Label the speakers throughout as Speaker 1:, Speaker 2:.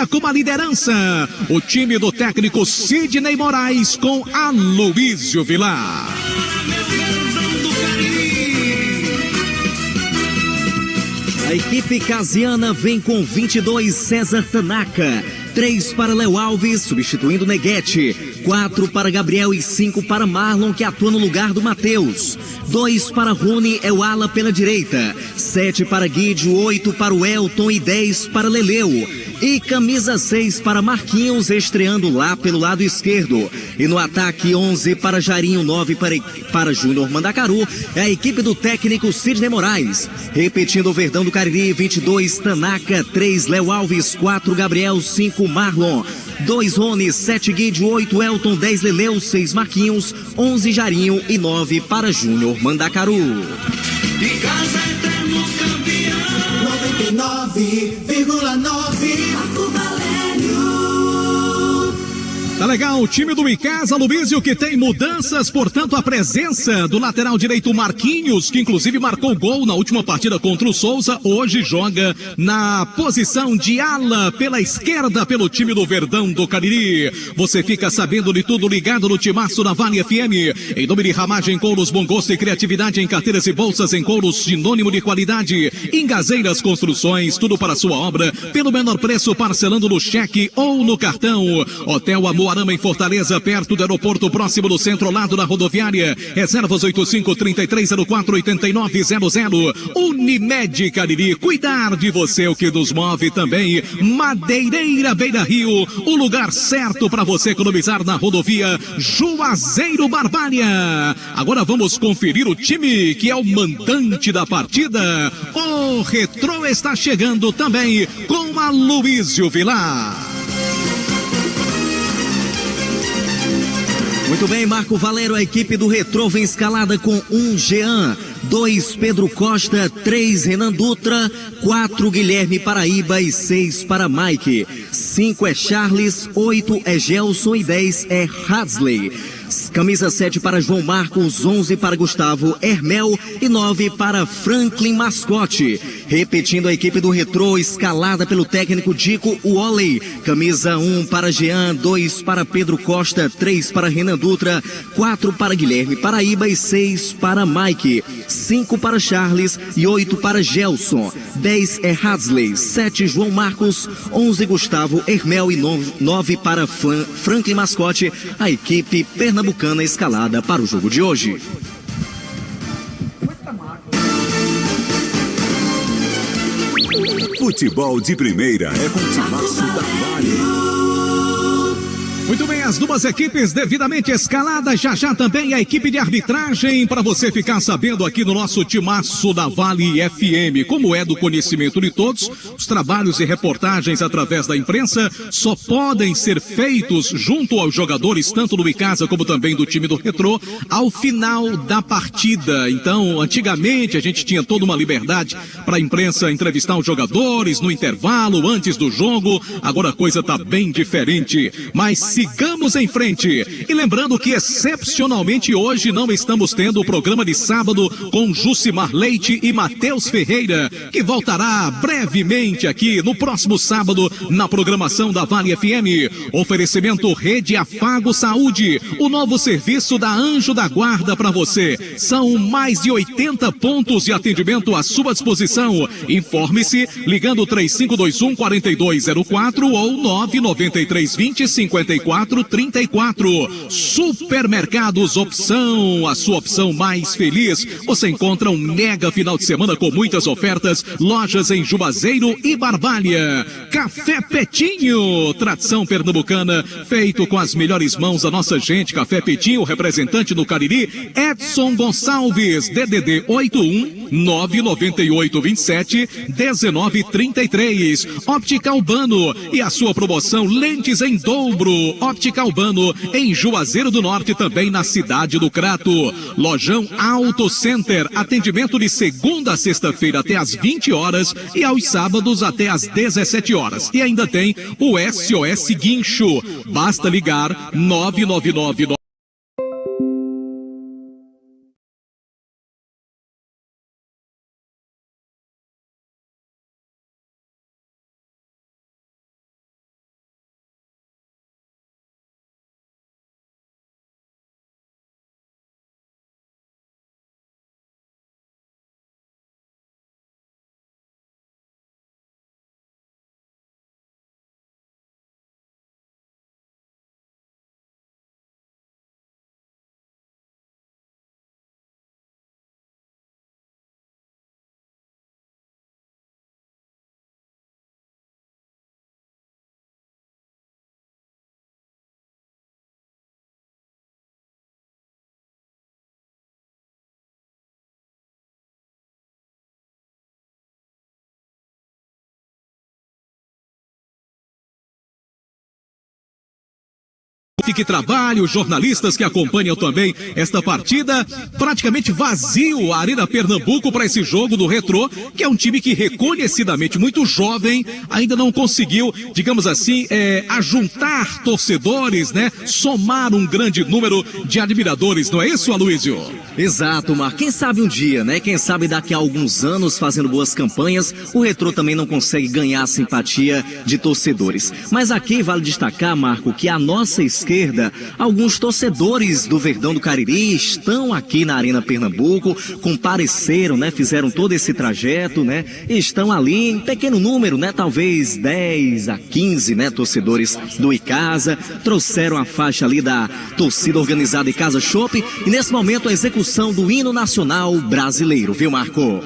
Speaker 1: inicia com a liderança o time do técnico Sidney Moraes com Aloísio Vilar.
Speaker 2: A equipe casiana vem com 22 César Tanaka, 3 para Léo Alves, substituindo Neguete, 4 para Gabriel e 5 para Marlon, que atua no lugar do Matheus. 2 para Rony, é o ala pela direita, 7 para Guidio, 8 para o Elton e 10 para Leleu. E camisa 6 para Marquinhos, estreando lá pelo lado esquerdo. E no ataque, 11 para Jairinho, 9 para Júnior Mandacaru. É a equipe do técnico Sidney Moraes. Repetindo o Verdão do Cariri, 22 Tanaka, 3 Léo Alves, 4 Gabriel, 5 Marlon, 2 Rony, 7 Guidio, 8 Elton, 10 Leleu, 6 Marquinhos, 11 Jairinho e 9 para Júnior Mandacaru.
Speaker 3: De casa eterno campeão 99,9 Marco Valério.
Speaker 1: Tá legal, o time do Icasa, Luísio, que tem mudanças, portanto a presença do lateral direito Marquinhos, que inclusive marcou gol na última partida contra o Souza, hoje joga na posição de ala pela esquerda pelo time do Verdão do Cariri. Você fica sabendo de tudo ligado no Timaço da Vale FM. Em nome de Ramagem Couros, bom gosto e criatividade em carteiras e bolsas em couros, sinônimo de qualidade. Engazeiras Construções, tudo para sua obra, pelo menor preço, parcelando no cheque ou no cartão. Hotel Amor em Fortaleza, perto do aeroporto, próximo do centro, ao lado da rodoviária. Reservas 85-3304-8900. Unimed Cariri, cuidar de você, o que nos move também. Madeireira Beira Rio, o lugar certo para você economizar na rodovia Juazeiro Barbalha. Agora vamos conferir o time que é o mandante da partida. O Retrô está chegando também com Aloísio Vilar.
Speaker 2: Muito bem, Marco Valério, a equipe do Retrô vem escalada com 1 Jean, 2 Pedro Costa, 3 Renan Dutra, 4 Guilherme Paraíba e 6 para Mike. 5 é Charles, 8 é Gelson e 10 é Hadley. Camisa 7 para João Marcos, 11 para Gustavo Hermel e 9 para Franklin Mascote. Repetindo a equipe do Retrô, escalada pelo técnico Dico Wally. Camisa 1 para Jean, 2 para Pedro Costa, 3 para Renan Dutra, 4 para Guilherme Paraíba e 6 para Mike. 5 para Charles e 8 para Gelson. 10 é Hadley, 7 João Marcos, 11 Gustavo Hermel e 9 para Franklin Mascote. A equipe pernambucana escalada para o jogo de hoje.
Speaker 4: Futebol de primeira é com o Timaço da Vale.
Speaker 1: Muito bem, as duas equipes devidamente escaladas, já também a equipe de arbitragem, para você ficar sabendo aqui no nosso Timaço da Vale FM. Como é do conhecimento de todos, os trabalhos e reportagens através da imprensa só podem ser feitos junto aos jogadores, tanto do Icasa como também do time do Retrô, ao final da partida. Então, antigamente a gente tinha toda uma liberdade para a imprensa entrevistar os jogadores no intervalo, antes do jogo. Agora a coisa está bem diferente, mas sigamos em frente. E lembrando que excepcionalmente hoje não estamos tendo o programa de sábado com Jucimar Leite e Matheus Ferreira, que voltará brevemente aqui no próximo sábado na programação da Vale FM. Oferecimento Rede Afago Saúde, o novo serviço da Anjo da Guarda para você. São mais de 80 pontos de atendimento à sua disposição. Informe-se ligando 3521-4204 ou 99320-5434. Supermercados Opção, a sua opção mais feliz. Você encontra um mega final de semana com muitas ofertas, lojas em Juazeiro e Barbalha. Café Petinho, tradição pernambucana, feito com as melhores mãos da nossa gente. Café Petinho, representante do Cariri, Edson Gonçalves, DDD 81 998 27 1933. Óptica Urbano e a sua promoção Lentes em Dobro. Óptica Urbano em Juazeiro do Norte, também na cidade do Crato. Lojão Auto Center, atendimento de segunda a sexta-feira até às 20 horas e aos sábados até às 17 horas. E ainda tem o SOS Guincho. Basta ligar 999 que trabalha, os jornalistas que acompanham também esta partida. Praticamente vazio a Arena Pernambuco para esse jogo do Retrô, que é um time que reconhecidamente muito jovem, ainda não conseguiu, digamos assim, ajuntar torcedores, né? Somar um grande número de admiradores, não é isso, Aloysio?
Speaker 2: Exato, Marco. Quem sabe um dia, né? Quem sabe daqui a alguns anos, fazendo boas campanhas, o Retrô também não consegue ganhar a simpatia de torcedores. Mas aqui vale destacar, Marco, que à nossa esquerda, alguns torcedores do Verdão do Cariri estão aqui na Arena Pernambuco, compareceram, né? Fizeram todo esse trajeto, né? E estão ali em pequeno número, né? Talvez 10 a 15, né? Torcedores do Icasa, trouxeram a faixa ali da torcida organizada Icasa Chopp, e nesse momento a execução do hino nacional brasileiro, viu, Marco?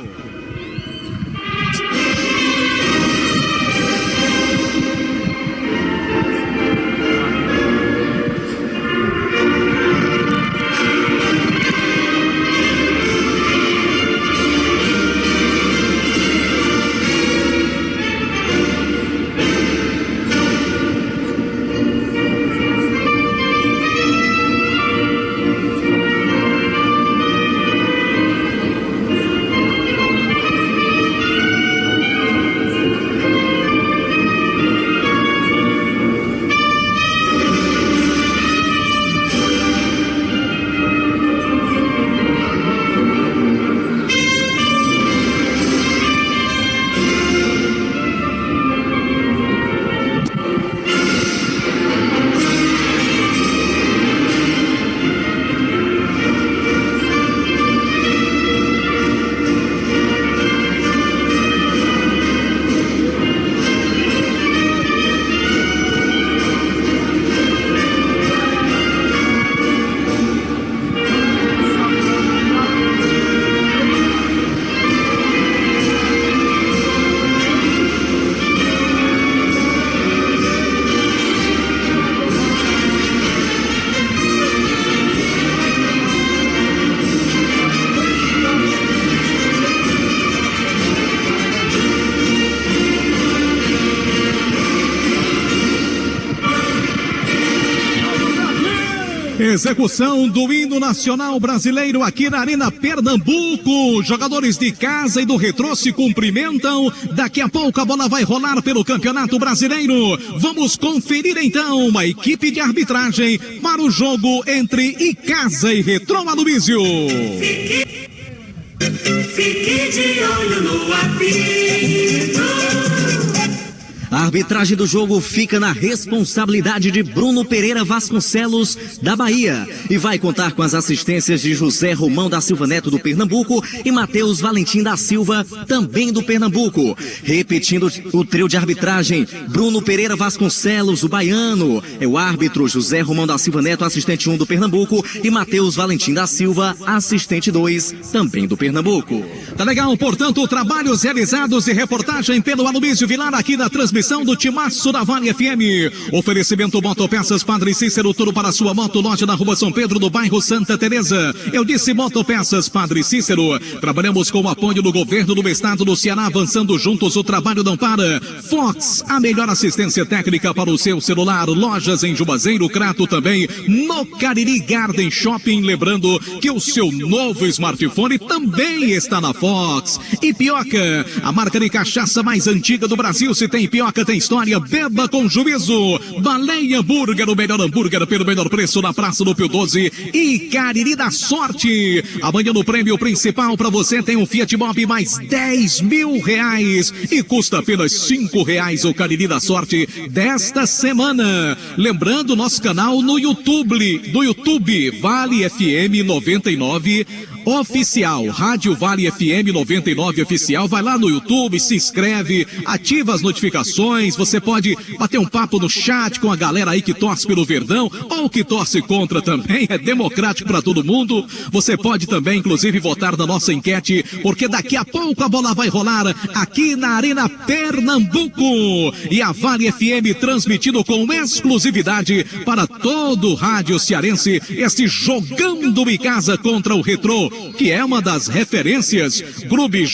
Speaker 1: Execução do hino nacional brasileiro aqui na Arena Pernambuco. Jogadores de Casa e do Retrô se cumprimentam. Daqui a pouco a bola vai rolar pelo Campeonato Brasileiro. Vamos conferir então uma equipe de arbitragem para o jogo entre Icasa e Retrô, Aloysio.
Speaker 3: Fique de olho no apito.
Speaker 2: A arbitragem do jogo fica na responsabilidade de Bruno Pereira Vasconcelos, da Bahia, e vai contar com as assistências de José Romão da Silva Neto, do Pernambuco, e Matheus Valentim da Silva, também do Pernambuco. Repetindo o trio de arbitragem: Bruno Pereira Vasconcelos, o baiano, é o árbitro; José Romão da Silva Neto, assistente 1 do Pernambuco, e Matheus Valentim da Silva, assistente 2, também do Pernambuco.
Speaker 1: Tá legal, portanto, trabalhos realizados e reportagem pelo Aloysio Vilar aqui na transmissão do Timaço da Vale FM. Oferecimento Motopeças Padre Cícero, tudo para sua moto, loja na Rua São Pedro, no bairro Santa Teresa. Eu disse Motopeças Padre Cícero. Trabalhamos com o apoio do governo do estado do Ceará, avançando juntos, o trabalho não para. Fox, a melhor assistência técnica para o seu celular. Lojas em Juazeiro, Crato também, no Cariri Garden Shopping. Lembrando que o seu novo smartphone também está na Fox. E Pioca, a marca de cachaça mais antiga do Brasil. Se tem Pioca, tem história, beba com juízo. Baleia Hambúrguer, o melhor hambúrguer pelo menor preço na Praça do Pio 12 e Cariri da Sorte. Amanhã no prêmio principal para você tem um Fiat Mobi mais R$10.000 e custa apenas R$5 o Cariri da Sorte desta semana. Lembrando nosso canal no YouTube, Vale FM 99 Oficial, Rádio Vale FM 99 Oficial. Vai lá no YouTube, se inscreve, ativa as notificações. Você pode bater um papo no chat com a galera aí que torce pelo Verdão ou que torce contra também. É democrático para todo mundo. Você pode também, inclusive, votar na nossa enquete, porque daqui a pouco a bola vai rolar aqui na Arena Pernambuco. E a Vale FM transmitindo com exclusividade para todo o rádio cearense este jogão do Icasa contra o Retrô, que é uma das referências, clube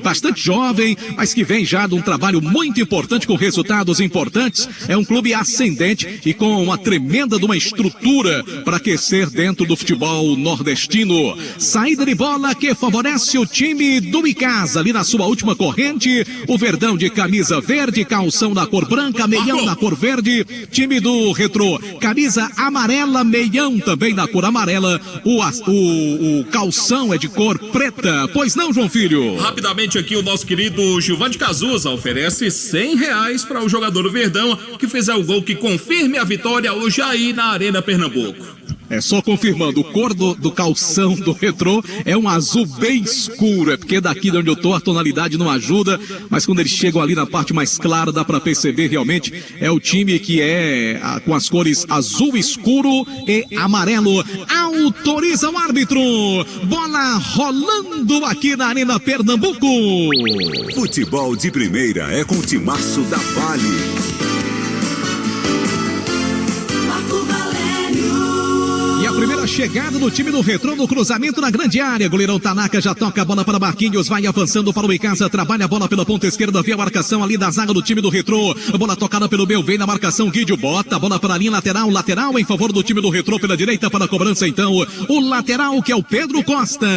Speaker 1: bastante jovem, mas que vem já de um trabalho muito importante, com resultados importantes. É um clube ascendente e com uma tremenda de uma estrutura para aquecer dentro do futebol nordestino. Saída de bola que favorece o time do Icasa, ali na sua última corrente, o Verdão de camisa verde, calção da cor branca, meião na cor verde, time do Retrô, camisa amarela, meião também na cor amarela, o calção é de cor preta. Pois não, João Filho?
Speaker 5: Rapidamente aqui, o nosso querido Gilvan de Cazuza oferece R$100 para o jogador do Verdão que fizer o gol que confirme a vitória hoje aí na Arena Pernambuco.
Speaker 1: É só confirmando, o cor do calção do Retrô é um azul bem escuro, é porque daqui de onde eu tô a tonalidade não ajuda, mas quando eles chegam ali na parte mais clara dá para perceber realmente, é o time que é com as cores azul escuro e amarelo. Autoriza o árbitro, bola rolando aqui na Arena Pernambuco.
Speaker 4: Futebol de primeira é com o Timaço da Vale.
Speaker 1: A primeira chegada do time do Retrô no cruzamento na grande área. Goleirão Tanaka já toca a bola para Marquinhos, vai avançando para o Icasa, trabalha a bola pela ponta esquerda, vê a marcação ali da zaga do time do Retrô. A bola tocada pelo meio, vem na marcação, Guidio bota a bola para a linha lateral em favor do time do Retrô pela direita para a cobrança então. O lateral que é o Pedro Costa.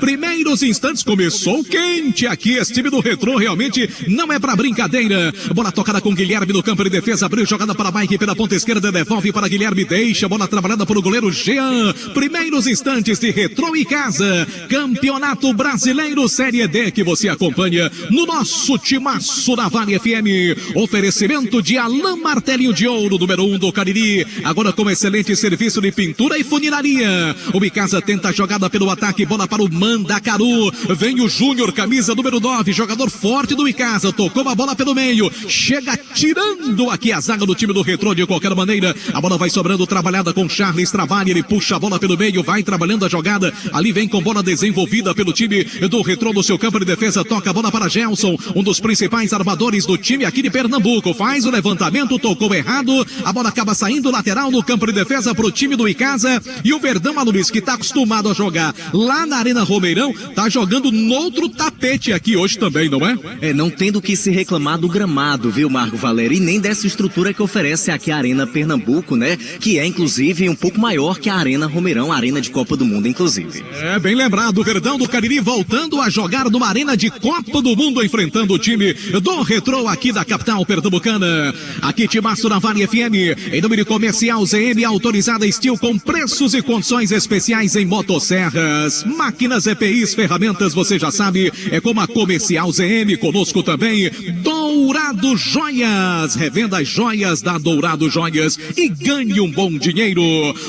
Speaker 1: Primeiros instantes começou quente aqui, esse time do Retrô realmente não é para brincadeira. Bola tocada com Guilherme no campo de defesa, abriu jogada para Mike pela ponta esquerda, devolve para Guilherme, deixa a bola trabalhada por o goleiro Jean. Primeiros instantes de Retrô Icasa, Campeonato Brasileiro Série D que você acompanha no nosso Timaço da Vale FM. Oferecimento de Alain Martelinho de Ouro, número 1 do Cariri, agora com excelente serviço de pintura e funilaria. O Icasa tenta a jogada pelo ataque, bola para o Mandacaru, vem o Júnior, camisa número 9, jogador forte do Icasa, tocou a bola pelo meio, chega tirando aqui a zaga do time do Retrô de qualquer maneira. A bola vai sobrando, trabalhada com Charles, trabalha, ele puxa a bola pelo meio, vai trabalhando a jogada, ali vem com bola desenvolvida pelo time do Retrô no seu campo de defesa, toca a bola para Gelson, um dos principais armadores do time aqui de Pernambuco, faz o levantamento, tocou errado, a bola acaba saindo lateral no campo de defesa pro time do Icasa, e o Verdão, Aloysio, que tá acostumado a jogar lá na Arena Romeirão, tá jogando noutro tapete aqui hoje também, não é?
Speaker 2: É, não tendo que se reclamar do gramado, viu, Marco Valério, e nem dessa estrutura que oferece aqui a Arena Pernambuco, né, que é inclusive um pouco maior que a Arena Romeirão, a Arena de Copa do Mundo, inclusive.
Speaker 1: É, bem lembrado, o Verdão do Cariri voltando a jogar numa Arena de Copa do Mundo, enfrentando o time do Retrô aqui da capital pernambucana. Aqui Timaço na Vale FM, em número comercial ZM, autorizada Steel, com preços e condições especiais em motosserras, máquinas, EPIs, ferramentas, você já sabe, é como a comercial ZM, conosco também, Dourado Joias, revenda as joias da Dourado Joias e ganhe um bom dinheiro.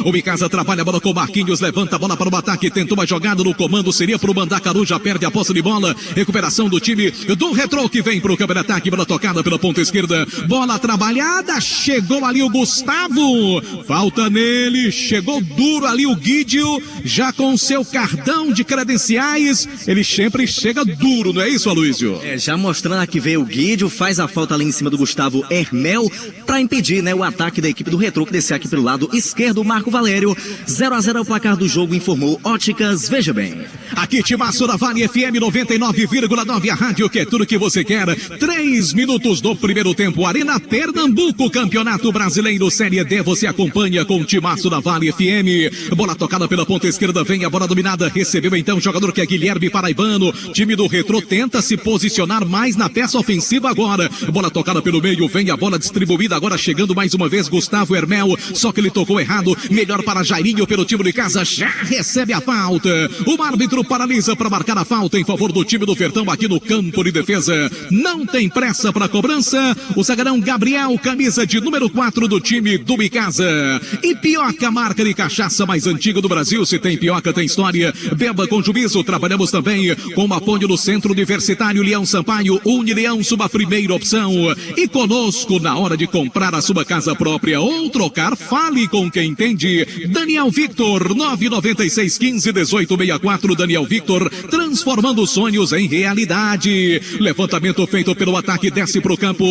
Speaker 1: O Icasa trabalha a bola com Marquinhos, levanta a bola para o ataque, tentou uma jogada no comando, seria para o Mandacaru, já perde a posse de bola, recuperação do time do Retrô que vem para o campo de ataque, bola tocada pela ponta esquerda, bola trabalhada, chegou ali o Gustavo, falta nele, chegou duro ali o Guidio, já com seu cartão de credenciais, ele sempre chega duro, não é isso, Aloysio?
Speaker 2: É, já mostrando que veio o Guidio, faz a falta ali em cima do Gustavo Hermel, para impedir, né, o ataque da equipe do Retrô, que descer aqui pelo lado esquerdo, Marco Valério. 0-0 é o placar do jogo, informou Óticas, veja bem.
Speaker 1: Aqui Timaço da Vale FM 99,9, a rádio que é tudo que você quer. 3 minutos do primeiro tempo, Arena Pernambuco, Campeonato Brasileiro Série D, você acompanha com o Timaço da Vale FM. Bola tocada pela ponta esquerda, vem a bola dominada, recebeu então o jogador que é Guilherme Paraibano. Time do Retrô tenta se posicionar mais na peça ofensiva agora. Bola tocada pelo meio, vem a bola distribuída agora, chegando mais uma vez Gustavo Hermel, só que ele tocou errado, melhor para Jairinho pelo time de casa, já recebe a falta. O árbitro paralisa para marcar a falta em favor do time do Verdão aqui no campo de defesa. Não tem pressa para a cobrança. O zagueirão Gabriel, camisa de número 4 do time do Icasa. E Pioca, marca de cachaça mais antiga do Brasil. Se tem Pioca, tem história. Beba com juízo. Trabalhamos também com o apoio do Centro Universitário Leão Sampaio. Unileão, sua primeira opção. E conosco na hora de comprar comprar a sua casa própria ou trocar, fale com quem entende. Daniel Victor, 996151864. Daniel Victor, transformando sonhos em realidade. Levantamento feito pelo ataque, desce pro campo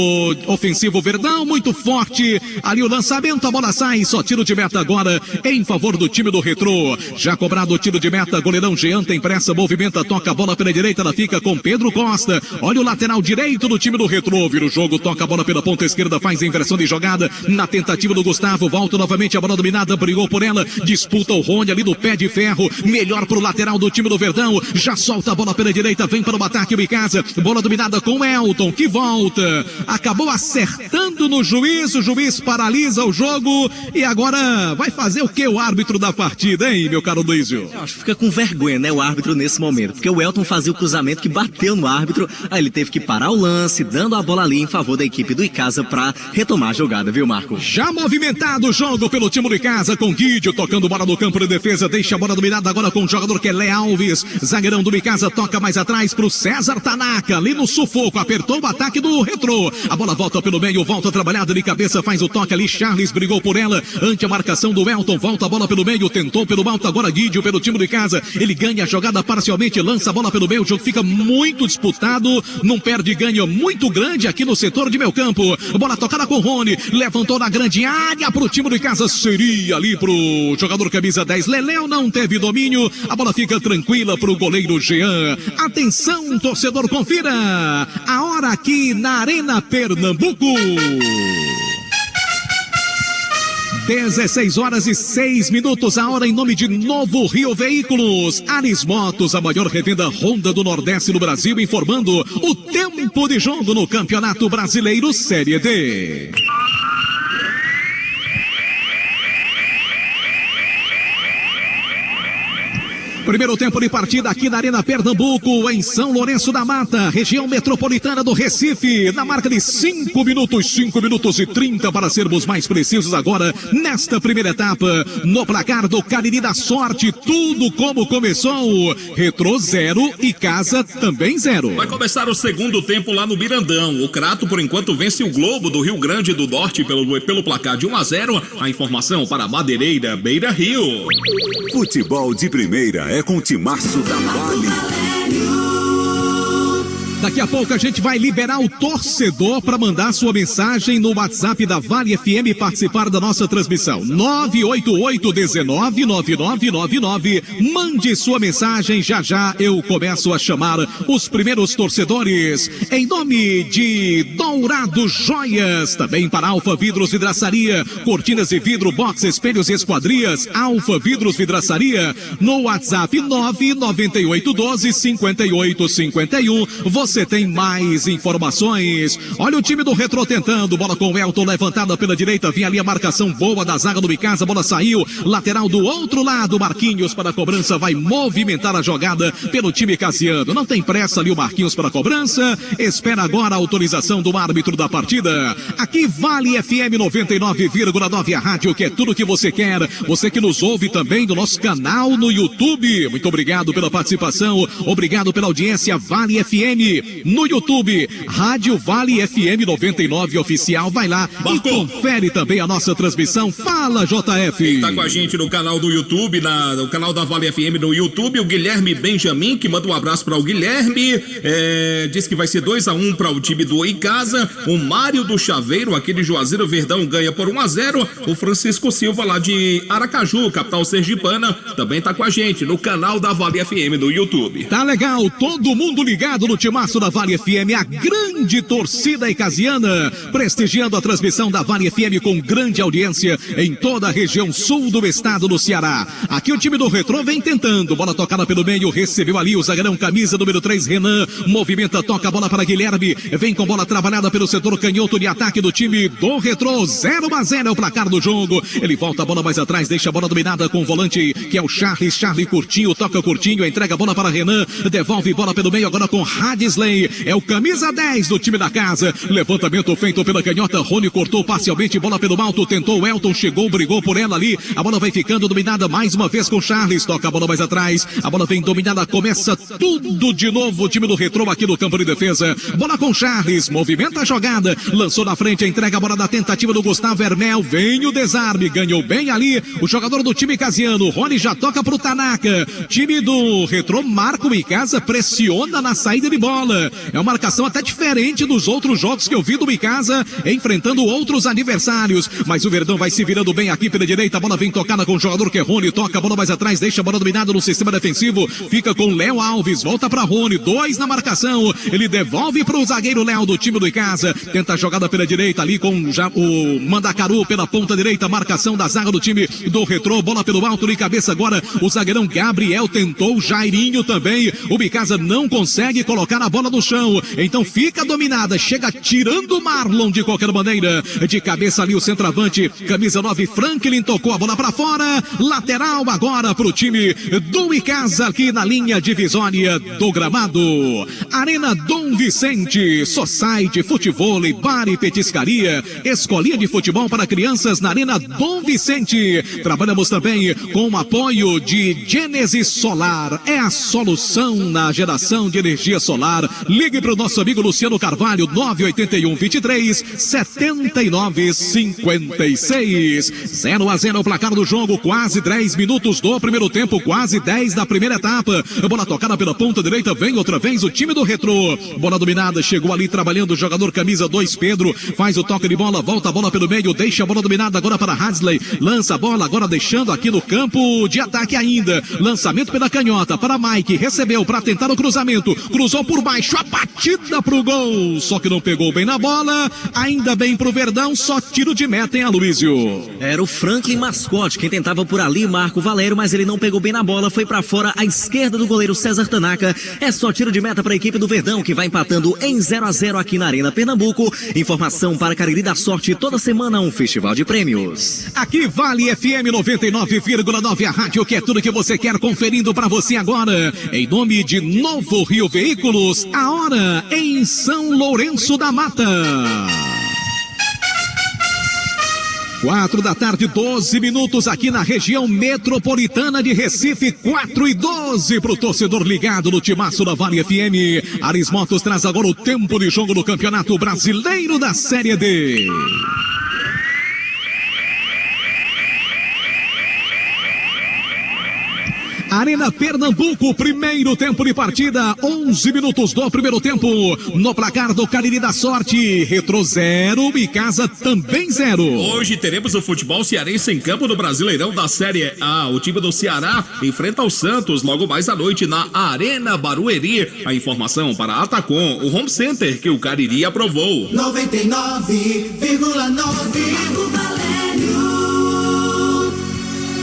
Speaker 1: ofensivo Verdão, muito forte. Ali o lançamento, a bola sai, só tiro de meta agora em favor do time do Retrô. Já cobrado o tiro de meta, goleirão Jean tem pressa, movimenta, toca a bola pela direita, ela fica com Pedro Costa. Olha o lateral direito do time do Retrô, vira o jogo, toca a bola pela ponta esquerda, faz a inversão de jogada na tentativa do Gustavo, volta novamente a bola dominada, brigou por ela, disputa o Rony ali do pé de ferro, melhor pro lateral do time do Verdão, já solta a bola pela direita, vem para o ataque o Icasa, bola dominada com Elton, que volta, acabou acertando no juiz, o juiz paralisa o jogo e agora vai fazer o que o árbitro da partida, hein, meu caro Luizio?
Speaker 2: Eu acho que fica com vergonha, né, o árbitro nesse momento, porque o Elton fazia o cruzamento que bateu no árbitro, aí ele teve que parar o lance, dando a bola ali em favor da equipe do Icasa para retomar a jogada, viu, Marco?
Speaker 1: Já movimentado o jogo pelo time do Icasa, com Guidio tocando bola no campo de defesa, deixa a bola dominada agora com o jogador que é Lé Alves, zagueirão do Icasa, toca mais atrás pro César Tanaka, ali no sufoco, apertou o ataque do Retrô, a bola volta pelo meio, volta trabalhada de cabeça, faz o toque ali, Charles brigou por ela, ante a marcação do Elton, volta a bola pelo meio, tentou pelo alto, agora Guidio pelo time do Icasa, ele ganha a jogada parcialmente, lança a bola pelo meio, o jogo fica muito disputado, não perde ganho muito grande aqui no setor de meio campo, bola tocada com Rony, levantou na grande área pro time do Icasa, seria ali pro jogador camisa 10, Leléo não teve domínio, a bola fica tranquila pro goleiro Jean. Atenção, torcedor, confira a hora aqui na Arena Pernambuco. 16h06, a hora em nome de Novo Rio Veículos. Ares Motos, a maior revenda Honda do Nordeste no Brasil, informando o tempo de jogo no Campeonato Brasileiro Série D. Primeiro tempo de partida aqui na Arena Pernambuco, em São Lourenço da Mata, região metropolitana do Recife, na marca de 5 minutos e 30 para sermos mais precisos agora, nesta primeira etapa, no placar do Cariri da Sorte, tudo como começou, Retrô 0 e Icasa também 0.
Speaker 5: Vai começar o segundo tempo lá no Mirandão, o Crato por enquanto vence o Globo do Rio Grande do Norte pelo placar de 1-0, a informação para Madeireira, Beira Rio.
Speaker 4: Futebol de primeira é com o Timaço da Vale.
Speaker 1: Daqui a pouco a gente vai liberar o torcedor para mandar sua mensagem no WhatsApp da Vale FM e participar da nossa transmissão. 988-199999. Mande sua mensagem, já já eu começo a chamar os primeiros torcedores. Em nome de Dourado Joias, também para Alfa Vidros Vidraçaria, cortinas de vidro, box, espelhos e esquadrias, Alfa Vidros Vidraçaria, no WhatsApp 99812-5851. Você tem mais informações. Olha o time do Retrô tentando, bola com o Elton, levantada pela direita, vinha ali a marcação boa da zaga do Icasa, a bola saiu, lateral do outro lado, Marquinhos para a cobrança, vai movimentar a jogada pelo time casiano. Não tem pressa ali o Marquinhos para a cobrança, espera agora a autorização do árbitro da partida. Aqui Vale FM 99,9, a rádio que é tudo que você quer. Você que nos ouve também do nosso canal no YouTube. Muito obrigado pela participação, obrigado pela audiência. Vale FM no YouTube, Rádio Vale FM 99 Oficial, vai lá e confere também a nossa transmissão. Fala, JF.
Speaker 5: Tá com a gente no canal do YouTube, no canal da Vale FM no YouTube, o Guilherme Benjamin, que manda um abraço para o Guilherme, diz que vai ser 2-1 para o time do Icasa. O Mário do Chaveiro, aqui de Juazeiro Verdão, ganha por 1-0. O Francisco Silva, lá de Aracaju, capital sergipana, também tá com a gente no canal da Vale FM no YouTube.
Speaker 1: Tá legal, todo mundo ligado no Timaço da Vale FM, a grande torcida icasiana, prestigiando a transmissão da Vale FM com grande audiência em toda a região sul do estado do Ceará. Aqui o time do Retrô vem tentando, bola tocada pelo meio, recebeu ali o zagueirão camisa número 3, Renan, movimenta, toca a bola para Guilherme, vem com bola trabalhada pelo setor canhoto de ataque do time do Retrô, 0-0 é o placar do jogo, ele volta a bola mais atrás, deixa a bola dominada com o volante, que é o Charles Curtinho, toca Curtinho, entrega a bola para Renan, devolve bola pelo meio agora com Hades Hasley, é o camisa 10 do time da casa. Levantamento feito pela canhota, Rony cortou parcialmente, bola pelo alto, tentou o Elton, chegou, brigou por ela ali. A bola vai ficando dominada mais uma vez com Charles, toca a bola mais atrás. A bola vem dominada, começa tudo de novo. O time do Retrô aqui no campo de defesa. Bola com Charles, movimenta a jogada, lançou na frente, entrega a bola da tentativa do Gustavo Hermel. Vem o desarme, ganhou bem ali o jogador do time casiano. Rony já toca pro Tanaka. Time do Retrô marca o Icasa, pressiona na saída de bola. É uma marcação até diferente dos outros jogos que eu vi do Icasa, enfrentando outros adversários. Mas o Verdão vai se virando bem aqui pela direita. A bola vem tocada com o jogador que é Rony. Toca a bola mais atrás, deixa a bola dominada no sistema defensivo. Fica com Léo Alves, volta pra Rony. 2 na marcação. Ele devolve pro zagueiro Léo do time do Icasa. Tenta a jogada pela direita ali com já o Mandacaru pela ponta direita. Marcação da zaga do time do Retrô. Bola pelo alto de cabeça agora. O zagueirão Gabriel tentou, Jairinho também. O Icasa não consegue colocar a bola no chão. Então fica dominada. Chega tirando o Marlon de qualquer maneira. De cabeça ali o centroavante. Camisa 9, Franklin tocou a bola pra fora. Lateral agora pro time do Icasa aqui na linha divisória do gramado. Arena Dom Vicente, Society, futebol, bar e petiscaria, escolinha de futebol para crianças na Arena Dom Vicente. Trabalhamos também com o apoio de Gênesis Solar, é a solução na geração de energia solar. Ligue para o nosso amigo Luciano Carvalho, 981-23-7956. 0-0 o placar do jogo, quase 10 minutos do primeiro tempo, quase 10 da primeira etapa. Bola tocada pela ponta direita, vem outra vez o time do Retrô. Bola dominada, chegou ali trabalhando o jogador camisa 2, Pedro, faz o toque de bola, volta a bola pelo meio, deixa a bola dominada agora para Hasley, lança a bola agora deixando aqui no campo de ataque ainda, lançamento pela canhota para Mike, recebeu para tentar o cruzamento, cruzou por baixo, a batida pro gol, só que não pegou bem na bola, ainda bem pro Verdão, só tiro de meta, hein, Aloysio?
Speaker 2: Era o Franklin Mascote quem tentava por ali, Marco Valério, mas ele não pegou bem na bola, foi pra fora à esquerda do goleiro César Tanaka. É só tiro de meta para a equipe do Verdão, que vai empatando em 0-0 aqui na Arena Pernambuco. Informação para Cariri da Sorte, toda semana um festival de prêmios.
Speaker 1: Aqui Vale FM 99,9, a rádio que é tudo que você quer, conferindo para você agora. Em nome de Novo Rio Veículos, a hora em São Lourenço da Mata. 4 da tarde, 12 minutos aqui na região metropolitana de Recife, 4:12 pro torcedor ligado no timaço da Vale FM. Aris Motos traz agora o tempo de jogo no Campeonato Brasileiro da Série D. Arena Pernambuco, primeiro tempo de partida, 11 minutos do primeiro tempo. No placar do Cariri da Sorte, Retrô 0, Icasa também 0.
Speaker 5: Hoje teremos o futebol cearense em campo no Brasileirão da Série A. O time do Ceará enfrenta o Santos logo mais à noite na Arena Barueri. A informação para a Atacom, o home center que o Cariri aprovou.
Speaker 3: 99,9 Valério.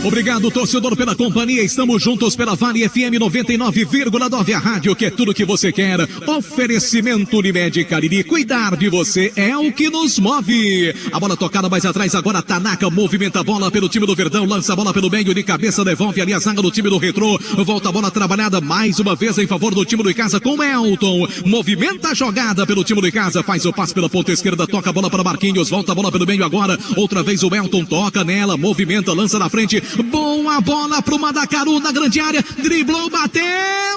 Speaker 1: Obrigado, torcedor, pela companhia. Estamos juntos pela Vale FM 99,9, a rádio que é tudo que você quer. Oferecimento Unimed Cariri. Cuidar de você é o que nos move. A bola tocada mais atrás agora. Tanaka movimenta a bola pelo time do Verdão. Lança a bola pelo meio de cabeça. Devolve ali a zaga do time do Retrô. Volta a bola trabalhada mais uma vez em favor do time do Icasa com Elton. Movimenta a jogada pelo time do Icasa. Faz o passe pela ponta esquerda. Toca a bola para Marquinhos. Volta a bola pelo meio agora. Outra vez o Elton toca nela. Movimenta, lança na frente. Boa bola pro Mandacaru na grande área, driblou, bateu,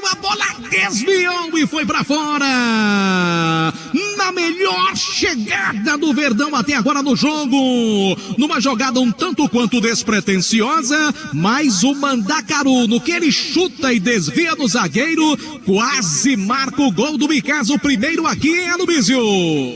Speaker 1: a bola desviou e foi pra fora. Na melhor chegada do Verdão até agora no jogo, numa jogada um tanto quanto despretensiosa, mas o Mandacaru, no que ele chuta e desvia no zagueiro, quase marca o gol do Icasa, o primeiro aqui em Aloysio.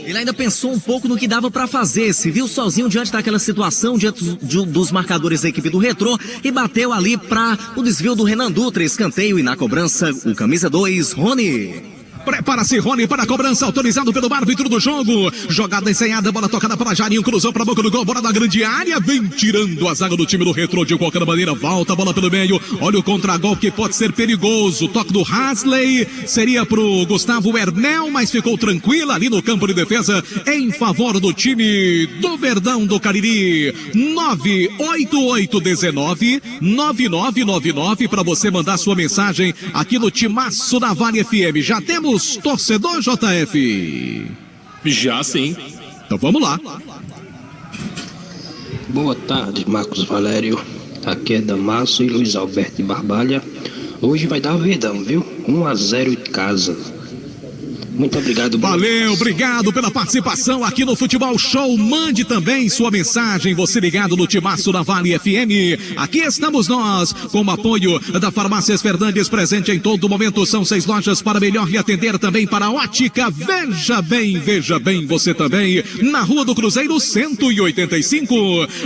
Speaker 2: Ele ainda pensou um pouco no que dava pra fazer, se viu sozinho diante daquela situação, diante dos marcadores da equipe do Retrô, e bateu ali para o desvio do Renan Dutra, escanteio, e na cobrança o camisa 2, Rony.
Speaker 1: Prepara-se Rony para a cobrança, autorizado pelo árbitro do jogo. Jogada ensaiada, bola tocada para Jairinho, cruzou para a boca do gol, bola na grande área, vem tirando a zaga do time do Retrô de qualquer maneira, volta a bola pelo meio, olha o contragolpe que pode ser perigoso, toque do Hasley, seria pro Gustavo Hermel, mas ficou tranquila ali no campo de defesa, em favor do time do Verdão do Cariri. 98819-9999 para você mandar sua mensagem aqui no Timaço da Vale FM. Já temos Temos torcedor, JF?
Speaker 5: Já sim.
Speaker 1: Então vamos lá.
Speaker 6: Boa tarde, Marcos Valério. Aqui é Damaso e Luiz Alberto de Barbalha. Hoje vai dar verdão, viu? 1-0 em casa. Muito obrigado.
Speaker 1: Valeu, obrigado pela participação aqui no Futebol Show. Mande também sua mensagem, você ligado no Timaço da Vale FM. Aqui estamos nós, com o apoio da Farmácias Fernandes, presente em todo momento. São 6 lojas para melhor lhe atender, também para a ótica. Veja bem, você também. Na Rua do Cruzeiro, 185.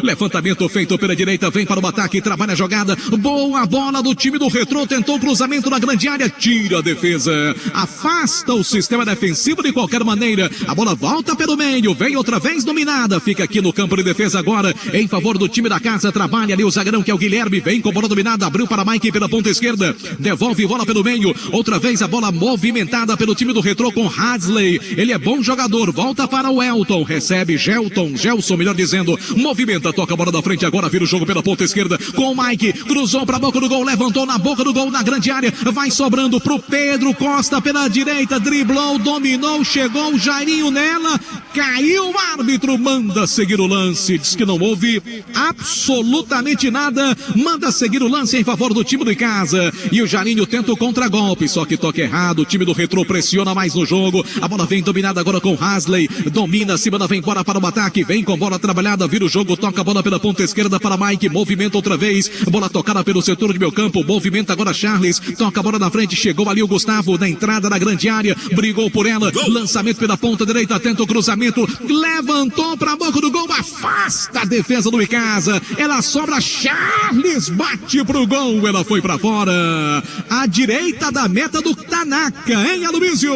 Speaker 1: Levantamento feito pela direita, vem para o ataque, trabalha a jogada. Boa bola do time do Retrô, tentou o cruzamento na grande área, tira a defesa. Afasta o sistema defensivo de qualquer maneira, a bola volta pelo meio, vem outra vez dominada, fica aqui no campo de defesa agora, em favor do time da casa, trabalha ali o zagueirão que é o Guilherme, vem com a bola dominada, abriu para Mike pela ponta esquerda, devolve bola pelo meio, outra vez a bola movimentada pelo time do Retrô com Hadley, ele é bom jogador, volta para o Elton, recebe Gelson, melhor dizendo, movimenta, toca a bola da frente agora, vira o jogo pela ponta esquerda, com o Mike, cruzou para a boca do gol, levantou na boca do gol, na grande área, vai sobrando pro Pedro Costa pela direita, driblou, dominou, chegou o Jairinho nela, caiu, o árbitro manda seguir o lance, diz que não houve absolutamente nada, manda seguir o lance em favor do time de casa, e o Jairinho tenta o contragolpe, só que toca errado, o time do Retrô pressiona mais no jogo, a bola vem dominada agora com Hasley, domina, se manda, vem embora para o ataque, vem com bola trabalhada, vira o jogo, toca a bola pela ponta esquerda para Mike, movimenta outra vez, bola tocada pelo setor de meio campo, movimenta agora Charles, toca a bola na frente, chegou ali o Gustavo, na entrada da grande área, brigou por ela, lançamento pela ponta direita, tenta o cruzamento, levantou para a boca do gol, afasta a defesa do Icasa, ela sobra, Charles bate pro gol, ela foi para fora, à direita da meta do Tanaka, hein, Aloysio?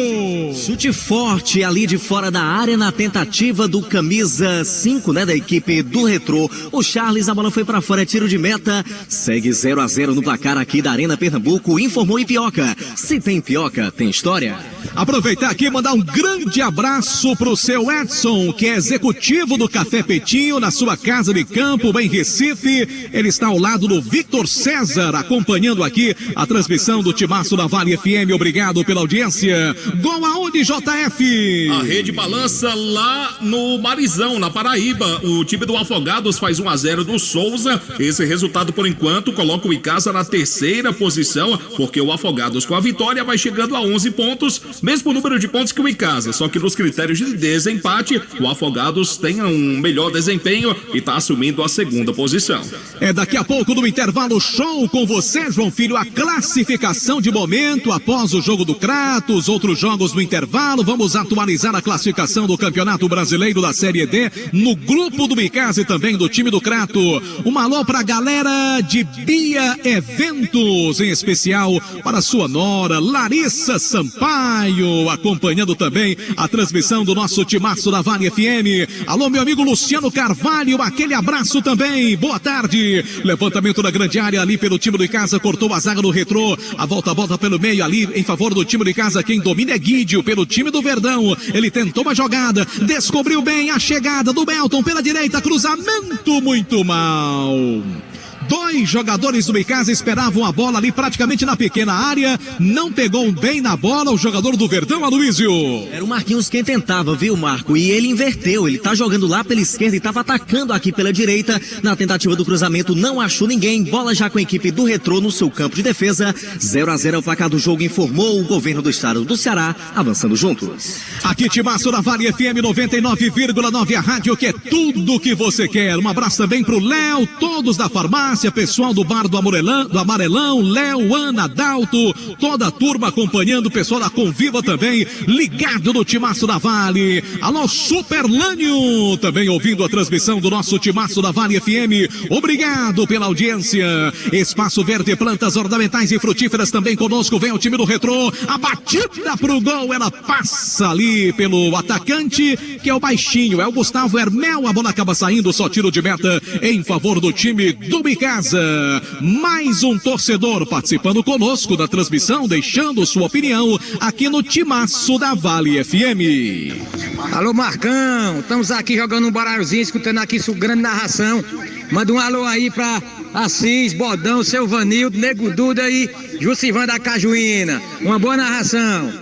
Speaker 2: Chute forte ali de fora da área na tentativa do camisa 5, né, da equipe do Retrô. O Charles, a bola foi para fora, é tiro de meta, segue 0-0 no placar aqui da Arena Pernambuco, informou Ipioca. Se tem Ipioca, tem história.
Speaker 1: Aproveitar aqui e mandar um grande abraço pro seu Edson, que é executivo do Café Petinho, na sua casa de campo, em Recife. Ele está ao lado do Victor César, acompanhando aqui a transmissão do Timaço da Vale FM. Obrigado pela audiência. Gol aonde, JF?
Speaker 5: A rede balança lá no Marizão, na Paraíba. O time do Afogados faz 1-0 do Souza. Esse resultado, por enquanto, coloca o Icasa na terceira posição, porque o Afogados, com a vitória, vai chegando a 11 pontos, mesmo número de pontos que o Icasa, só que nos critérios de desempate, o Afogados tem um melhor desempenho e está assumindo a segunda posição.
Speaker 1: É daqui a pouco no intervalo show com você, João Filho, a classificação de momento após o jogo do Kratos, outros jogos no intervalo, vamos atualizar a classificação do Campeonato Brasileiro da Série D no grupo do Icasa e também do time do Crato. Um alô pra galera de Bia Eventos, em especial para sua nora Larissa Sampaio, acompanhando também a transmissão do nosso Timaço da Vale FM. Alô, meu amigo Luciano Carvalho, aquele abraço também, boa tarde. Levantamento da grande área ali pelo time do Icasa, cortou a zaga do Retrô, a volta pelo meio ali em favor do time do Icasa, quem domina é Guídio pelo time do Verdão, ele tentou uma jogada, descobriu bem a chegada do Belton pela direita, cruzamento muito mal. 2 jogadores do Icasa esperavam a bola ali praticamente na pequena área, não pegou bem na bola o jogador do Verdão, Aloysio.
Speaker 2: Era o Marquinhos quem tentava, viu, Marco? E ele inverteu, ele tá jogando lá pela esquerda e tava atacando aqui pela direita. Na tentativa do cruzamento não achou ninguém, bola já com a equipe do Retrô no seu campo de defesa. 0-0 o placar do jogo, informou o governo do estado do Ceará, avançando juntos.
Speaker 1: Aqui Timaço da Vale FM 99,9, a rádio que é tudo que você quer. Um abraço também pro Léo, todos da farmácia, pessoal do bar do Amarelão, Léo, Ana, Dalto, toda a turma acompanhando, o pessoal da Conviva também, ligado no Timaço da Vale. Alô, Superlânio, também ouvindo a transmissão do nosso Timaço da Vale FM. Obrigado pela audiência. Espaço Verde, plantas ornamentais e frutíferas também conosco. Vem o time do Retrô, a batida pro gol, ela passa ali pelo atacante, que é o baixinho, é o Gustavo Hermel, a bola acaba saindo, só tiro de meta em favor do time do Icasa. Mais um torcedor participando conosco da transmissão, deixando sua opinião aqui no Timaço da Vale FM.
Speaker 7: Alô, Marcão, estamos aqui jogando um baralhozinho, escutando aqui sua grande narração. Manda um alô aí pra Assis, Bodão, Seu Vanildo, Nego Duda e Jucivan da Cajuína. Uma boa narração.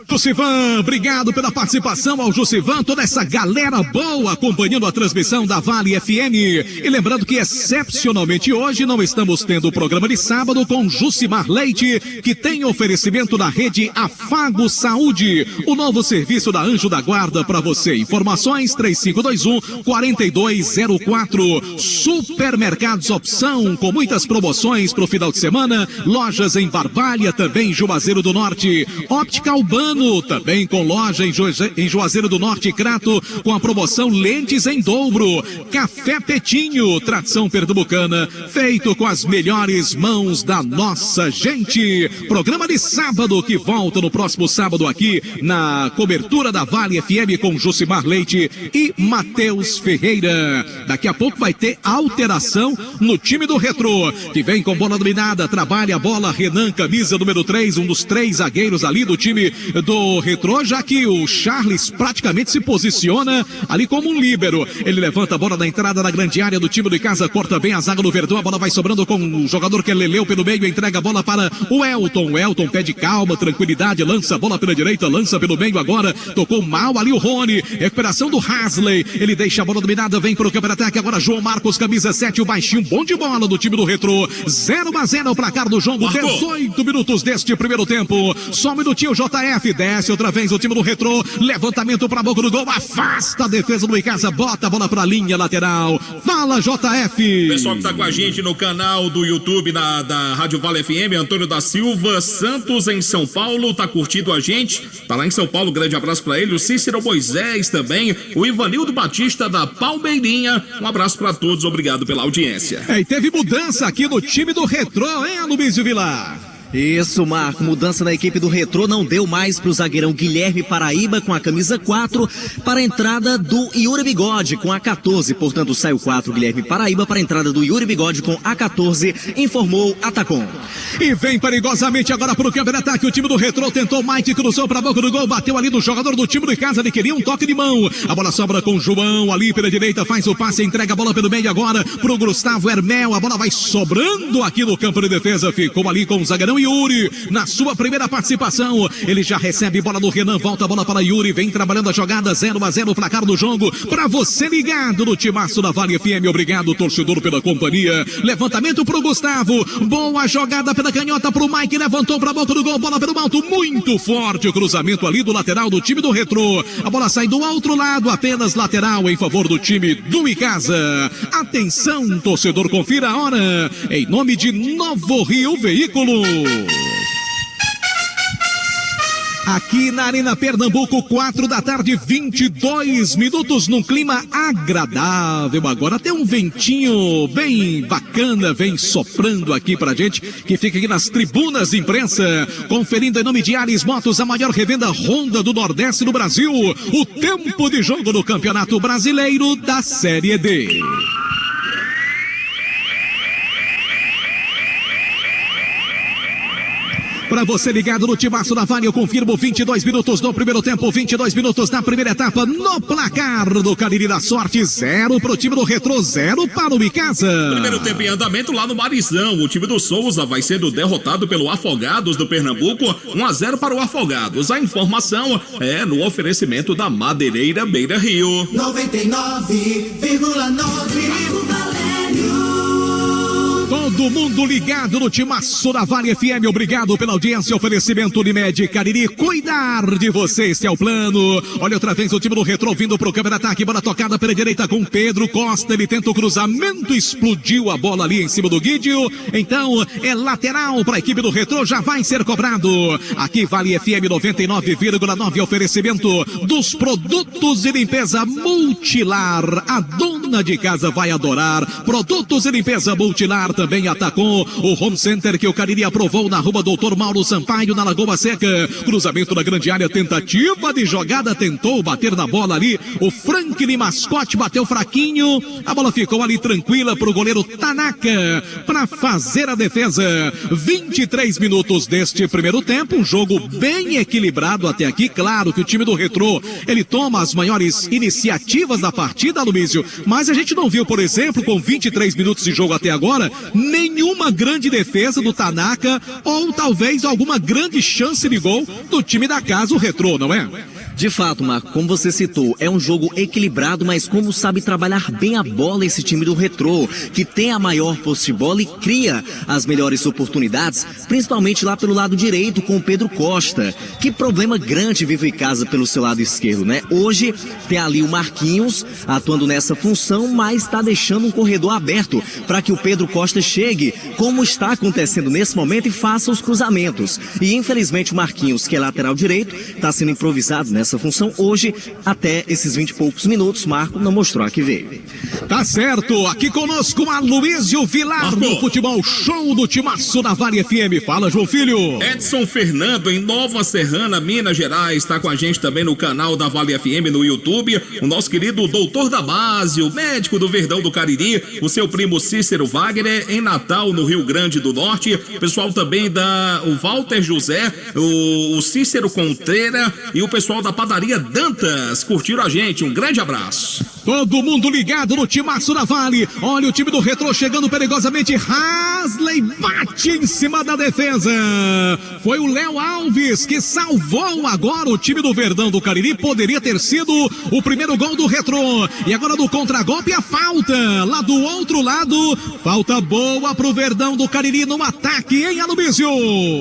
Speaker 1: Jussivan, obrigado pela participação ao Jussivan, toda essa galera boa acompanhando a transmissão da Vale FM. E lembrando que excepcionalmente hoje não estamos tendo o programa de sábado com Jussimar Leite, que tem oferecimento da rede Afago Saúde, o novo serviço da Anjo da Guarda para você. Informações 3521-4204. Supermercados Opção, com muitas promoções para o final de semana. Lojas em Barbalha, também em Juazeiro do Norte. Óptica Albano, também com loja em Juazeiro do Norte e Crato, com a promoção Lentes em Dobro. Café Petinho, tradição pernambucana, feito com as melhores mãos da nossa gente. Programa de sábado que volta no próximo sábado aqui na cobertura da Vale FM com Jussimar Leite e Matheus Ferreira. Daqui a pouco vai ter alteração no time do Retrô, que vem com bola dominada, trabalha a bola Renan, camisa número 3, um dos 3 zagueiros ali do time do Retrô, já que o Charles praticamente se posiciona ali como um líbero. Ele levanta a bola na entrada da grande área do time de casa, corta bem a zaga do Verdão, a bola vai sobrando com o jogador que é Leleu pelo meio, entrega a bola para o Elton. O Elton pede calma, tranquilidade, lança a bola pela direita, lança pelo meio agora, tocou mal ali o Rony, recuperação do Hasley, ele deixa a bola dominada, vem para o contra-ataque agora João Marcos, camisa 7, o baixinho, bom de bola do time do Retrô. 0-0 o placar do jogo, 18 minutos deste primeiro tempo. Só um minutinho, JF, desce outra vez o time do Retrô, levantamento para a boca do gol, afasta a defesa do Icasa, bota a bola para a linha lateral. Fala, JF.
Speaker 5: Pessoal que tá com a gente no canal do YouTube da Rádio Vale FM, Antônio da Silva Santos em São Paulo, tá curtindo a gente, tá lá em São Paulo, grande abraço para ele, o Cícero Moisés também, o Ivanildo Batista da Palmeirinha, um abraço para todos, obrigado pela audiência.
Speaker 1: E teve mudança aqui no time do Retrô, hein, Aloysio Vilar?
Speaker 2: Isso, Marco, mudança na equipe do Retrô, não deu mais para o zagueirão Guilherme Paraíba com a camisa 4 para a entrada do Yuri Bigode com a 14, portanto sai o 4 Guilherme Paraíba para a entrada do Yuri Bigode com a 14, informou Atacom.
Speaker 1: E vem perigosamente agora para o campo de ataque, o time do Retrô tentou, Mike cruzou para a boca do gol, bateu ali do jogador do time de casa, ele queria um toque de mão, a bola sobra com o João ali pela direita, faz o passe, entrega a bola pelo meio agora para o Gustavo Hermel, a bola vai sobrando aqui no campo de defesa, ficou ali com o zagueirão Yuri, na sua primeira participação, ele já recebe bola do Renan, volta a bola para Yuri, vem trabalhando a jogada, 0-0 o placar do jogo, para você ligado no timaço da Vale FM, obrigado torcedor pela companhia, levantamento pro Gustavo, boa jogada pela canhota pro Mike, levantou pra boca do gol, bola pelo alto, muito forte o cruzamento ali do lateral do time do Retrô, a bola sai do outro lado, apenas lateral em favor do time do Icasa. Atenção torcedor, confira a hora, em nome de Novo Rio Veículos. Aqui na Arena Pernambuco, 4 da tarde, 22 minutos, num clima agradável. Agora tem um ventinho bem bacana, vem soprando aqui pra gente, que fica aqui nas tribunas de imprensa, conferindo em nome de Ares Motos, a maior revenda Honda do Nordeste do Brasil. O tempo de jogo no Campeonato Brasileiro da Série D. Para você ligado no timaço da Vale, eu confirmo 22 minutos no primeiro tempo, 22 minutos na primeira etapa, no placar do Cariri da Sorte, 0 pro time do Retrô, 0 para o Icasa.
Speaker 5: Primeiro tempo em andamento lá no Marizão, o time do Souza vai sendo derrotado pelo Afogados do Pernambuco, 1-0 para o Afogados. A informação é no oferecimento da Madeireira Beira Rio.
Speaker 3: 99,9 Valério.
Speaker 1: Todo mundo ligado no timaço da Vale FM, obrigado pela audiência, oferecimento Unimed Cariri, cuidar de você, este é o plano. Olha outra vez o time do Retrô vindo pro câmera ataque, bola tocada pela direita com Pedro Costa, ele tenta o cruzamento, explodiu a bola ali em cima do Guidio, então é lateral para a equipe do Retrô, já vai ser cobrado. Aqui Vale FM 99,9, oferecimento dos produtos de limpeza Multilar, a dona de casa vai adorar, produtos de limpeza Multilar, também Atacom, o Home Center que o Cariri aprovou na rua Doutor Mauro Sampaio, na Lagoa Seca, cruzamento na grande área, tentativa de jogada, tentou bater na bola ali, o Franklin Mascote bateu fraquinho, a bola ficou ali tranquila pro goleiro Tanaka, para fazer a defesa. 23 minutos deste primeiro tempo, um jogo bem equilibrado até aqui, claro que o time do Retrô, ele toma as maiores iniciativas da partida, Aloysio, mas a gente não viu, por exemplo, com 23 minutos de jogo até agora, nenhuma grande defesa do Tanaka ou talvez alguma grande chance de gol do time da casa, o Retrô, não é?
Speaker 2: De fato, Marco, como você citou, é um jogo equilibrado, mas como sabe trabalhar bem a bola esse time do Retrô, que tem a maior posse de bola e cria as melhores oportunidades, principalmente lá pelo lado direito com o Pedro Costa. Que problema grande vive em casa pelo seu lado esquerdo, né? Hoje tem ali o Marquinhos atuando nessa função, mas está deixando um corredor aberto para que o Pedro Costa chegue, como está acontecendo nesse momento, e faça os cruzamentos. E infelizmente o Marquinhos, que é lateral direito, está sendo improvisado nessa função hoje, até esses 20 e poucos minutos, Marco não mostrou a que veio.
Speaker 1: Tá certo, aqui conosco a Luísio Vilar no Futebol Show do Timaço da Vale FM. Fala, João Filho.
Speaker 5: Edson Fernando, em Nova Serrana, Minas Gerais, está com a gente também no canal da Vale FM no YouTube. O nosso querido doutor da base, o médico do Verdão do Cariri, o seu primo Cícero Wagner, em Natal, no Rio Grande do Norte. Pessoal também o Walter José, o Cícero Contreira e o pessoal da Padaria Dantas curtiram a gente. Um grande abraço.
Speaker 1: Todo mundo ligado no Timaço da Vale. Olha o time do Retrô chegando perigosamente. Hasley bate em cima da defesa. Foi o Léo Alves que salvou agora o time do Verdão do Cariri. Poderia ter sido o primeiro gol do Retrô. E agora do contragolpe a falta. Lá do outro lado, falta boa pro Verdão do Cariri no ataque, hein, Aloísio?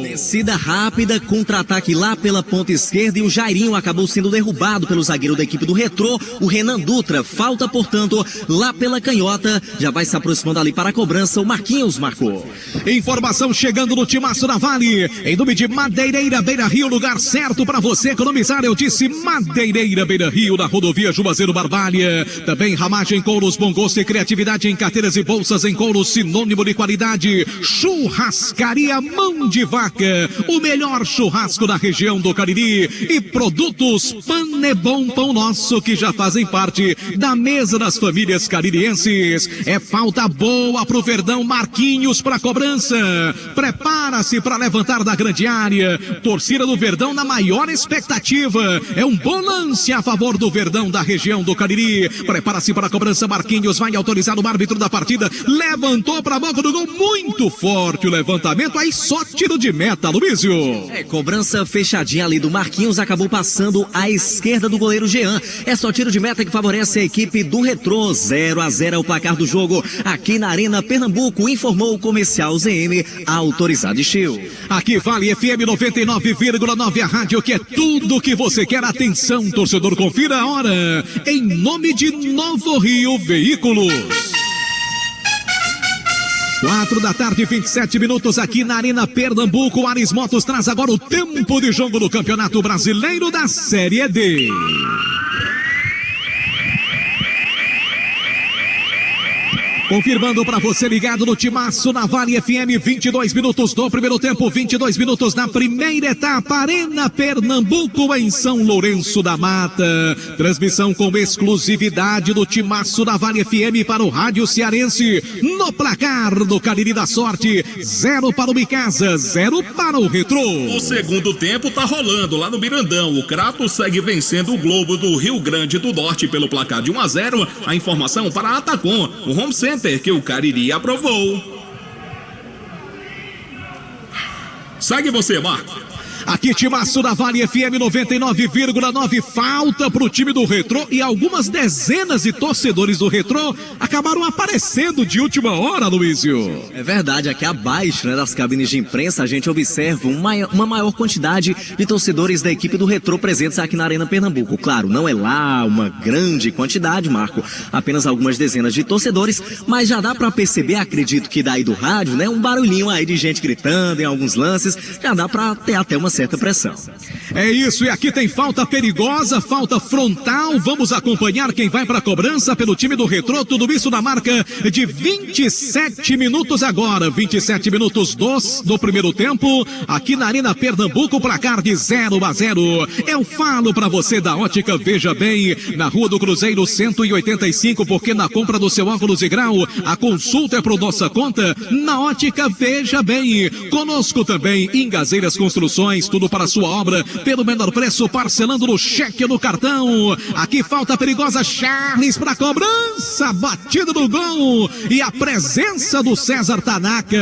Speaker 2: Descida rápida, contra-ataque lá pela ponta esquerda e o Jairinho acabou sendo derrubado pelo zagueiro da equipe do Retrô, o Renan Dutra. Falta, portanto, lá pela canhota. Já vai se aproximando ali para a cobrança. O Marquinhos marcou.
Speaker 1: Informação chegando no Timaço da Vale. Em nome de Madeireira Beira Rio, lugar certo para você economizar. Eu disse Madeireira Beira Rio, na rodovia Juazeiro Barbalha. Também ramagem, couros, bom gosto e criatividade em carteiras e bolsas em couros, sinônimo de qualidade. Churrascaria Mão de Vaca, o melhor churrasco da região do Cariri. E produtos Panebom Pão Nosso, que já fazem parte da mesa das famílias caririenses. É falta boa pro Verdão. Marquinhos para cobrança. Prepara-se para levantar da grande área. Torcida do Verdão na maior expectativa. É um bom lance a favor do Verdão da região do Cariri. Prepara-se para a cobrança. Marquinhos vai autorizar o árbitro da partida. Levantou para a boca do gol. Muito forte o levantamento. Aí só tiro de meta, Luísio.
Speaker 2: Cobrança fechadinha ali do Marquinhos. Acabou passando à esquerda do goleiro Jean. É só tiro de meta que favorece a equipe do Retrô. 0-0 é o placar do jogo aqui na Arena Pernambuco, informou o comercial ZM, autorizado e Chiu.
Speaker 1: Aqui Vale FM 99,9, a rádio que é tudo que você quer. Atenção, torcedor, confira a hora. Em nome de Novo Rio Veículos. 4h, 27 minutos aqui na Arena Pernambuco. Ares Motos traz agora o tempo de jogo do Campeonato Brasileiro da Série D. Confirmando para você ligado no Timaço na Vale FM, 22 minutos do primeiro tempo, 22 minutos na primeira etapa. Arena Pernambuco em São Lourenço da Mata. Transmissão com exclusividade do Timaço da Vale FM para o rádio cearense. No placar do Cariri da Sorte, 0 para o Micasa, 0 para o Retrô.
Speaker 5: O segundo tempo tá rolando lá no Mirandão. O Crato segue vencendo o Globo do Rio Grande do Norte pelo placar de 1-0. A informação para a Atacom, o Home Center que o Cariri aprovou. Segue você, Marco.
Speaker 1: Aqui Timaço da Vale FM 99,9, falta pro time do Retrô e algumas dezenas de torcedores do Retrô acabaram aparecendo de última hora, Luísio.
Speaker 2: É verdade, aqui abaixo, né, das cabines de imprensa a gente observa uma maior quantidade de torcedores da equipe do Retrô presentes aqui na Arena Pernambuco. Claro, não é lá uma grande quantidade, Marco, apenas algumas dezenas de torcedores, mas já dá pra perceber, acredito que daí do rádio, né, um barulhinho aí de gente gritando em alguns lances, já dá pra ter até uma certa pressão.
Speaker 1: É isso, e aqui tem falta perigosa, falta frontal. Vamos acompanhar quem vai para a cobrança pelo time do Retrô. Tudo isso na marca de 27 minutos agora. 27 minutos do primeiro tempo. Aqui na Arena Pernambuco, placar de 0-0. Eu falo para você da Ótica Veja Bem, na Rua do Cruzeiro 185, porque na compra do seu óculos de grau, a consulta é por nossa conta. Na Ótica Veja Bem. Conosco também Ingazeiras Construções, condições, tudo para sua obra, pelo menor preço, parcelando no cheque no cartão. Aqui falta a perigosa Charles para cobrança, batida no gol e a presença do César Tanaka.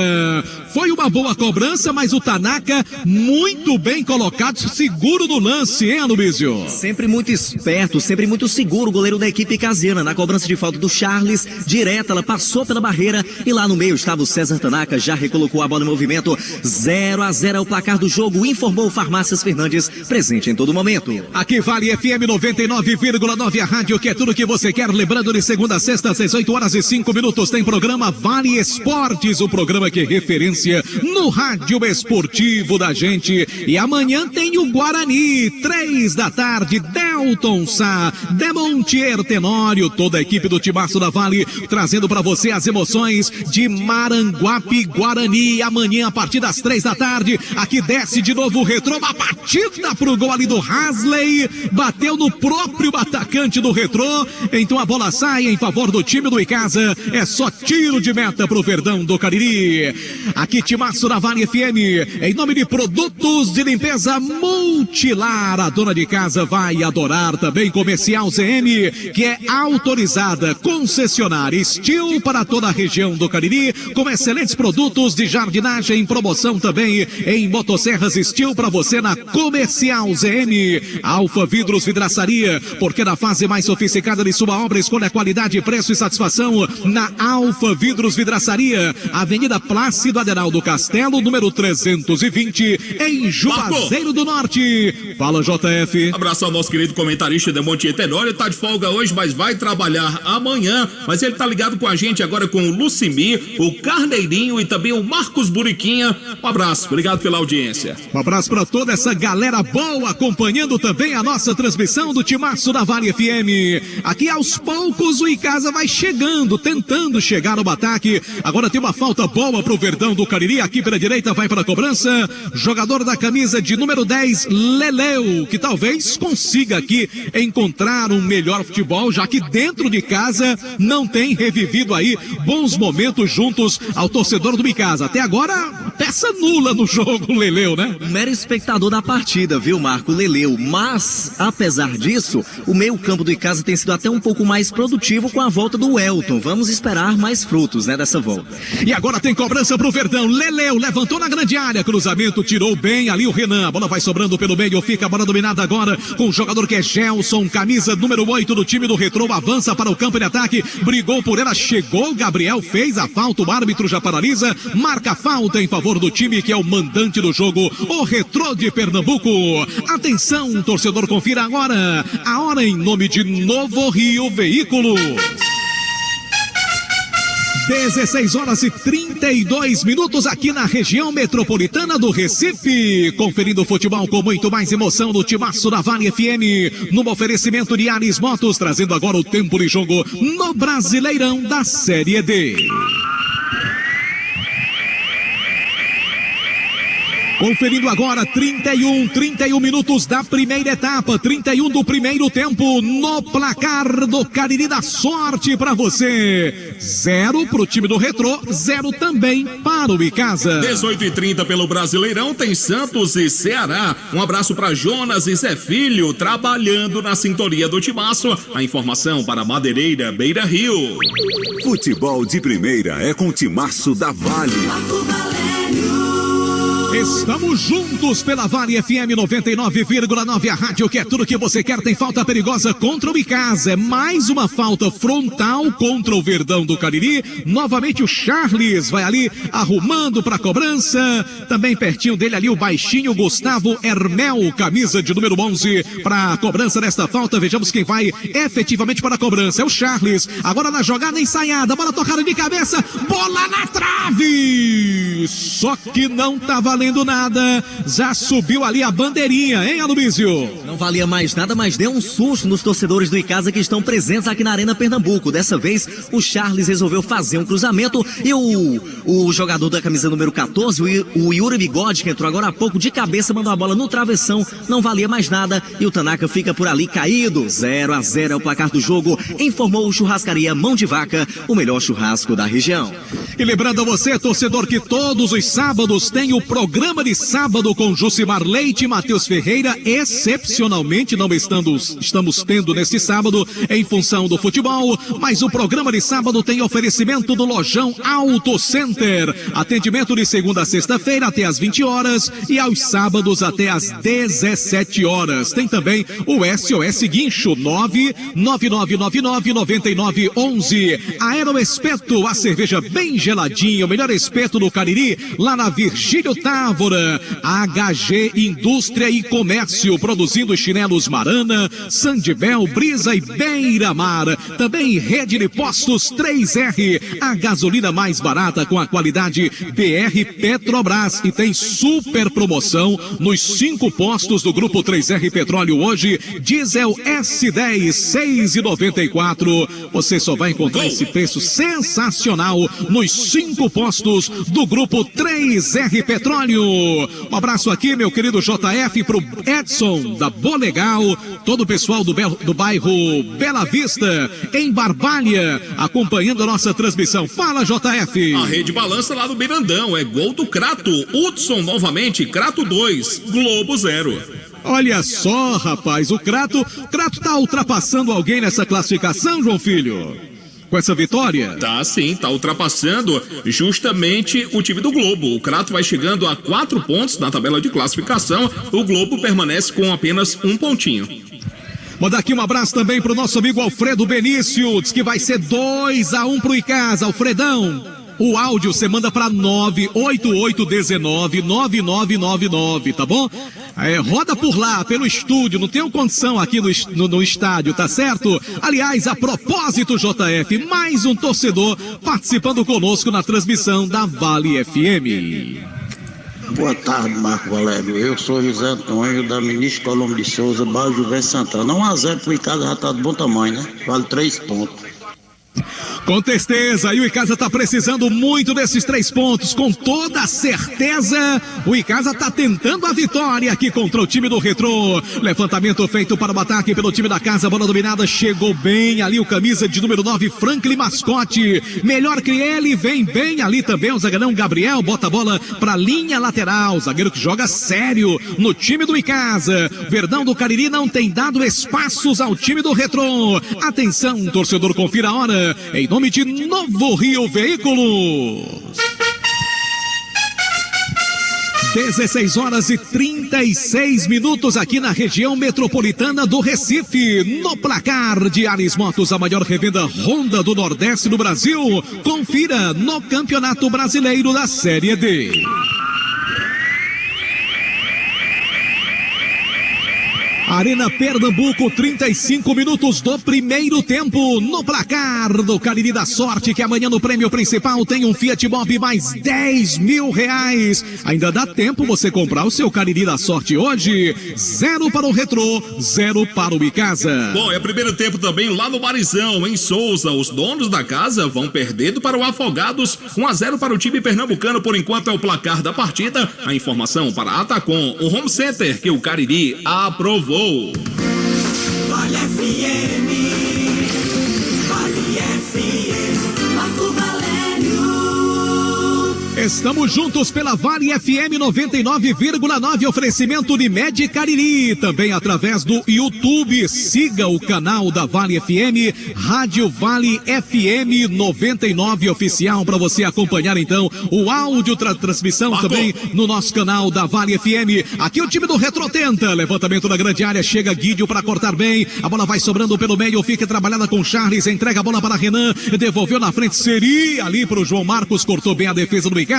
Speaker 1: Foi uma boa cobrança, mas o Tanaka muito bem colocado, seguro no lance, hein, Aloysio?
Speaker 2: Sempre muito esperto, sempre muito seguro o goleiro da equipe casiana. Na cobrança de falta do Charles, direta, ela passou pela barreira e lá no meio estava o César Tanaka, já recolocou a bola em movimento. 0-0 é o placar do jogo, informou Farmácias Fernandes, presente em todo momento.
Speaker 1: Aqui vale FM 99,9, a rádio que é tudo que você quer. Lembrando, de segunda a sexta, às 18h05, tem programa Vale Esportes, o programa que é referência no rádio esportivo da gente. E amanhã tem o Guarani, 3 da tarde, Delton Sá, Demontier Tenório, toda a equipe do Timaço da Vale, trazendo para você as emoções de Maranguape Guarani. Amanhã, a partir das 3 da tarde, aqui desce de novo o Retrô, uma batida pro gol ali do Hasley, bateu no próprio atacante do Retrô, então a bola sai em favor do time do Icasa, é só tiro de meta pro Verdão do Cariri. Aqui Timaço da Vale FM, em nome de Produtos de Limpeza Multilar, a dona de casa vai adorar. Também Comercial ZM, que é autorizada concessionária Steel para toda a região do Cariri, com excelentes produtos de jardinagem, promoção também em motosserras Steel para você na Comercial ZM. Alfa Vidros Vidraçaria, porque na fase mais sofisticada de sua obra, escolha qualidade, preço e satisfação na Alfa Vidros Vidraçaria, Avenida Plácido Adenaldo Castelo, número 320, em Juazeiro do Norte. Fala, JF.
Speaker 5: Abraço ao nosso querido comentarista Demontier Tenório, tá de folga hoje, mas vai trabalhar amanhã, mas ele tá ligado com a gente agora com o Lucimir, o Carneirinho e também o Marcos Buriquinha. Um abraço, obrigado pela audiência.
Speaker 1: Um abraço para toda essa galera boa, acompanhando também a nossa transmissão do Timaço da Vale FM. Aqui aos poucos o Icasa vai chegando, tentando chegar no ataque. Agora tem uma falta boa pro Verdão do Cariri, aqui pela direita vai para a cobrança. Jogador da camisa de número 10, Leleu, que talvez consiga aqui encontrar um melhor futebol, já que dentro de casa não tem revivido aí bons momentos juntos ao torcedor do Icasa. Até agora, peça nula no jogo, Leleu, né?
Speaker 2: Mero espectador da partida, viu, Marco? Leleu. Mas, apesar disso, o meio-campo do Icasa tem sido até um pouco mais produtivo com a volta do Elton. Vamos esperar mais frutos, né, dessa volta.
Speaker 1: E agora tem cobrança pro Verdão. Leleu levantou na grande área, cruzamento, tirou bem ali o Renan. A bola vai sobrando pelo meio, fica a bola dominada agora com o jogador que é Gelson, camisa número 8 do time do Retrô, avança para o campo de ataque, brigou por ela, chegou, Gabriel fez a falta, o árbitro já paralisa, marca falta em favor do time que é o mandante do jogo, o Retrô de Pernambuco. Atenção, torcedor, confira agora a hora em nome de Novo Rio Veículos. 16h32 aqui na região metropolitana do Recife, conferindo futebol com muito mais emoção no Timaço da Vale FM, no oferecimento de Ares Motos, trazendo agora o tempo de jogo no Brasileirão da Série D. Conferindo agora 31 minutos da primeira etapa, 31 do primeiro tempo no placar do Cariri da Sorte para você. 0 pro time do Retrô, 0 também para o Icasa.
Speaker 5: 18h30 pelo Brasileirão tem Santos e Ceará. Um abraço para Jonas e Zé Filho, trabalhando na sintonia do Timaço. A informação para Madeireira, Beira Rio.
Speaker 4: Futebol de primeira é com o Timaço da Vale.
Speaker 1: Estamos juntos pela Vale FM 99,9, a rádio que é tudo que você quer. Tem falta perigosa contra o Icasa, é mais uma falta frontal contra o Verdão do Cariri. Novamente o Charles vai ali arrumando para a cobrança, também pertinho dele ali o baixinho Gustavo Hermel, camisa de número 11 para a cobrança desta falta. Vejamos quem vai efetivamente para a cobrança, é o Charles. Agora na jogada ensaiada, bola tocada de cabeça, bola na trave, só que não tá valendo nada, já subiu ali a bandeirinha, hein, Aloysio?
Speaker 2: Não valia mais nada, mas deu um susto nos torcedores do Icasa que estão presentes aqui na Arena Pernambuco. Dessa vez, o Charles resolveu fazer um cruzamento e o jogador da camisa número 14, o Yuri Bigode, que entrou agora há pouco de cabeça, mandou a bola no travessão, não valia mais nada e o Tanaka fica por ali caído. 0-0 é o placar do jogo, informou o Churrascaria Mão de Vaca, o melhor churrasco da região.
Speaker 1: E lembrando a você, torcedor, que todos os sábados tem o programa programa de sábado com Jucimar Leite e Matheus Ferreira, excepcionalmente não estamos tendo neste sábado em função do futebol, mas o programa de sábado tem oferecimento do Lojão Auto Center. Atendimento de segunda a sexta-feira até às 20 horas e aos sábados até às 17 horas. Tem também o SOS Guincho 999999911. Aeroespeto, a cerveja bem geladinha, o melhor espeto do Cariri, lá na Virgílio Távora. HG Indústria e Comércio, produzindo chinelos Marana, Sandibel, Brisa e Beira-Mar. Também rede de postos 3R, a gasolina mais barata com a qualidade BR Petrobras. E tem super promoção nos 5 postos do Grupo 3R Petróleo hoje. Diesel S10, 6,94. Você só vai encontrar esse preço sensacional nos 5 postos do Grupo 3R Petróleo. Um abraço aqui, meu querido JF, pro Edson da Bolegal, todo o pessoal do bairro Bela Vista, em Barbalha, acompanhando a nossa transmissão. Fala, JF.
Speaker 5: A rede balança lá do Mirandão, é gol do Crato. Hudson novamente, Crato 2, Globo 0.
Speaker 1: Olha só, rapaz, o Crato tá ultrapassando alguém nessa classificação, João Filho? Com essa vitória?
Speaker 5: Tá sim, tá ultrapassando justamente o time do Globo. O Crato vai chegando a 4 pontos na tabela de classificação. O Globo permanece com apenas 1 pontinho.
Speaker 1: Mandar aqui um abraço também pro nosso amigo Alfredo Benício, diz que vai ser 2-1 pro Icasa. Alfredão, o áudio você manda para 988199999, tá bom? Roda por lá, pelo estúdio, não tenho condição aqui no estádio, tá certo? Aliás, a propósito, JF, mais um torcedor participando conosco na transmissão da Vale FM.
Speaker 8: Boa tarde, Marco Valério. Eu sou José Antônio, da Ministro Colombo de Souza, bairro Juventus Santana. 1-0 pro Icasa, já tá de bom tamanho, né? Vale 3 pontos.
Speaker 1: Com certeza, e o Icasa tá precisando muito desses 3 pontos, com toda certeza. O Icasa tá tentando a vitória aqui contra o time do Retrô. Levantamento feito para o ataque pelo time da casa, bola dominada, chegou bem ali o camisa de número 9, Franklin Mascote. Melhor que ele, vem bem ali também o zagueirão Gabriel, bota a bola pra linha lateral, zagueiro que joga sério no time do Icasa. Verdão do Cariri não tem dado espaços ao time do Retrô. Atenção, torcedor, confira a hora, em nome de Novo Rio Veículos. 16h36 aqui na região metropolitana do Recife. No placar de Ares Motos, a maior revenda Honda do Nordeste do Brasil. Confira no Campeonato Brasileiro da Série D. Arena Pernambuco, 35 minutos do primeiro tempo. No placar do Cariri da Sorte, que amanhã no prêmio principal tem um Fiat Mobi mais R$10.000. Ainda dá tempo você comprar o seu Cariri da Sorte hoje. 0 para o Retrô, 0 para o Icasa.
Speaker 5: Bom, é primeiro tempo também lá no Marizão, em Souza. Os donos da casa vão perdendo para o Afogados. 1-0 para o time pernambucano, por enquanto é o placar da partida. A informação para a Atacom, o Home Center, que o Cariri aprovou.
Speaker 3: Vale FM, Vale FM, Marco Valério.
Speaker 1: Estamos juntos pela Vale FM 99,9, oferecimento Unimed Cariri, também através do YouTube. Siga o canal da Vale FM, Rádio Vale FM 99 oficial, para você acompanhar então o áudio transmissão também no nosso canal da Vale FM. Aqui o time do Retrô tenta, levantamento na grande área, chega Guídio para cortar bem, a bola vai sobrando pelo meio, fica trabalhada com Charles, entrega a bola para Renan, devolveu na frente, seria ali para o João Marcos, cortou bem a defesa do Icasa,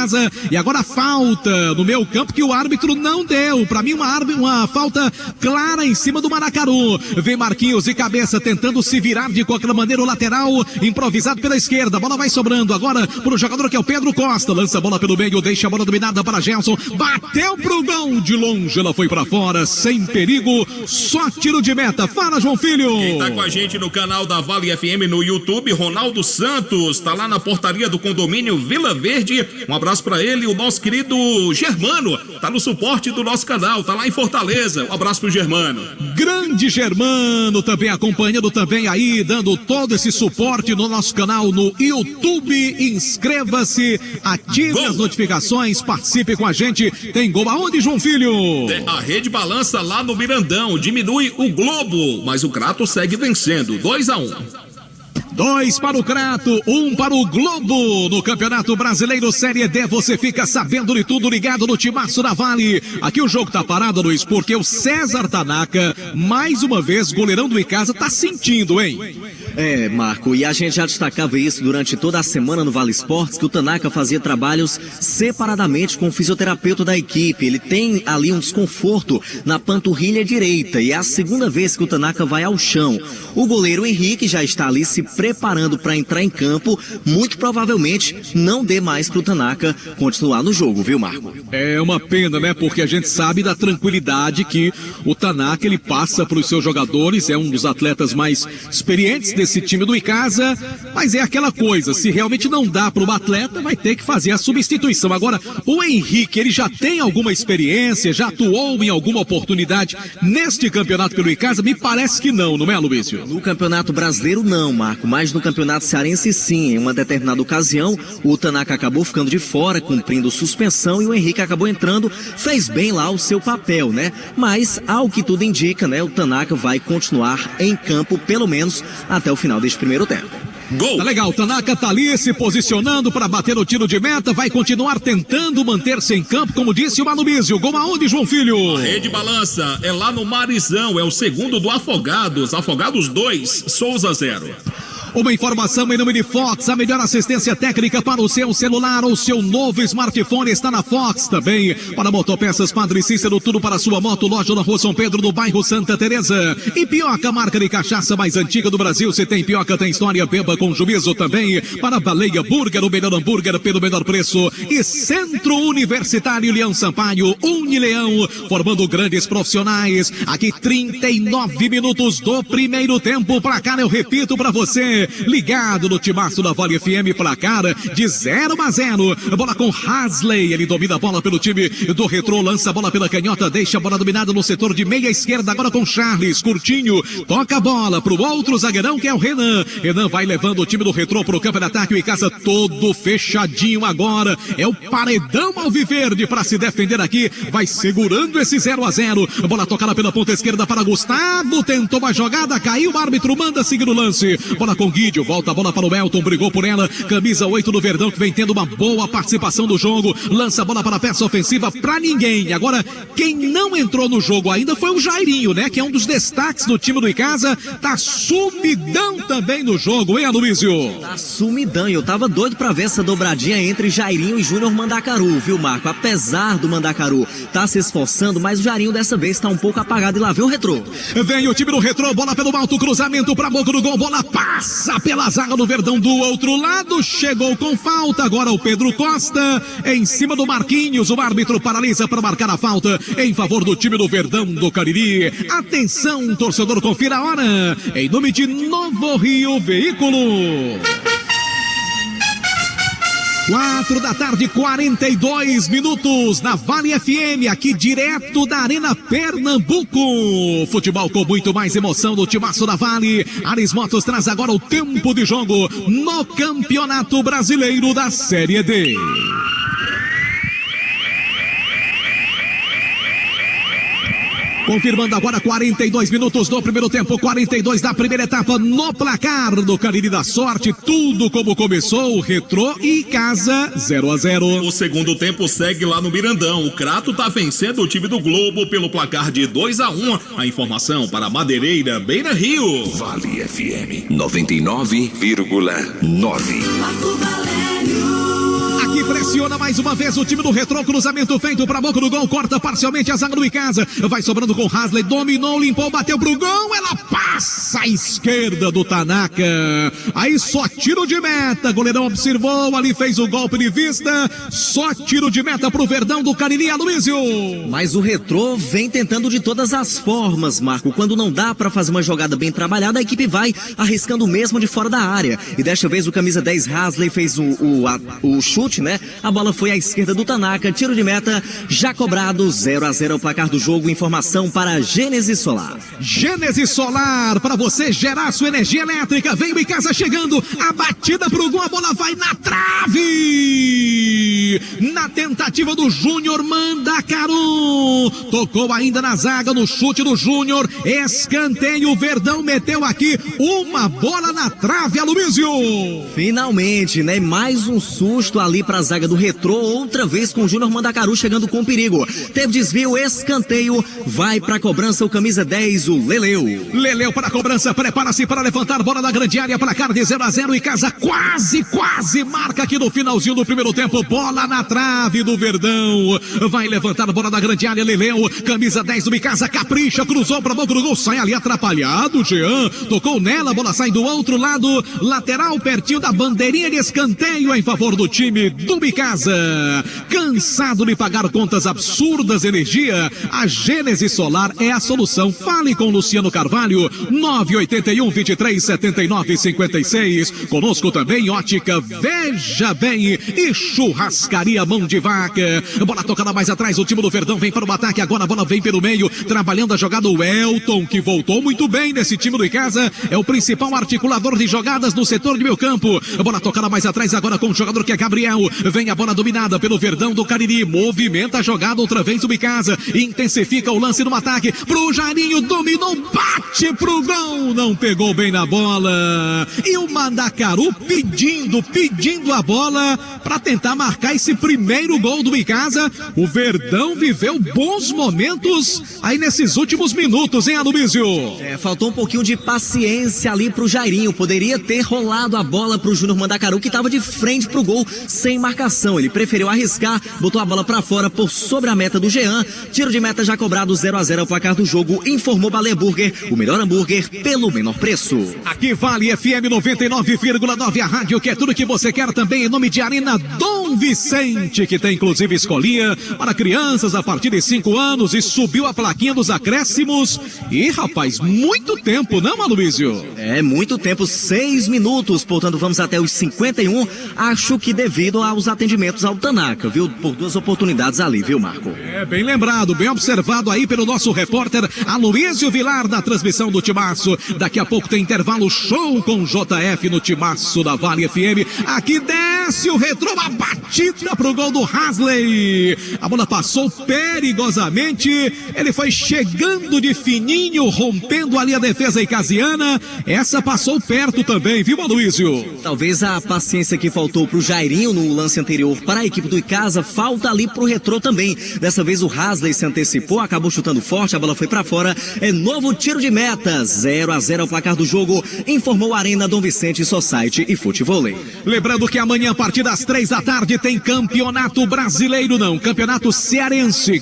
Speaker 1: e agora falta no meu campo que o árbitro não deu, para mim uma falta clara em cima do Maracaru. Vem Marquinhos de cabeça tentando se virar de qualquer maneira, o lateral improvisado pela esquerda, a bola vai sobrando agora para o jogador que é o Pedro Costa, lança a bola pelo meio, deixa a bola dominada para Gelson, bateu pro gol, de longe ela foi para fora, sem perigo, só tiro de meta. Fala, João Filho.
Speaker 5: Quem tá com a gente no canal da Vale FM no YouTube, Ronaldo Santos, tá lá na portaria do condomínio Vila Verde. Um abraço pra ele, o nosso querido Germano, tá no suporte do nosso canal, tá lá em Fortaleza. Um abraço pro Germano.
Speaker 1: Grande Germano, também acompanhando também aí, dando todo esse suporte no nosso canal no YouTube. Inscreva-se, ative as notificações, participe com a gente. Tem gol aonde, João Filho?
Speaker 5: A rede balança lá no Mirandão, diminui o Globo, mas o Crato segue vencendo, 2-1.
Speaker 1: 2 para o Crato, 1 para o Globo. No Campeonato Brasileiro Série D, você fica sabendo de tudo ligado no Timaço da Vale. Aqui o jogo tá parado, Luiz, porque o César Tanaka, mais uma vez, goleirão do Icasa, tá sentindo, hein?
Speaker 2: É, Marco, e a gente já destacava isso durante toda a semana no Vale Esportes, que o Tanaka fazia trabalhos separadamente com o fisioterapeuta da equipe. Ele tem ali um desconforto na panturrilha direita e é a segunda vez que o Tanaka vai ao chão. O goleiro Henrique já está ali se preparando para entrar em campo. Muito provavelmente não dê mais pro Tanaka continuar no jogo, viu, Marco?
Speaker 1: É uma pena, né? Porque a gente sabe da tranquilidade que o Tanaka ele passa para os seus jogadores. É um dos atletas mais experientes desse time do Icasa, mas é aquela coisa, se realmente não dá para o atleta, vai ter que fazer a substituição. Agora, o Henrique, ele já tem alguma experiência, já atuou em alguma oportunidade neste campeonato pelo Icasa? Me parece que não, não é, Luísio?
Speaker 2: No Campeonato Brasileiro não, Marco, mas no Campeonato Cearense sim. Em uma determinada ocasião, o Tanaka acabou ficando de fora, cumprindo suspensão, e o Henrique acabou entrando, fez bem lá o seu papel, né? Mas, ao que tudo indica, né, o Tanaka vai continuar em campo, pelo menos até o final deste primeiro tempo.
Speaker 5: Gol!
Speaker 1: Tá legal, Tanaka tá ali se posicionando para bater o tiro de meta, vai continuar tentando manter-se em campo, como disse o Mano Bizio. Gol aonde, João Filho?
Speaker 5: A rede balança, é lá no Marizão, é o segundo do Afogados, Afogados 2, Souza 0.
Speaker 1: Uma informação em nome de Fox, a melhor assistência técnica para o seu celular ou seu novo smartphone está na Fox. Também para Motopeças Padre Cícero, tudo para sua moto, loja na Rua São Pedro, no bairro Santa Teresa. E Pioca, marca de cachaça mais antiga do Brasil. Se tem Pioca, tem história, beba com juízo. Também para Baleia Burger, o melhor hambúrguer pelo menor preço. E Centro Universitário Leão Sampaio, Unileão, formando grandes profissionais. Aqui 39 minutos do primeiro tempo. Placar, eu repito para você. Ligado no Timaço da Vale FM, placar de 0-0. Bola com Hasley, ele domina a bola pelo time do Retrô, lança a bola pela canhota, deixa a bola dominada no setor de meia esquerda, agora com Charles, curtinho, toca a bola pro outro zagueirão que é o Renan. Renan vai levando o time do Retrô pro campo de ataque, o Icasa todo fechadinho agora, é o paredão alviverde para se defender aqui, vai segurando esse 0-0. Bola tocada pela ponta esquerda para Gustavo, tentou uma jogada, caiu, o árbitro manda seguir o lance. Bola com Guidio, volta a bola para o Elton, brigou por ela, camisa 8 do Verdão, que vem tendo uma boa participação do jogo, lança a bola para a peça ofensiva pra ninguém. Agora, quem não entrou no jogo ainda foi o Jairinho, né, que é um dos destaques do time do Icasa, tá sumidão também no jogo, hein, Aloysio?
Speaker 2: Tá sumidão, eu tava doido pra ver essa dobradinha entre Jairinho e Júnior Mandacaru, viu, Marco? Apesar do Mandacaru tá se esforçando, mas o Jairinho dessa vez tá um pouco apagado, e lá vem o Retrô.
Speaker 1: Vem o time do Retrô, bola pelo alto, cruzamento pra boca do gol, bola passa pela zaga do Verdão do outro lado, chegou com falta, agora o Pedro Costa em cima do Marquinhos, o árbitro paralisa para marcar a falta em favor do time do Verdão do Cariri. Atenção, torcedor, confira a hora, em nome de Novo Rio Veículo. 4 da tarde, 42 minutos na Vale FM, aqui direto da Arena Pernambuco. Futebol com muito mais emoção do Timaço da Vale. Ares Motos traz agora o tempo de jogo no Campeonato Brasileiro da Série D. Confirmando agora 42 minutos do primeiro tempo, 42 da primeira etapa no placar do Cariri da Sorte. Tudo como começou, Retrô e Icasa 0-0.
Speaker 5: O segundo tempo segue lá no Mirandão. O Crato tá vencendo o time do Globo pelo placar de 2-1. A informação para Madeireira, Beira Rio.
Speaker 4: Vale FM 99,9.
Speaker 3: Marco Valério.
Speaker 1: Aqui pressiona mais uma vez o time do Retrô, cruzamento feito para a boca do gol, corta parcialmente a zaga do Icasa, vai sobrando com Hasley, dominou, limpou, bateu pro gol, ela passa à esquerda do Tanaka, aí só tiro de meta, goleirão observou, ali fez o golpe de vista, só tiro de meta pro Verdão do Cariri, Aloysio.
Speaker 2: Mas o Retrô vem tentando de todas as formas, Marco, quando não dá para fazer uma jogada bem trabalhada, a equipe vai arriscando mesmo de fora da área, e desta vez o camisa 10 Hasley fez o chute, né? A bola bola foi à esquerda do Tanaka, tiro de meta, já cobrado, 0-0 o placar do jogo. Informação para a Gênesis Solar.
Speaker 1: Gênesis Solar, para você gerar sua energia elétrica. Vem em casa chegando, a batida pro gol, a bola vai na trave. Na tentativa do Júnior Mandacaru. Tocou ainda na zaga, no chute do Júnior. Escanteio, o Verdão meteu aqui uma bola na trave, Aloísio.
Speaker 2: Finalmente, né? Mais um susto ali para a zaga do Retrô, outra vez com o Júnior Mandacaru chegando com perigo. Teve desvio, escanteio, vai para a cobrança o camisa 10, o Leleu.
Speaker 1: Leleu para a cobrança, prepara-se para levantar bola na grande área, placar de 0-0 e casa quase marca aqui no finalzinho do primeiro tempo. Bola na trave do Verdão, vai levantar a bola na grande área, Leleu, camisa 10 do Icasa, capricha, cruzou para a boca do gol, sai ali atrapalhado, Jean, tocou nela, a bola sai do outro lado, lateral pertinho da bandeirinha de escanteio em favor do time do Icasa. Cansado de pagar contas absurdas de energia? A Gênesis Solar é a solução. Fale com Luciano Carvalho, 981-23-79-56. Conosco também Ótica Veja Bem e Churrascaria Mão de Vaca. Bola tocada mais atrás, o time do Verdão vem para o ataque, agora a bola vem pelo meio, trabalhando a jogada o Elton, que voltou muito bem nesse time do Icasa, é o principal articulador de jogadas no setor de meio campo. A bola tocada mais atrás agora com o jogador que é Gabriel, vem a bola dominada pelo Verdão do Cariri, movimenta a jogada outra vez o Icasa, intensifica o lance no ataque, pro Jairinho, dominou, bate pro gol, não pegou bem na bola, e o Mandacaru pedindo a bola para tentar marcar esse primeiro gol do Icasa. O Verdão viveu bons momentos aí nesses últimos minutos, hein, Aloísio?
Speaker 2: Faltou um pouquinho de paciência ali pro Jairinho, poderia ter rolado a bola pro Júnior Mandacaru, que estava de frente pro gol, sem marcação, ele preferiu arriscar, botou a bola para fora por sobre a meta do Jean, tiro de meta já cobrado, 0-0 o placar do jogo, informou Baleia Burger, o melhor hambúrguer pelo menor preço.
Speaker 1: Aqui vale FM 99,9, a rádio que é tudo que você quer, também em nome de Arena Dom Vicente, que tem inclusive escolinha para crianças a partir de 5 anos e subiu a plaquinha dos acréscimos. E rapaz, muito tempo, não, Aloísio?
Speaker 2: Muito tempo, 6 minutos, portanto vamos até os 51, acho que devido aos atendimentos ao Tanaka, viu? Por 2 oportunidades ali, viu, Marco?
Speaker 1: Bem lembrado, bem observado aí pelo nosso repórter Aloísio Vilar na transmissão do Timaço. Daqui a pouco tem intervalo show com JF no Timaço da Vale FM. Aqui desce o Retrô, a batida pro gol do Hasley. A bola passou perigosamente, ele foi chegando de fininho, rompendo ali a defesa icasiana. Essa passou perto também, viu, Aloísio?
Speaker 2: Talvez a paciência que faltou pro Jairinho no lance anterior para a equipe do Icasa, falta ali pro Retrô também. Dessa vez o Hasley se antecipou, acabou chutando forte, a bola foi para fora. É novo tiro de meta, 0-0 o placar do jogo, informou a Arena Dom Vicente Society e Futevôlei.
Speaker 1: Lembrando que amanhã, a partir das 3 da tarde, tem Campeonato Brasileiro, não, Campeonato Cearense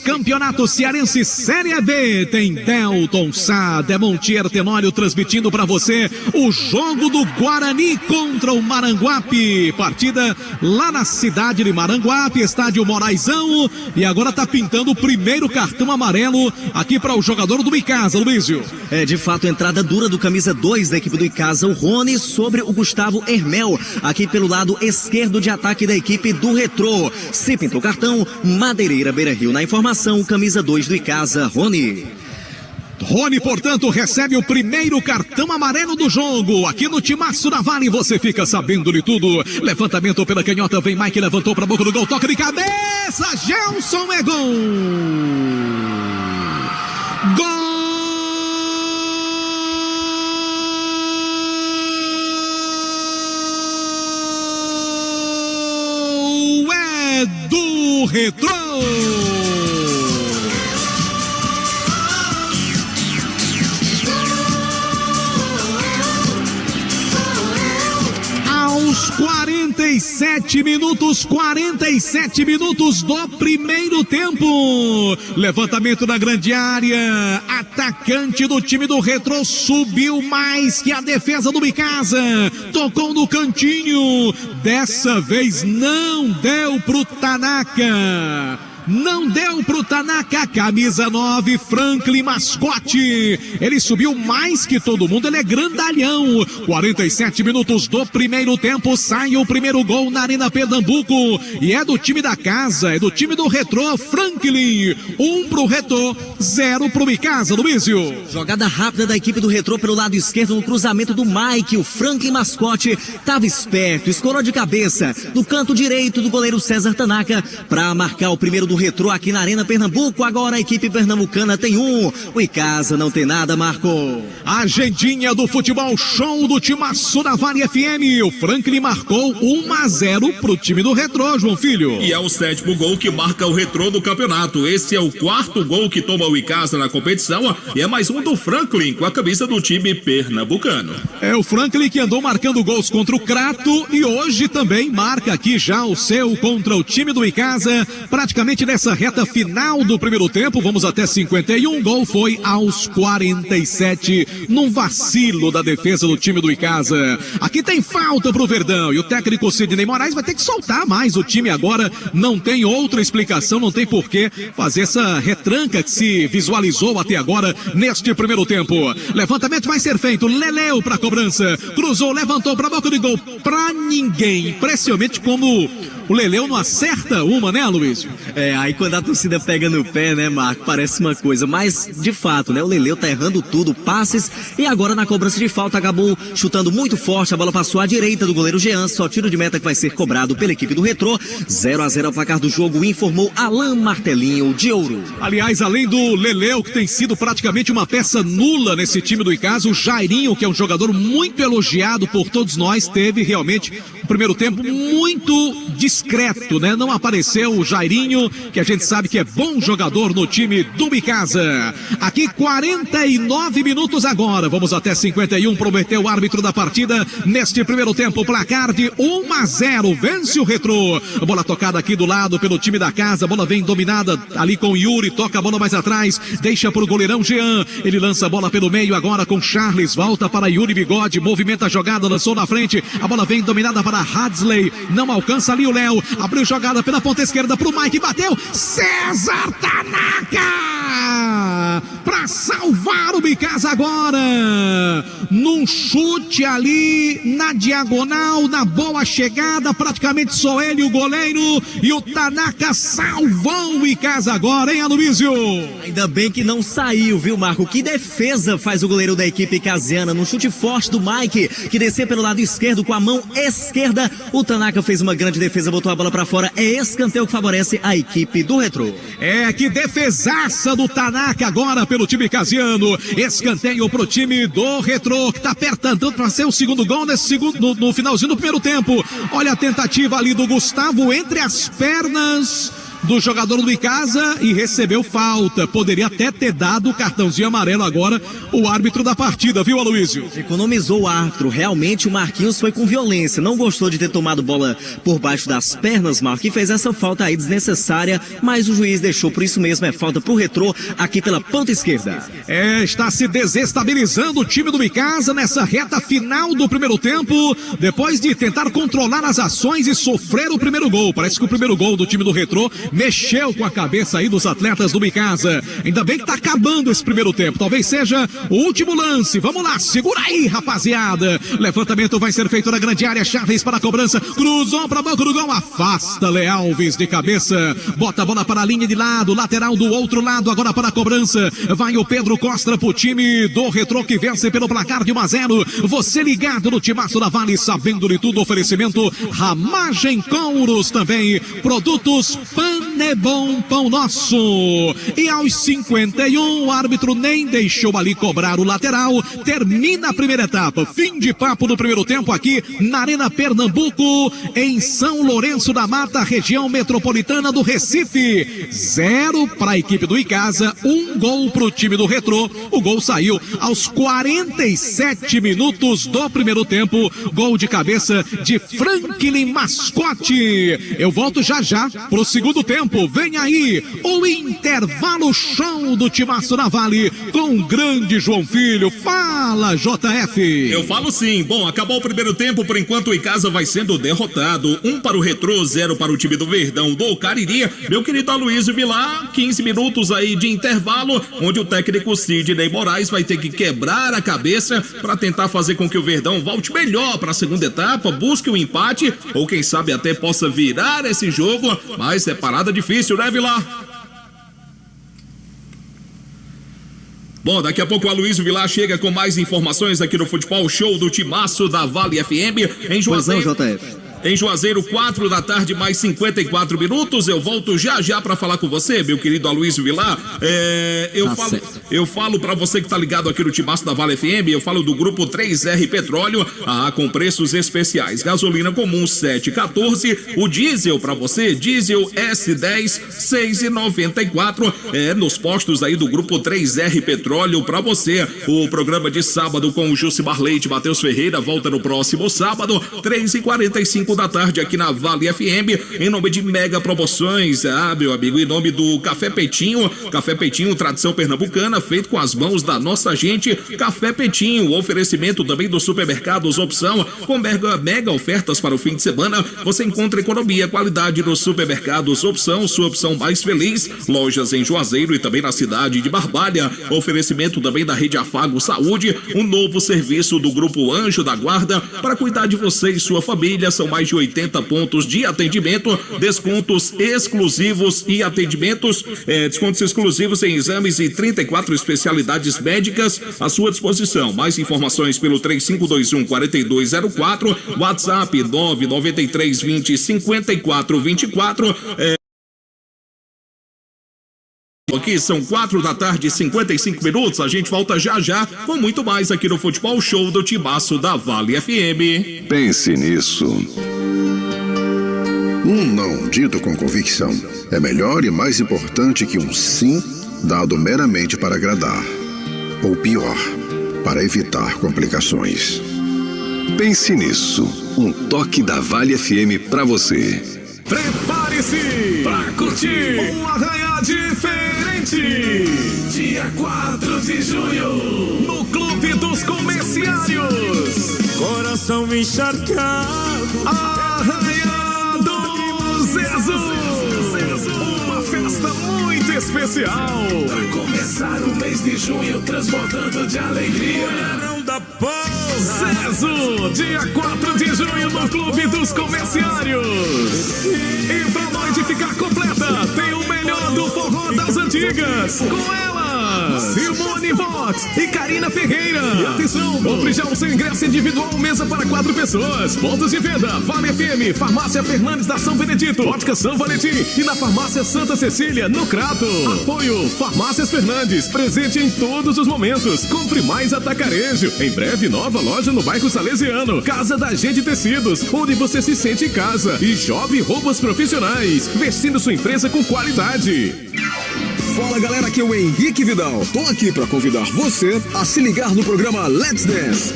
Speaker 1: Série B. Tem Delton Sá, Demontier Tenório transmitindo para você o jogo do Guarani contra o Maranguape. Partida lá na cidade de Maranguape, estádio Moraizão, e agora tá pintando o primeiro cartão amarelo aqui para o jogador do Icasa, Luísio.
Speaker 2: De fato, entrada dura do camisa 2 da equipe do Icasa, o Rony, sobre o Gustavo Hermel, aqui pelo lado esquerdo de ataque da equipe do Retrô. Se pintou cartão, Madeireira Beira Rio. Na informação, camisa 2 do Icasa, Rony.
Speaker 1: Rony, portanto, recebe o primeiro cartão amarelo do jogo. Aqui no Timaço da Vale, você fica sabendo de tudo. Levantamento pela canhota, vem Mike, levantou para a boca do gol, toca de cabeça, Gelson, é gol! Gol! É do Retrô! Aos 47 minutos do primeiro tempo. Levantamento na grande área. Atacante do time do Retrô subiu mais que a defesa do Icasa. Tocou no cantinho. Dessa vez não deu pro Tanaka. Não deu pro Tanaka, camisa 9, Franklin Mascote. Ele subiu mais que todo mundo, ele é grandalhão. 47 minutos do primeiro tempo, sai o primeiro gol na Arena Pernambuco. E é do time da casa, é do time do Retrô, Franklin. 1 pro Retrô, 0 pro Icasa, Luísio.
Speaker 2: Jogada rápida da equipe do Retrô pelo lado esquerdo no cruzamento do Mike. O Franklin Mascote estava esperto, escorou de cabeça no canto direito do goleiro César Tanaka para marcar o primeiro do Retrô aqui na Arena Pernambuco. Agora a equipe pernambucana tem 1. O Icasa não tem nada, Marco.
Speaker 1: Agendinha do futebol show do timaço da Vale FM. O Franklin marcou 1-0 pro time do Retrô, João Filho.
Speaker 5: E é o 7º gol que marca o Retrô do campeonato. Esse é o 4º gol que toma o Icasa na competição e é mais um do Franklin com a camisa do time pernambucano.
Speaker 1: É o Franklin que andou marcando gols contra o Crato e hoje também marca aqui já o seu contra o time do Icasa. Praticamente nessa reta final do primeiro tempo, vamos até 51, gol foi aos 47, num vacilo da defesa do time do Icasa. Aqui tem falta pro Verdão e o técnico Sidney Moraes vai ter que soltar mais o time agora, não tem outra explicação, não tem porquê fazer essa retranca que se visualizou até agora neste primeiro tempo. Levantamento vai ser feito, Leleu pra cobrança, cruzou, levantou pra boca de gol, pra ninguém, impressionante como o Leleu não acerta uma, né, Luiz?
Speaker 2: Aí quando a torcida pega no pé, né, Marco, parece uma coisa, mas de fato, né, o Leleu tá errando tudo, passes, e agora na cobrança de falta acabou chutando muito forte, a bola passou à direita do goleiro Jean, só tiro de meta que vai ser cobrado pela equipe do Retrô. 0-0 ao placar do jogo, informou Alain Martelinho de Ouro.
Speaker 1: Aliás, além do Leleu, que tem sido praticamente uma peça nula nesse time do Icasa, o Jairinho, que é um jogador muito elogiado por todos nós, teve realmente um primeiro tempo muito discreto, né? Não apareceu o Jairinho, que a gente sabe que é bom jogador no time do Icasa. Aqui 49 minutos agora, vamos até 51, prometeu o árbitro da partida neste primeiro tempo, placar de 1-0, vence o Retrô. Bola tocada aqui do lado pelo time da casa, a bola vem dominada ali com o Yuri, toca a bola mais atrás, deixa pro goleirão Jean, ele lança a bola pelo meio agora com Charles, volta para Yuri Bigode, movimenta a jogada, lançou na frente, a bola vem dominada para Hadley, não alcança ali o Léo, abriu jogada pela ponta esquerda pro Mike, bateu, César Tanaka pra salvar o Icasa agora, num chute ali na diagonal, na boa chegada, praticamente só ele o goleiro, e o Tanaka salvou o Icasa agora, hein, Aloysio?
Speaker 2: Ainda bem que não saiu, viu, Marco? Que defesa faz o goleiro da equipe icasiana, num chute forte do Mike, que desceu pelo lado esquerdo com a mão esquerda, o Tanaka fez uma grande defesa, botou a bola pra fora, é escanteio que favorece a equipe do Retrô.
Speaker 1: Que defesaça do Tanaka agora pelo time icasiano, escanteio pro time do Retrô, que tá apertando para ser o segundo gol no finalzinho do primeiro tempo. Olha a tentativa ali do Gustavo entre as pernas do jogador do Icasa e recebeu falta. Poderia até ter dado o cartãozinho amarelo agora o árbitro da partida, viu, Aloysio?
Speaker 2: Economizou o árbitro. Realmente o Marquinhos foi com violência. Não gostou de ter tomado bola por baixo das pernas, Marco, e fez essa falta aí desnecessária, mas o juiz deixou, por isso mesmo é falta pro Retrô aqui pela ponta esquerda.
Speaker 1: Está se desestabilizando o time do Icasa nessa reta final do primeiro tempo, depois de tentar controlar as ações e sofrer o primeiro gol. Parece que o primeiro gol do time do Retrô mexeu com a cabeça aí dos atletas do Icasa. Ainda bem que tá acabando esse primeiro tempo. Talvez seja o último lance. Vamos lá, segura aí, rapaziada. Levantamento vai ser feito na grande área. Charles para a cobrança. Cruzou para banco do gol. Afasta Lealves de cabeça. Bota a bola para a linha de lado. Lateral do outro lado. Agora para a cobrança. Vai o Pedro Costa pro time do Retrô que vence pelo placar de 1-0. Você ligado no timaço da Vale, sabendo de tudo. Oferecimento Ramagem Couros também. Produtos Panebon Pão Nosso. E aos 51, o árbitro nem deixou ali cobrar o lateral. Termina a primeira etapa. Fim de papo do primeiro tempo aqui na Arena Pernambuco, em São Lourenço da Mata, região metropolitana do Recife. 0 para a equipe do Icasa, 1 gol para o time do Retrô. O gol saiu aos 47 minutos do primeiro tempo. Gol de cabeça de Franklin Mascote. Eu volto já pro segundo tempo. Vem aí o intervalo show do timaço na Vale com o grande João Filho. Fala! Fala, JF.
Speaker 5: Eu falo sim. Bom, acabou o primeiro tempo, por enquanto o Icasa vai sendo derrotado. 1 para o Retrô, 0 para o time do Verdão do Cariri. Meu querido Aloysio Vilar, 15 minutos aí de intervalo, onde o técnico Sidney Moraes vai ter que quebrar a cabeça para tentar fazer com que o Verdão volte melhor para a segunda etapa, busque o empate, ou quem sabe até possa virar esse jogo, mas é parada difícil, né, Vilar? Bom, daqui a pouco o Aloysio Vilar chega com mais informações aqui no Futebol Show do Timaço da Vale FM em Juazeiro.
Speaker 2: Pois não, JF.
Speaker 5: Em Juazeiro, 4 da tarde, mais 54 minutos. Eu volto já para falar com você, meu querido Aloysio Vilar. Eu falo para você que tá ligado aqui no Timaço da Vale FM, eu falo do grupo 3R Petróleo, com preços especiais. Gasolina comum 7,14, o diesel para você, diesel S10 6,94. Nos postos aí do grupo 3R Petróleo para você. O programa de sábado com o Jucimar Leite e Matheus Ferreira volta no próximo sábado, 3h45 da tarde aqui na Vale FM, em nome de mega promoções, meu amigo, em nome do Café Petinho, tradição pernambucana, feito com as mãos da nossa gente. Café Petinho, oferecimento também dos supermercados Opção, com mega ofertas para o fim de semana. Você encontra economia, qualidade nos supermercados Opção, sua opção mais feliz. Lojas em Juazeiro e também na cidade de Barbalha. Oferecimento também da Rede Afago Saúde, um novo serviço do Grupo Anjo da Guarda para cuidar de você e sua família. São mais de 80 pontos de atendimento, descontos exclusivos e atendimentos, descontos exclusivos em exames e 34 especialidades médicas à sua disposição. Mais informações pelo 3521-4204, WhatsApp 99320-5424. Aqui são 4 da tarde, 55 minutos. A gente volta já com muito mais aqui no Futebol Show do Timaço da Vale FM.
Speaker 9: Pense nisso. Um não dito com convicção é melhor e mais importante que um sim dado meramente para agradar. Ou pior, para evitar complicações. Pense nisso. Um toque da Vale FM pra você.
Speaker 1: Prepare-se pra curtir um arraiá diferente. Dia 4 de junho, no Clube dos Comerciários.
Speaker 10: Coração encharcado.
Speaker 1: Arraiá do Zezo. Uma festa muito especial.
Speaker 10: Pra começar o mês de junho, transbordando de alegria. Mulherão da porra.
Speaker 1: Zezo, dia 4 de junho, no Clube dos Comerciários. E pra noite ficar completa, tem o melhor do forró das antigas. Com ela, Simone Vox e Karina Ferreira. E atenção, compre já o seu ingresso individual, mesa para 4 pessoas. Pontos de venda: Vale FM, Farmácia Fernandes da São Benedito, Ótica São Valentim e na Farmácia Santa Cecília, no Crato. Apoio Farmácias Fernandes, presente em todos os momentos. Compre mais atacarejo. Em breve, nova loja no bairro Salesiano. Casa da Gente Tecidos, onde você se sente em casa. E Job Roupas Profissionais, vestindo sua empresa com qualidade.
Speaker 11: Fala galera, aqui é o Henrique Vidal. Tô aqui pra convidar você a se ligar no programa Let's Dance.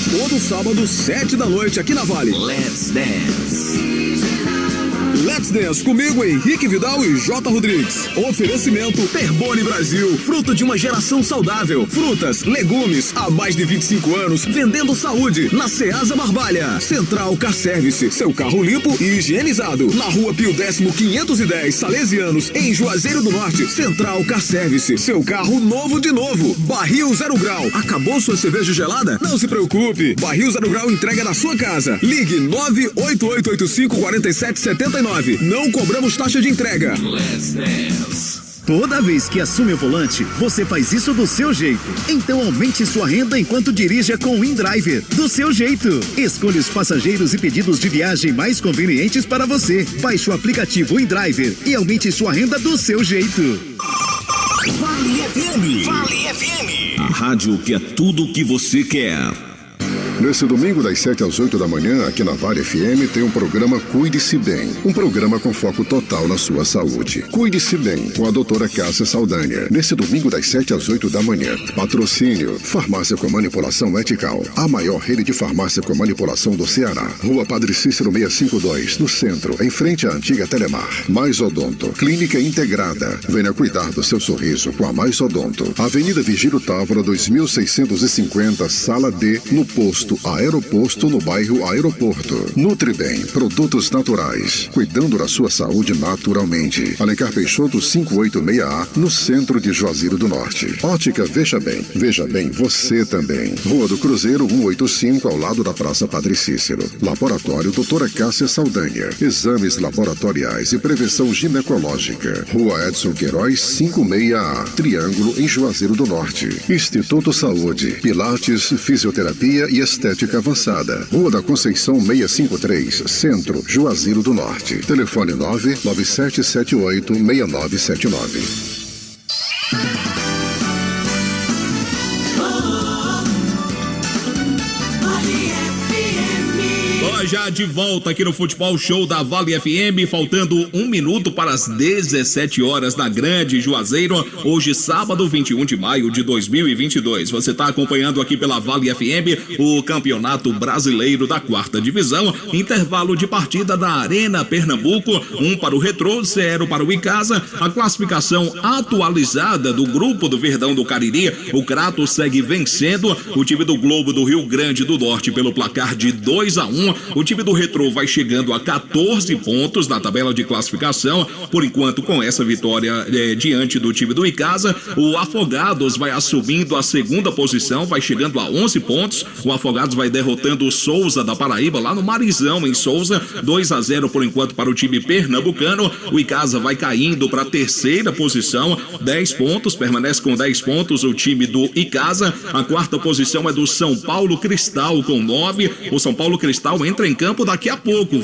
Speaker 11: Todo sábado, 7 da noite, aqui na Vale.
Speaker 2: Let's Dance.
Speaker 11: Let's Dance comigo, Henrique Vidal e J. Rodrigues. Oferecimento Terbone Brasil, fruto de uma geração saudável. Frutas, legumes, há mais de 25 anos, vendendo saúde. Na Ceasa Barbalha. Central Car Service, seu carro limpo e higienizado. Na Rua Pio 10º 510, Salesianos, em Juazeiro do Norte. Central Car Service, seu carro novo de novo. Barril 0 Grau, acabou sua cerveja gelada? Não se preocupe, Barril 0 Grau entrega na sua casa. Ligue 98885-4779. Não cobramos taxa de entrega.
Speaker 2: Let's Dance.
Speaker 12: Toda vez que assume o volante, você faz isso do seu jeito. Então aumente sua renda enquanto dirija com o InDriver. Do seu jeito. Escolha os passageiros e pedidos de viagem mais convenientes para você. Baixe o aplicativo InDriver e aumente sua renda do seu jeito.
Speaker 4: Vale FM. Vale FM. A rádio que é tudo o que você quer.
Speaker 9: Nesse domingo das 7 às 8 da manhã, aqui na Vale FM, tem um programa Cuide-se Bem. Um programa com foco total na sua saúde. Cuide-se Bem, com a doutora Cássia Saldanha. Nesse domingo das 7 às 8 da manhã. Patrocínio, Farmácia com Manipulação Ethical. A maior rede de farmácia com manipulação do Ceará. Rua Padre Cícero 652, no centro, em frente à antiga Telemar. Mais Odonto, clínica integrada. Venha cuidar do seu sorriso com a Mais Odonto. Avenida Vigílio Távora, 2650, Sala D, no posto Aeroposto, no bairro Aeroporto. Nutribem, produtos naturais, cuidando da sua saúde naturalmente. Alencar Peixoto 586A, no centro de Juazeiro do Norte. Ótica Veja bem você também. Rua do Cruzeiro 185, ao lado da Praça Padre Cícero. Laboratório Doutora Cássia Saldanha. Exames laboratoriais e prevenção ginecológica. Rua Edson Queiroz 56A, Triângulo, em Juazeiro do Norte. Instituto Saúde, Pilates, Fisioterapia e Estética Avançada. Rua da Conceição 653, Centro, Juazeiro do Norte. Telefone 997786979.
Speaker 5: Já de volta aqui no Futebol Show da Vale FM, faltando 1 minuto para as 17 horas na Grande Juazeiro, hoje sábado 21 de maio de 2022. Você está acompanhando aqui pela Vale FM o Campeonato Brasileiro da 4ª Divisão, intervalo de partida da Arena Pernambuco, 1 para o Retrô, 0 para o Icasa. A classificação atualizada do grupo do Verdão do Cariri, o Crato segue vencendo o time do Globo do Rio Grande do Norte pelo placar de 2-1. O time do Retrô vai chegando a 14 pontos na tabela de classificação. Por enquanto, com essa vitória diante do time do Icasa, o Afogados vai assumindo a 2ª posição, vai chegando a 11 pontos. O Afogados vai derrotando o Souza da Paraíba, lá no Marizão, em Souza, 2-0 por enquanto para o time pernambucano. O Icasa vai caindo para a 3ª posição, 10 pontos, permanece com 10 pontos o time do Icasa. A 4ª posição é do São Paulo Cristal, com 9. O São Paulo Cristal entra em campo daqui a pouco.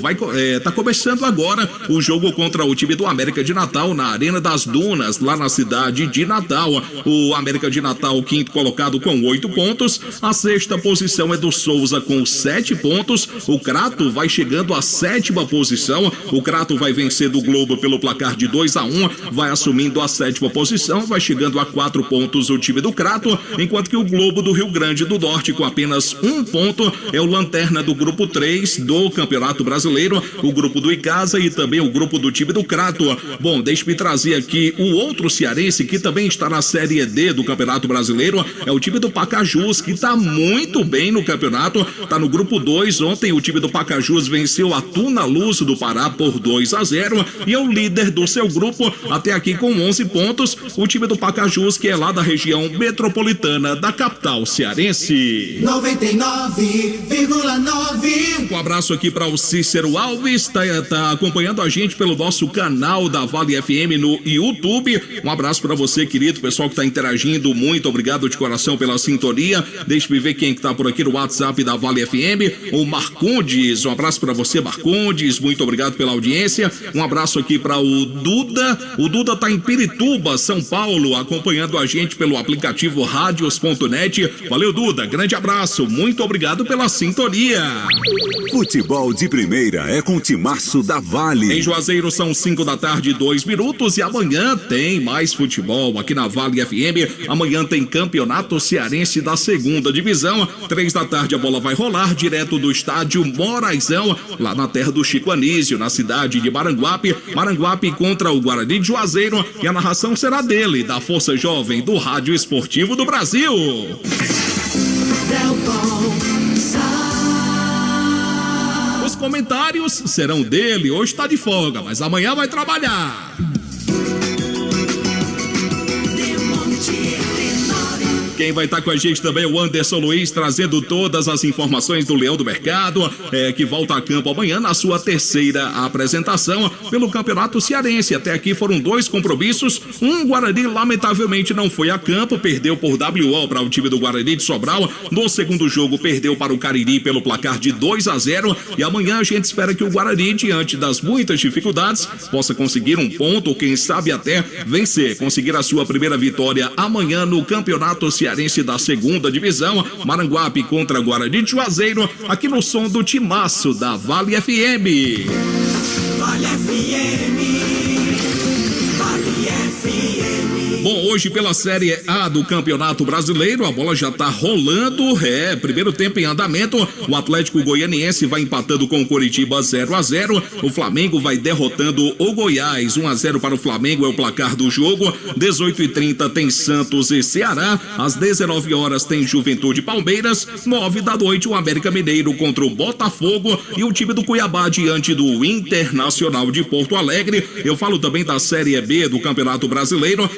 Speaker 5: Tá começando agora o jogo contra o time do América de Natal na Arena das Dunas, lá na cidade de Natal. O América de Natal, 5º colocado com 8 pontos. A 6ª posição é do Souza com 7 pontos. O Crato vai chegando à 7ª posição. O Crato vai vencer do Globo pelo placar de 2-1, vai assumindo a 7ª posição, vai chegando a 4 pontos o time do Crato, enquanto que o Globo do Rio Grande do Norte, com apenas 1 ponto, é o lanterna do grupo 3 do Campeonato Brasileiro, o grupo do Icasa e também o grupo do time do Crato. Bom, deixe-me trazer aqui o outro cearense que também está na Série D do Campeonato Brasileiro, é o time do Pacajus, que está muito bem no campeonato, está no grupo 2. Ontem o time do Pacajus venceu a Tuna Luz do Pará por 2-0 e é o líder do seu grupo até aqui com 11 pontos. O time do Pacajus, que é lá da região metropolitana da capital cearense.
Speaker 3: 99,9.
Speaker 5: Um abraço aqui para o Cícero Alves, tá acompanhando a gente pelo nosso canal da Vale FM no YouTube. Um abraço para você, querido, pessoal que tá interagindo, muito obrigado de coração pela sintonia. Deixa-me ver quem que tá por aqui no WhatsApp da Vale FM, o Marcondes. Um abraço para você, Marcondes, muito obrigado pela audiência. Um abraço aqui para o Duda tá em Pirituba, São Paulo, acompanhando a gente pelo aplicativo radios.net. Valeu, Duda, grande abraço, muito obrigado pela sintonia.
Speaker 4: Futebol de primeira é com o Timaço da Vale.
Speaker 5: Em Juazeiro são 5 da tarde, 2 minutos, e amanhã tem mais futebol aqui na Vale FM. Amanhã tem Campeonato Cearense da 2ª Divisão. 3 da tarde a bola vai rolar direto do estádio Moraizão, lá na terra do Chico Anísio, na cidade de Maranguape. Maranguape contra o Guarani de Juazeiro, e a narração será dele, da Força Jovem do Rádio Esportivo do Brasil. Os comentários serão dele. Hoje tá de folga, mas amanhã vai trabalhar. Quem vai estar com a gente também é o Anderson Luiz, trazendo todas as informações do Leão do Mercado, que volta a campo amanhã na sua 3ª apresentação pelo Campeonato Cearense. Até aqui foram 2 compromissos. Um Guarani lamentavelmente não foi a campo, perdeu por WO para o time do Guarani de Sobral. No 2º jogo perdeu para o Cariri pelo placar de 2-0, e amanhã a gente espera que o Guarani, diante das muitas dificuldades, possa conseguir um ponto, ou quem sabe até vencer, conseguir a sua primeira vitória amanhã no Campeonato Cearense Cearense da segunda divisão, Maranguape contra Guarani de Juazeiro, aqui no som do timaço da Vale FM.
Speaker 3: Vale FM. Vale FM.
Speaker 5: Bom, hoje pela Série A do Campeonato Brasileiro, a bola já tá rolando, primeiro tempo em andamento, o Atlético Goianiense vai empatando com o Coritiba 0-0, o Flamengo vai derrotando o Goiás, 1-0 para o Flamengo é o placar do jogo, 18h30 tem Santos e Ceará, às 19 horas tem Juventude e Palmeiras, 9 da noite o América Mineiro contra o Botafogo e o time do Cuiabá diante do Internacional de Porto Alegre. Eu falo também da Série B do Campeonato Brasileiro,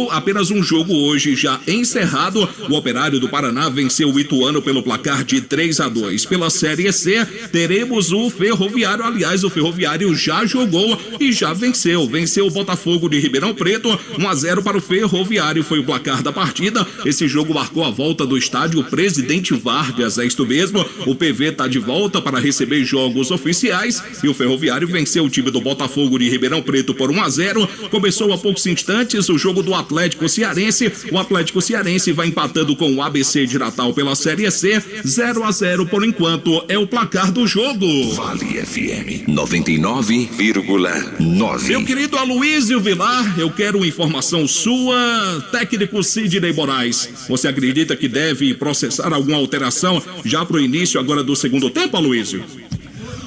Speaker 5: apenas um jogo hoje já encerrado. O Operário do Paraná venceu o Ituano pelo placar de 3-2. Pela Série C, teremos o Ferroviário. Aliás, o Ferroviário já jogou e já venceu o Botafogo de Ribeirão Preto, 1-0 para o Ferroviário, foi o placar da partida. Esse jogo marcou a volta do estádio Presidente Vargas, é isto mesmo, o PV está de volta para receber jogos oficiais e o Ferroviário venceu o time do Botafogo de Ribeirão Preto por 1-0. Começou há poucos instantes o jogo do Atlético Cearense. O Atlético Cearense vai empatando com o ABC de Natal pela Série C, 0-0 por enquanto é o placar do jogo.
Speaker 4: Vale FM 99,9.
Speaker 5: Meu querido Aloysio Vilar, eu quero informação sua, técnico Sidney Moraes. Você acredita que deve processar alguma alteração já pro início agora do segundo tempo, Aloysio?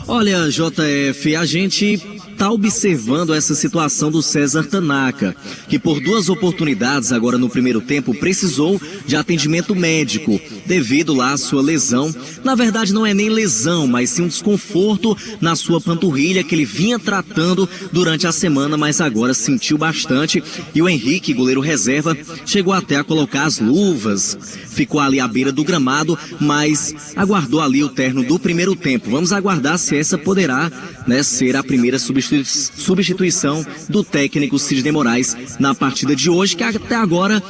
Speaker 2: Olha, JF, a gente está observando essa situação do César Tanaka, que por 2 oportunidades agora no primeiro tempo precisou de atendimento médico devido lá à sua lesão. Na verdade não é nem lesão, mas sim um desconforto na sua panturrilha que ele vinha tratando durante a semana, mas agora sentiu bastante e o Henrique, goleiro reserva, chegou até a colocar as luvas, ficou ali à beira do gramado, mas aguardou ali o término do primeiro tempo. Vamos aguardar se essa poderá, ser a primeira substituição do técnico Sidney Moraes na partida de hoje, que até agora,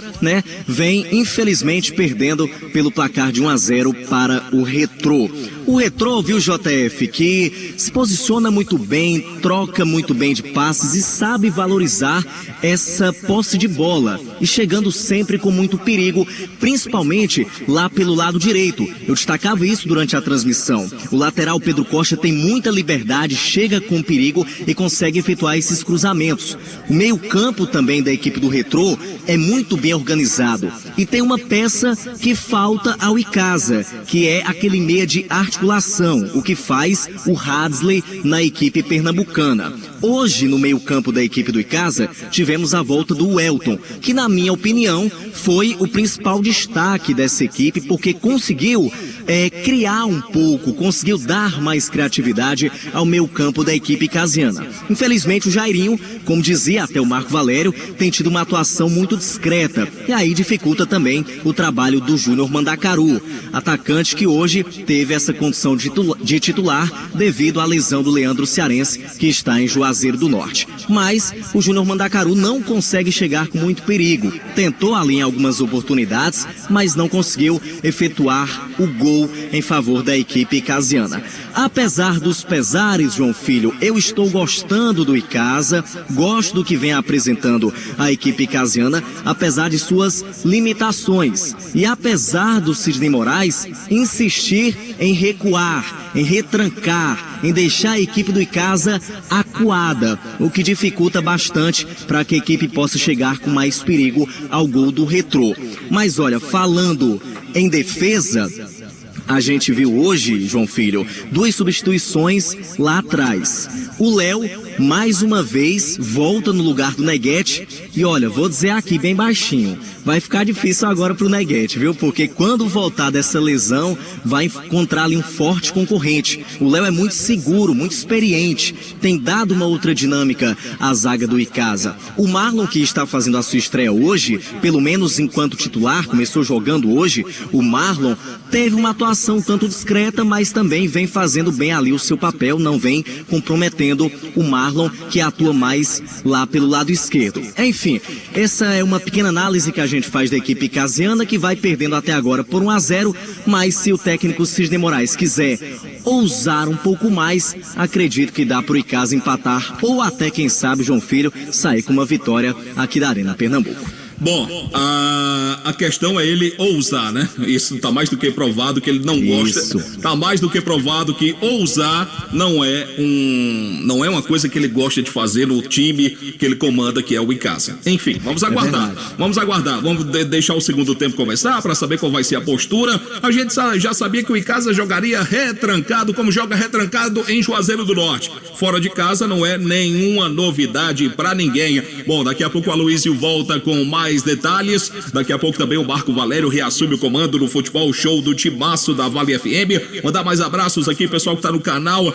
Speaker 2: vem infelizmente perdendo pelo placar de 1-0 para o Retrô. O Retrô, viu, JF, que se posiciona muito bem, troca muito bem de passes e sabe valorizar essa posse de bola e chegando sempre com muito perigo, principalmente lá pelo lado direito. Eu destacava isso durante a transmissão. O lateral Pedro Costa tem muita liberdade, chega com perigo e consegue efetuar esses cruzamentos. O meio-campo também da equipe do Retrô é muito bem organizado e tem uma peça que falta ao Icasa, que é aquele meia de articulação, o que faz o Hadley na equipe pernambucana. Hoje, no meio-campo da equipe do Icasa, tivemos a volta do Welton, que na minha opinião foi o principal destaque dessa equipe, porque conseguiu criar um pouco, conseguiu dar mais criatividade ao meio-campo da equipe icasiana. Infelizmente o Jairinho, como dizia até o Marco Valério, tem tido uma atuação muito discreta e aí dificulta também o trabalho do Júnior Mandacaru, atacante que hoje teve essa condição de titular devido à lesão do Leandro Cearense, que está em Juazeiro do Norte. Mas o Júnior Mandacaru não consegue chegar com muito perigo. Tentou ali em algumas oportunidades, mas não conseguiu efetuar o gol em favor da equipe icasiana. Apesar dos pesares, João Filho, eu estou gostando do Icasa, gosto do que vem apresentando a equipe icasiana, apesar de suas limitações. E apesar do Sidney Moraes insistir em recuar, em retrancar, em deixar a equipe do Icasa acuada, o que dificulta bastante para que a equipe possa chegar com mais perigo ao gol do Retrô. Mas olha, falando em defesa, a gente viu hoje, João Filho, 2 substituições lá atrás. O Léo, mais uma vez, volta no lugar do Neguete. E olha, vou dizer aqui bem baixinho, vai ficar difícil agora pro Neguete, viu? Porque quando voltar dessa lesão, vai encontrar ali um forte concorrente. O Léo é muito seguro, muito experiente, tem dado uma outra dinâmica à zaga do Icasa. O Marlon, que está fazendo a sua estreia hoje, pelo menos enquanto titular, começou jogando hoje, o Marlon teve uma atuação um tanto discreta, mas também vem fazendo bem ali o seu papel, não vem comprometendo o Marlon, que atua mais lá pelo lado esquerdo. Enfim, essa é uma pequena análise que a gente faz da equipe icasiana, que vai perdendo até agora por 1-0, mas se o técnico Sidney Moraes quiser ousar um pouco mais, acredito que dá pro Icasa empatar, ou até, quem sabe, João Filho, sair com uma vitória aqui da Arena Pernambuco.
Speaker 5: Bom, a questão é ele ousar, né? Isso tá mais do que provado que ele não gosta. Tá mais do que provado que ousar não é uma coisa que ele gosta de fazer no time que ele comanda, que é o Icasa. Enfim, vamos aguardar. Vamos deixar o segundo tempo começar para saber qual vai ser a postura. A gente já sabia que o Icasa jogaria retrancado, como joga retrancado em Juazeiro do Norte. Fora de casa não é nenhuma novidade para ninguém. Bom, daqui a pouco o Aloysio volta com mais detalhes. Daqui a pouco também o Marco Valério reassume o comando do Futebol Show do Timaço da Vale FM. Mandar mais abraços aqui, pessoal que tá no canal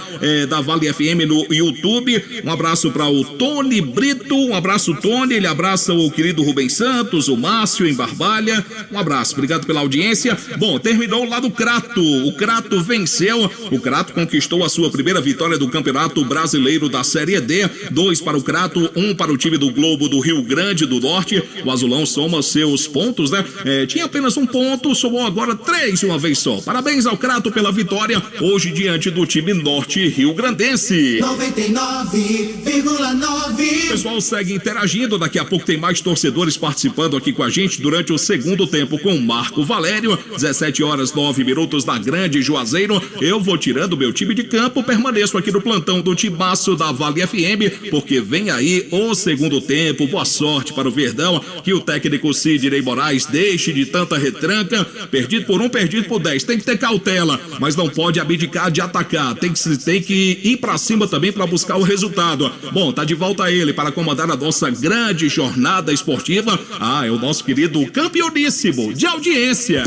Speaker 5: da Vale FM no YouTube. Um abraço para o Tony Brito. Um abraço, Tony. Ele abraça o querido Rubens Santos, o Márcio em Barbalha. Um abraço, obrigado pela audiência. Bom, terminou lá do Crato. O Crato venceu. O Crato conquistou a sua primeira vitória do Campeonato Brasileiro da Série D. 2 para o Crato, 1 para o time do Globo do Rio Grande do Norte. O Azulão soma seus pontos, né? Tinha apenas um ponto, somou agora 3 de uma vez só. Parabéns ao Crato pela vitória hoje diante do time norte rio-grandense.
Speaker 3: 99,9.
Speaker 5: O pessoal segue interagindo, daqui a pouco tem mais torcedores participando aqui com a gente durante o segundo tempo com Marco Valério. 17h09 na Grande Juazeiro. Eu vou tirando meu time de campo, permaneço aqui no plantão do Timaço da Vale FM, porque vem aí o segundo tempo. Boa sorte para o Verdão, que o técnico Sidney Moraes deixe de tanta retranca. Perdido por 1, perdido por 10. Tem que ter cautela, mas não pode abdicar de atacar. Tem que ir pra cima também para buscar o resultado. Bom, tá de volta ele para comandar a nossa grande jornada esportiva. É o nosso querido campeoníssimo de audiência.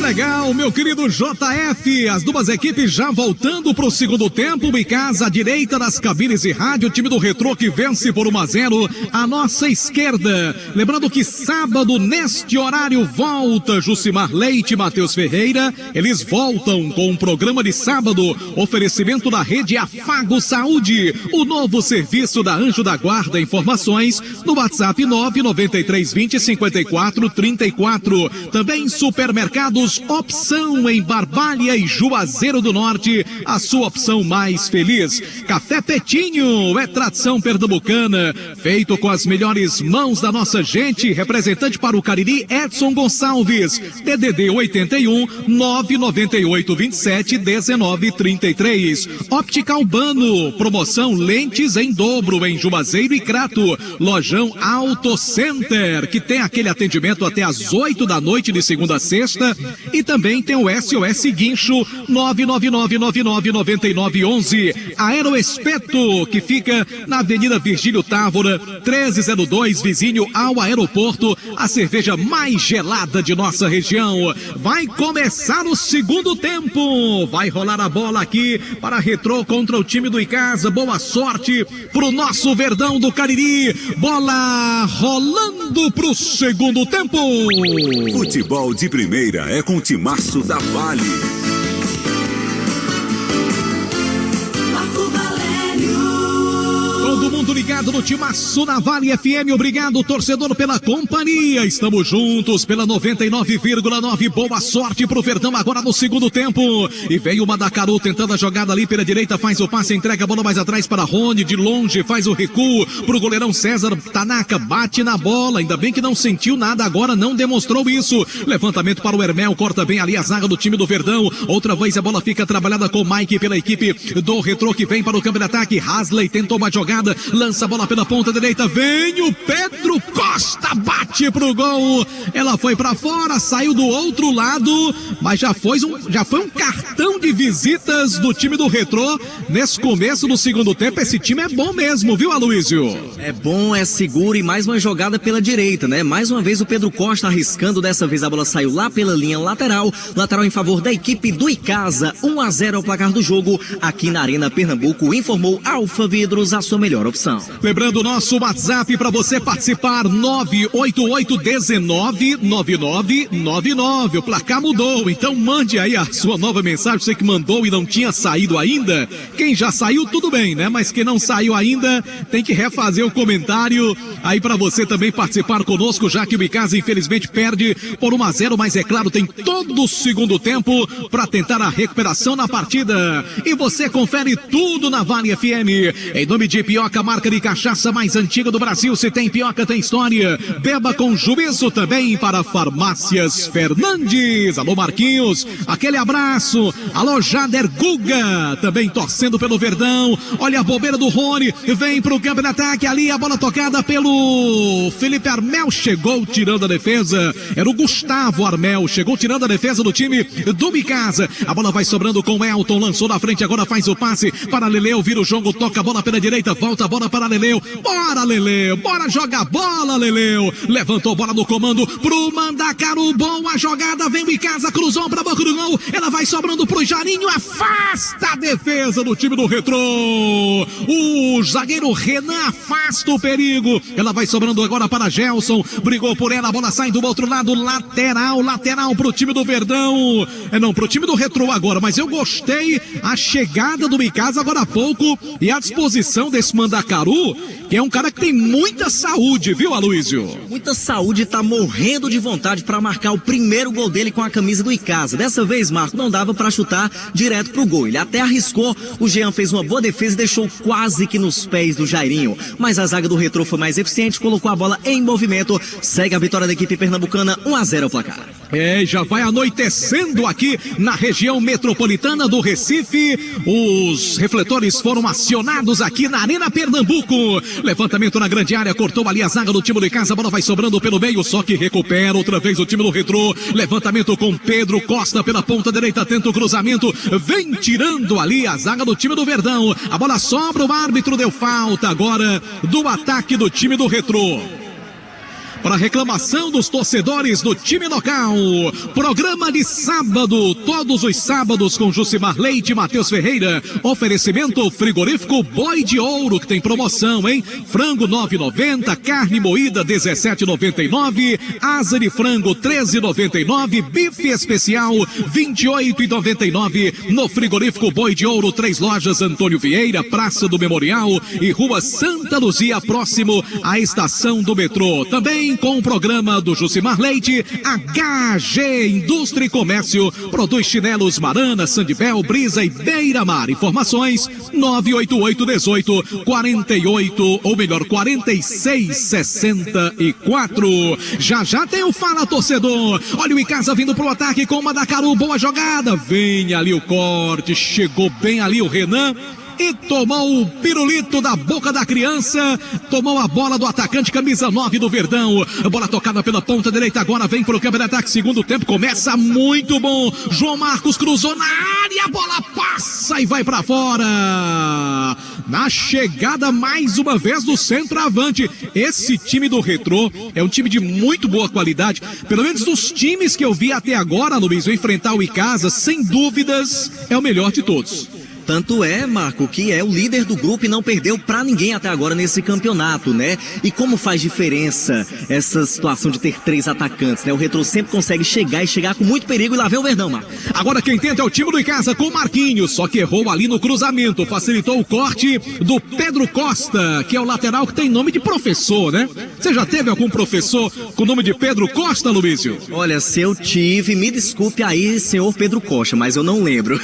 Speaker 1: Legal, meu querido JF, as duas equipes já voltando pro segundo tempo. O Icasa à direita das cabines de rádio, o time do Retrô que vence por 1-0 à nossa esquerda. Lembrando que sábado, neste horário, volta Jucimar Leite e Matheus Ferreira. Eles voltam com um programa de sábado, oferecimento da rede Afago Saúde, o novo serviço da Anjo da Guarda. Informações no WhatsApp 993205434. Também supermercados Opção em Barbalha e Juazeiro do Norte, a sua opção mais feliz. Café Petinho é tradição pernambucana, feito com as melhores mãos da nossa gente. Representante para o Cariri, Edson Gonçalves, DDD 81 998 27 19 33. Óptica Albano, promoção lentes em dobro em Juazeiro e Crato. Lojão Auto Center, que tem aquele atendimento até às 8 da noite de segunda a sexta. E também tem o SOS Guincho 999999911. Aeroespeto, que fica na Avenida Virgílio Távora 1302, vizinho ao aeroporto, a cerveja mais gelada de nossa região. Vai começar o segundo tempo, vai rolar a bola aqui para Retrô contra o time do Icasa. Boa sorte pro nosso Verdão do Cariri. Bola rolando pro segundo tempo.
Speaker 4: Futebol de primeira é com o Timaço da Vale.
Speaker 1: Todo mundo ligado no Timaço na Vale FM. Obrigado, torcedor, pela companhia. Estamos juntos pela 99,9. Boa sorte pro Verdão agora no segundo tempo. E veio o Madacaru tentando a jogada ali pela direita, faz o passe, entrega a bola mais atrás para Rony, de longe, faz o recuo pro goleirão César Tanaka, bate na bola, ainda bem que não sentiu nada agora, não demonstrou isso. Levantamento para o Hermel, corta bem ali a zaga do time do Verdão. Outra vez a bola fica trabalhada com o Mike pela equipe do Retrô, que vem para o campo de ataque. Hasley tentou uma jogada, lança a bola pela ponta direita, vem o Pedro Costa, bate pro gol. Ela foi pra fora, saiu do outro lado, mas já foi um cartão de visitas do time do Retrô nesse começo do segundo tempo. Esse time é bom mesmo, viu, Aloysio?
Speaker 2: É bom, é seguro, e mais uma jogada pela direita, né? Mais uma vez o Pedro Costa arriscando, dessa vez a bola saiu lá pela linha lateral em favor da equipe do Icasa. 1-0 ao placar do jogo aqui na Arena Pernambuco, informou Alfa Vidros, a sua melhor melhor opção.
Speaker 1: Lembrando o nosso WhatsApp para você participar, 988-199999. O placar mudou, então mande aí a sua nova mensagem. Você que mandou e não tinha saído ainda. Quem já saiu, tudo bem, né? Mas quem não saiu ainda, tem que refazer o comentário aí para você também participar conosco, já que o Icasa infelizmente perde por 1-0, mas é claro, tem todo o segundo tempo para tentar a recuperação na partida. E você confere tudo na Vale FM. Em nome de Pioca, marca de cachaça mais antiga do Brasil. Se tem Pioca, tem história. Beba com juízo também para Farmácias Fernandes. Alô, Marquinhos, aquele abraço. Alô, Jader Guga, também torcendo pelo Verdão. Olha a bobeira do Rony, vem pro campo de ataque ali, a bola tocada pelo Felipe Armel, chegou tirando a defesa. Era o Gustavo Armel, chegou tirando a defesa do time do Icasa. A bola vai sobrando com o Elton, lançou na frente, agora faz o passe para Leleu, vira o jogo, toca a bola pela direita, volta a bola para Leleu. Bora, Leleu, bora jogar bola, Leleu. Levantou a bola no comando pro Mandacaru, boa jogada, vem o Icasa, cruzou pra boca do gol, ela vai sobrando pro Jarinho, afasta a defesa do time do Retrô. O zagueiro Renan afasta o perigo, ela vai sobrando agora para Gelson, brigou por ela, a bola sai do outro lado, lateral pro time do Verdão, pro time do Retrô agora, mas eu gostei a chegada do Icasa agora há pouco e a disposição desse Mandacaru, que é um cara que tem muita saúde, viu, Aloysio?
Speaker 2: Muita saúde, tá morrendo de vontade para marcar o primeiro gol dele com a camisa do Icasa. Dessa vez, Marco, não dava para chutar direto pro gol. Ele até arriscou, o Jean fez uma boa defesa e deixou quase que nos pés do Jairinho. Mas a zaga do Retrô foi mais eficiente, colocou a bola em movimento. Segue a vitória da equipe pernambucana, 1-0 ao placar.
Speaker 1: Já vai anoitecendo aqui na região metropolitana do Recife. Os refletores foram acionados aqui na Arena Pernambuco. Levantamento na grande área, cortou ali a zaga do time do Icasa, a bola vai sobrando pelo meio, só que recupera outra vez o time do Retrô. Levantamento com Pedro Costa pela ponta direita, tenta o cruzamento, vem tirando ali a zaga do time do Verdão. A bola sobra, o árbitro deu falta agora do ataque do time do Retrô. Para reclamação dos torcedores do time local. Programa de sábado, todos os sábados com Jucimar Leite e Matheus Ferreira. Oferecimento frigorífico Boi de Ouro, que tem promoção, hein? Frango 9,90, carne moída 17,99, asa de frango 13,99, bife especial 28,99. No frigorífico Boi de Ouro, 3 lojas, Antônio Vieira, Praça do Memorial e Rua Santa Luzia, próximo à estação do metrô. Também com o programa do Jucimar Leite, HG Indústria e Comércio, produz chinelos Marana, Sandibel, Brisa e Beira-Mar. Informações 4664. Já tem o Fala Torcedor. Olha o Icasa vindo pro ataque com o Mandacaru, boa jogada, vem ali o corte, chegou bem ali o Renan e tomou o pirulito da boca da criança, tomou a bola do atacante, camisa 9 do Verdão, a bola tocada pela ponta direita, agora vem pro campo de ataque, segundo tempo começa muito bom, João Marcos cruzou na área, a bola passa e vai pra fora, na chegada mais uma vez do centroavante. Esse time do Retrô é um time de muito boa qualidade, pelo menos dos times que eu vi até agora, Luiz, enfrentar o Icasa, sem dúvidas, é o melhor de todos.
Speaker 2: Tanto é, Marco, que é o líder do grupo e não perdeu pra ninguém até agora nesse campeonato, né? E como faz diferença essa situação de ter 3 atacantes, né? O Retrô sempre consegue chegar com muito perigo e lá vem o Verdão, Marco.
Speaker 1: Agora quem tenta é o time do Icasa com o Marquinhos, só que errou ali no cruzamento, facilitou o corte do Pedro Costa, que é o lateral que tem nome de professor, né? Você já teve algum professor com o nome de Pedro Costa, Luísio?
Speaker 2: Olha, se eu tive, me desculpe aí, senhor Pedro Costa, mas eu não lembro.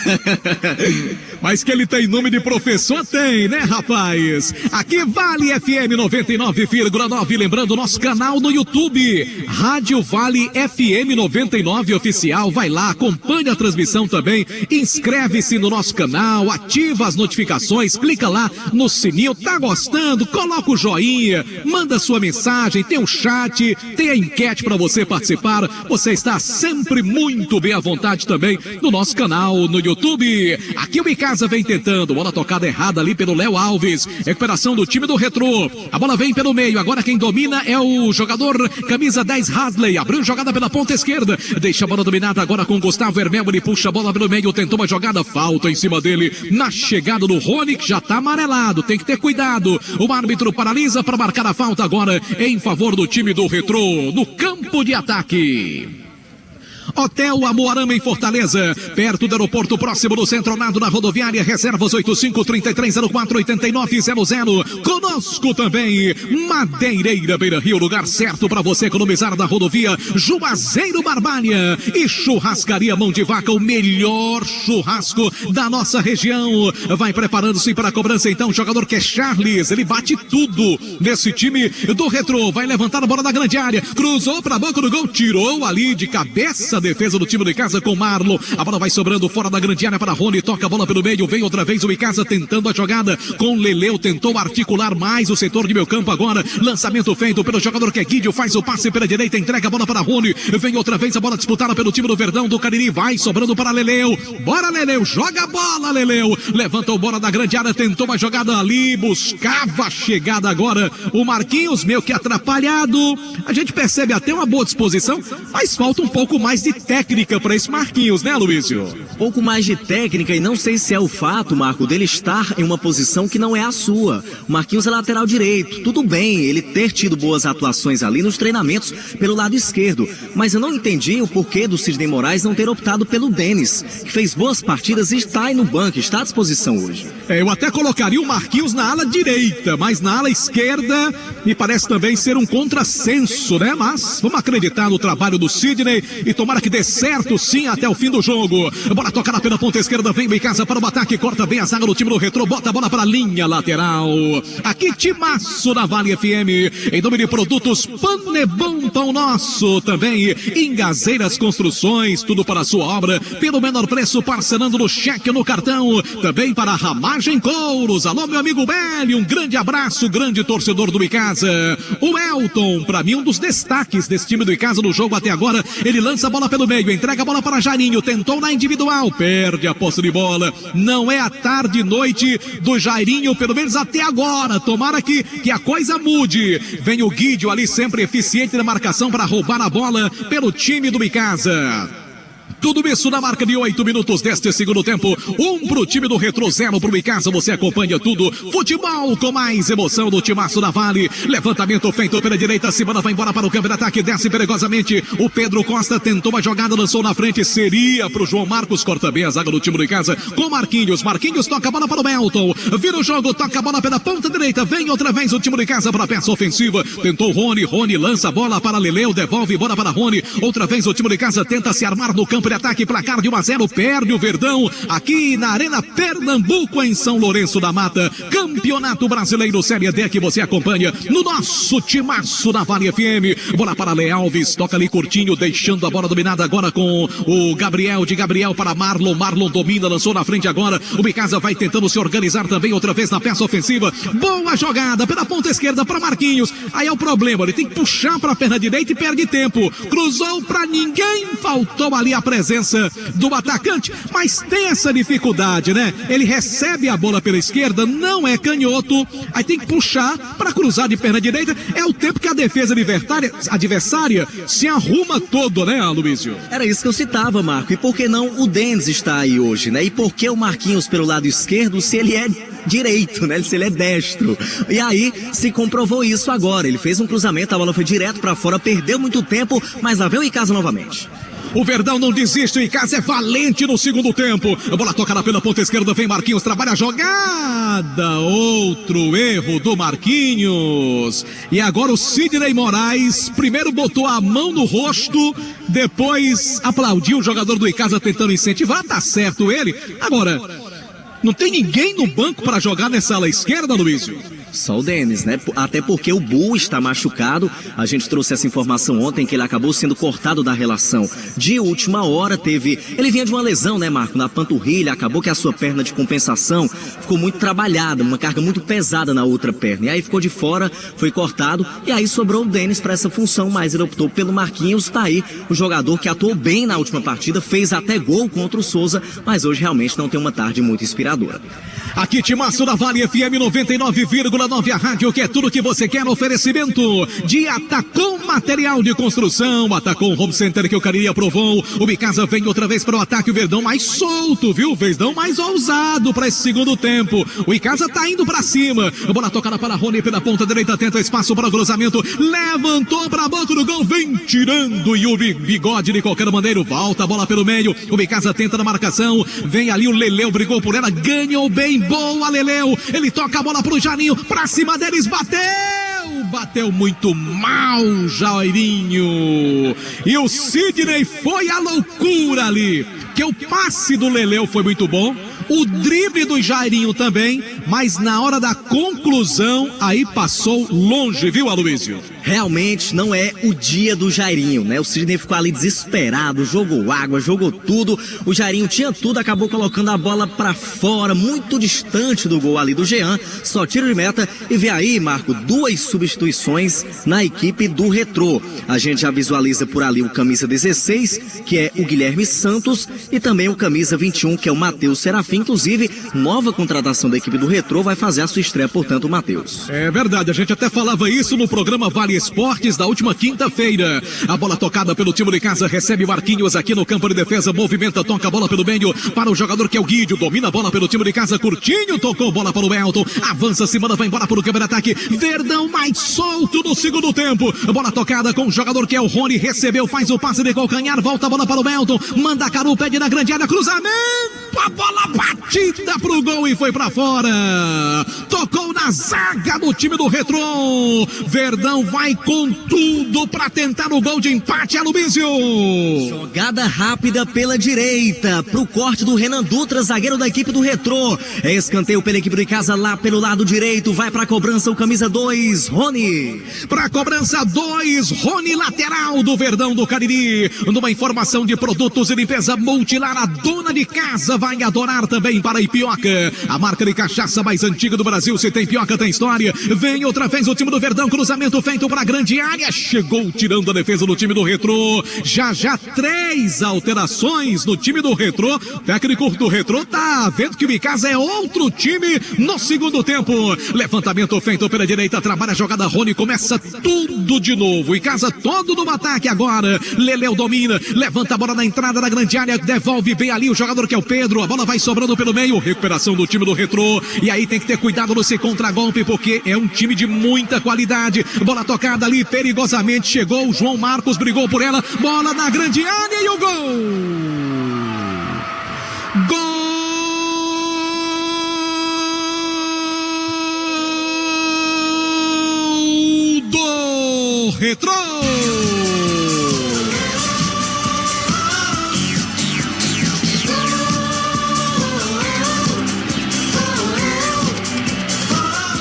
Speaker 1: Mas que ele tem nome de professor, tem, né, rapaz? Aqui Vale FM 99,9, lembrando nosso canal no YouTube, Rádio Vale FM 99 Oficial, vai lá, acompanha a transmissão também, inscreve-se no nosso canal, ativa as notificações, clica lá no sininho, tá gostando? Coloca o joinha, manda sua mensagem mensagem, tem o chat, tem a enquete para você participar. Você está sempre muito bem à vontade também no nosso canal no YouTube. Aqui o Icasa vem tentando, bola tocada errada ali pelo Léo Alves. Recuperação do time do Retrô. A bola vem pelo meio, agora quem domina é o jogador camisa 10 Hasley. Abriu jogada pela ponta esquerda, deixa a bola dominada agora com Gustavo Hermel. Ele puxa a bola pelo meio, tentou uma jogada, falta em cima dele na chegada do Rony, que já tá amarelado, tem que ter cuidado. O árbitro paralisa para marcar a falta agora em favor do time do Retrô no campo de ataque. Hotel Amoarama em Fortaleza, perto do aeroporto, próximo do Centro-Lado na rodoviária. Reservas 85-3304-8900. Conosco também Madeireira Beira Rio, lugar certo para você economizar na rodovia Juazeiro Barbalha. E Churrascaria Mão de Vaca, o melhor churrasco da nossa região. Vai preparando-se para a cobrança então o jogador que é Charles, ele bate tudo nesse time do Retrô. Vai levantar a bola da grande área, cruzou para a boca do gol, tirou ali de cabeça a defesa do time do Icasa com Marlon. A bola vai sobrando fora da grande área para Rony, toca a bola pelo meio, vem outra vez o Icasa tentando a jogada com Leleu, tentou articular mais o setor de meio campo agora, lançamento feito pelo jogador que é Guidio, faz o passe pela direita, entrega a bola para Rony, vem outra vez a bola disputada pelo time do Verdão do Cariri, vai sobrando para Leleu, bora Leleu, joga a bola Leleu, levanta o bola da grande área, tentou uma jogada ali, buscava a chegada agora, o Marquinhos meio que atrapalhado, a gente percebe até uma boa disposição, mas falta um pouco mais de técnica para esse Marquinhos, né, Luísio?
Speaker 2: Pouco mais de técnica, e não sei se é o fato, Marco, dele estar em uma posição que não é a sua. O Marquinhos é lateral direito, tudo bem ele ter tido boas atuações ali nos treinamentos pelo lado esquerdo, mas eu não entendi o porquê do Sidney Moraes não ter optado pelo Denis, que fez boas partidas e está aí no banco, está à disposição hoje.
Speaker 1: Eu até colocaria o Marquinhos na ala direita, mas na ala esquerda me parece também ser um contrassenso, né? Mas vamos acreditar no trabalho do Sidney e tomara que dê certo sim até o fim do jogo. Bola tocada pela ponta esquerda, vem o Icasa para o ataque, corta bem a zaga do time do Retrô, bota a bola para a linha lateral. Aqui timaço da Vale FM, em nome de produtos Panebom Pão Nosso, também Engazeiras Construções, tudo para a sua obra, pelo menor preço, parcelando no cheque ou no cartão, também para a Ramagem Couros. Alô meu amigo Belli, um grande abraço, grande torcedor do Icasa. O Elton, para mim um dos destaques desse time do Icasa no jogo até agora, ele lança a bola pelo meio, entrega a bola para Jairinho, tentou na individual, perde a posse de bola. Não é a tarde e noite do Jairinho, pelo menos até agora. Tomara que a coisa mude. Vem o Guidio ali, sempre eficiente na marcação para roubar a bola pelo time do Icasa. Tudo isso na marca de 8 minutos deste segundo tempo. 1 pro time do Retrô, 0 pro Icasa. Você acompanha tudo. Futebol com mais emoção do timaço da Vale. Levantamento feito pela direita. Simona vai embora para o campo de ataque. Desce perigosamente. O Pedro Costa tentou a jogada, lançou na frente. Seria pro João Marcos. Corta bem a zaga do time do Icasa com Marquinhos. Marquinhos toca a bola para o Melton. Vira o jogo, toca a bola pela ponta direita. Vem outra vez o time do Icasa para a peça ofensiva. Tentou Rony. Rony lança a bola para Leleu. Devolve bola para Rony. Outra vez o time do Icasa tenta se armar no campo de ataque, placar de 1-0, perde o Verdão aqui na Arena Pernambuco, em São Lourenço da Mata. Campeonato Brasileiro Série D que você acompanha no nosso timaço da Vale FM. Bola para Lé Alves, toca ali curtinho, deixando a bola dominada agora com o Gabriel, de Gabriel para Marlon. Marlon domina, lançou na frente agora. O Icasa vai tentando se organizar também outra vez na peça ofensiva. Boa jogada pela ponta esquerda para Marquinhos. Aí é o problema, ele tem que puxar para a perna direita e perde tempo. Cruzou para ninguém, faltou ali a presença do atacante, mas tem essa dificuldade, né? Ele recebe a bola pela esquerda, não é canhoto, aí tem que puxar para cruzar de perna direita. É o tempo que a defesa adversária se arruma todo, né, Aloysio?
Speaker 2: Era isso que eu citava, Marco. E por que não o Denis está aí hoje, né? E por que o Marquinhos pelo lado esquerdo, se ele é direito, né? Se ele é destro. E aí se comprovou isso agora. Ele fez um cruzamento, a bola foi direto para fora, perdeu muito tempo, mas lá vem o Icasa novamente.
Speaker 1: O Verdão não desiste, o Icasa é valente no segundo tempo. A bola tocada pela ponta esquerda, vem Marquinhos, trabalha a jogada. Outro erro do Marquinhos. E agora o Sidney Moraes, primeiro botou a mão no rosto, depois aplaudiu o jogador do Icasa tentando incentivar, tá certo ele. Agora, não tem ninguém no banco para jogar nessa ala esquerda, Luísio?
Speaker 2: Só o Denis, né? Até porque o Bull está machucado. A gente trouxe essa informação ontem que ele acabou sendo cortado da relação. De última hora ele vinha de uma lesão, né, Marco? Na panturrilha, acabou que a sua perna de compensação ficou muito trabalhada, uma carga muito pesada na outra perna. E aí ficou de fora, foi cortado e aí sobrou o Denis para essa função, mas ele optou pelo Marquinhos. Tá aí o jogador que atuou bem na última partida, fez até gol contra o Souza, mas hoje realmente não tem uma tarde muito inspiradora.
Speaker 1: Aqui, timaço da Vale FM 99,9, a rádio que é tudo que você quer. Oferecimento de Atacom Material de Construção, Atacom Home Center que o Cariri aprovou. O Bicasa vem outra vez para o ataque, o Verdão mais solto, viu? O Verdão mais ousado para esse segundo tempo. O Icasa tá indo para cima. A bola tocada para Rony pela ponta direita, tenta espaço para o cruzamento, levantou para a boca do gol, vem tirando e o Bigode de qualquer maneira, volta a bola pelo meio. O Bicasa tenta na marcação, vem ali o Leleu, brigou por ela, ganhou bem. Boa, Leleu, ele toca a bola pro Jairinho, pra cima deles, bateu muito mal, Jairinho, e o Sidney foi a loucura ali, que o passe do Leleu foi muito bom, o drible do Jairinho também, mas na hora da conclusão, aí passou longe, viu, Aloysio?
Speaker 2: Realmente não é o dia do Jairinho, né? O Sidney ficou ali desesperado, jogou água, jogou tudo. O Jairinho tinha tudo, acabou colocando a bola pra fora, muito distante do gol ali do Jean. Só tiro de meta e vê aí, Marco, 2 substituições na equipe do Retrô. A gente já visualiza por ali o camisa 16, que é o Guilherme Santos, e também o camisa 21, que é o Matheus Serafim. Inclusive, nova contratação da equipe do Retrô, vai fazer a sua estreia, portanto, o Matheus.
Speaker 1: É verdade, a gente até falava isso no programa Vale Esportes da última quinta-feira. A bola tocada pelo time de casa, recebe Marquinhos aqui no campo de defesa, movimenta, toca a bola pelo meio para o jogador que é o Guidio, domina a bola pelo time de casa, Curtinho, tocou bola para o Elton, avança, se manda, vai embora para o campo de ataque, Verdão mais solto no segundo tempo, bola tocada com o jogador que é o Rony, recebeu, faz o passe de calcanhar, volta a bola para o Elton, manda a Caru, pede na grande área, cruzamento, a bola batida pro gol e foi pra fora, tocou na zaga do time do Retrô, Verdão vai com tudo pra tentar o gol de empate, Aloysio.
Speaker 2: Jogada rápida pela direita, pro corte do Renan Dutra, zagueiro da equipe do Retrô, escanteio pela equipe de casa lá pelo lado direito, vai pra cobrança o camisa 2, Rony.
Speaker 1: Pra cobrança 2, Rony, lateral do Verdão do Cariri, numa informação de produtos e limpeza Multilar, a dona de casa vai adorar também para a Ipioca, a marca de cachaça mais antiga do Brasil. Se tem Ipioca, tem história. Vem outra vez o time do Verdão, cruzamento feito para a grande área, chegou tirando a defesa do time do Retrô. Já 3 alterações no time do Retrô. O técnico do Retrô tá vendo que o Icasa é outro time no segundo tempo. Levantamento feito pela direita, trabalha a jogada, Rony, começa tudo de novo. Icasa todo no ataque agora. Leleu domina, levanta a bola na entrada da grande área, devolve bem ali o jogador que é o Pedro. A bola vai sobrando pelo meio, recuperação do time do Retrô. E aí tem que ter cuidado no seu contragolpe, porque é um time de muita qualidade. Bola tocada ali perigosamente, chegou o João Marcos, brigou por ela, bola na grande área e o gol! Gol do Retrô!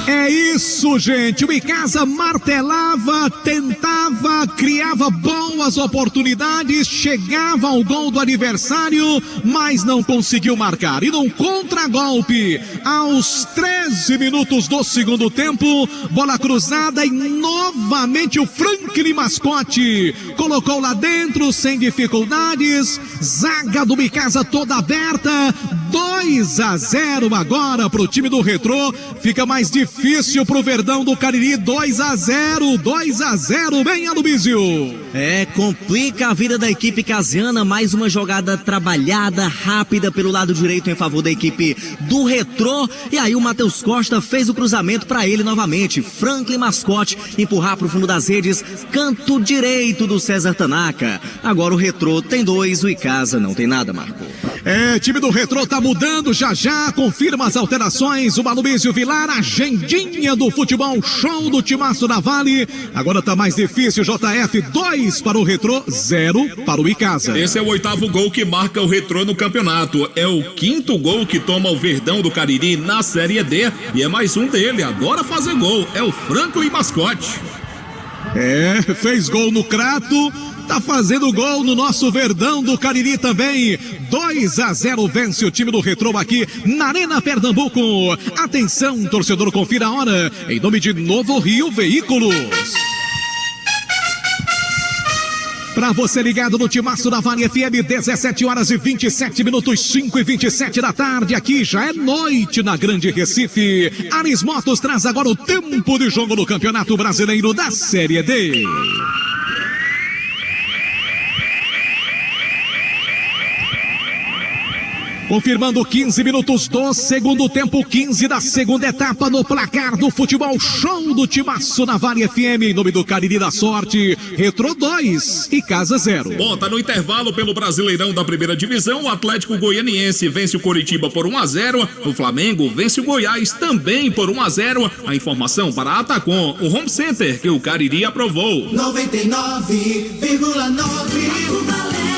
Speaker 1: É isso, gente. O Icasa martelava, tentava, criava boas oportunidades, chegava ao gol do adversário, mas não conseguiu marcar. E num contragolpe, aos 13 minutos do segundo tempo, bola cruzada e novamente o Franklin Mascote colocou lá dentro sem dificuldades. Zaga do Icasa toda aberta. 2-0 agora pro time do Retrô. Fica mais difícil pro Verdão do Cariri. 2-0, bem, Aloysio.
Speaker 2: Complica a vida da equipe casiana. Mais uma jogada trabalhada, rápida pelo lado direito em favor da equipe do Retrô. E aí o Matheus Costa fez o cruzamento para ele novamente. Franklin Mascote empurrar pro fundo das redes. Canto direito do César Tanaka. Agora o Retrô tem 2, o Icasa não tem nada, Marco.
Speaker 1: Time do Retrô tá mudando já, confirma as alterações, o Aloysio Vilar, agendinha do futebol, show do timaço da Vale, agora tá mais difícil, JF, 2 2 para o Retrô, 0 para o Icasa.
Speaker 5: Esse é o 8º gol que marca o Retrô no campeonato. É o 5º gol que toma o Verdão do Cariri na Série D. E é mais um dele, adora fazer gol. É o Franklin Mascote.
Speaker 1: Fez gol no Crato, tá fazendo gol no nosso Verdão do Cariri também. 2-0 vence o time do Retrô aqui na Arena Pernambuco. Atenção, torcedor, confira a hora em nome de Novo Rio Veículos. Pra você ligado no Timaço da Vale FM, 17h27, 5h27 da tarde. Aqui já é noite na Grande Recife. Ares Motos traz agora o tempo de jogo no Campeonato Brasileiro da Série D. Confirmando 15 minutos do segundo tempo, 15 da segunda etapa no placar do futebol show do Timaço na Vale FM, em nome do Cariri da Sorte. Retrô 2, Icasa 0.
Speaker 5: Bom, tá no intervalo pelo Brasileirão da primeira divisão. O Atlético Goianiense vence o Coritiba por 1-0. O Flamengo vence o Goiás também por 1-0. A informação para a Atacom, o home center que o Cariri aprovou.
Speaker 3: 99,9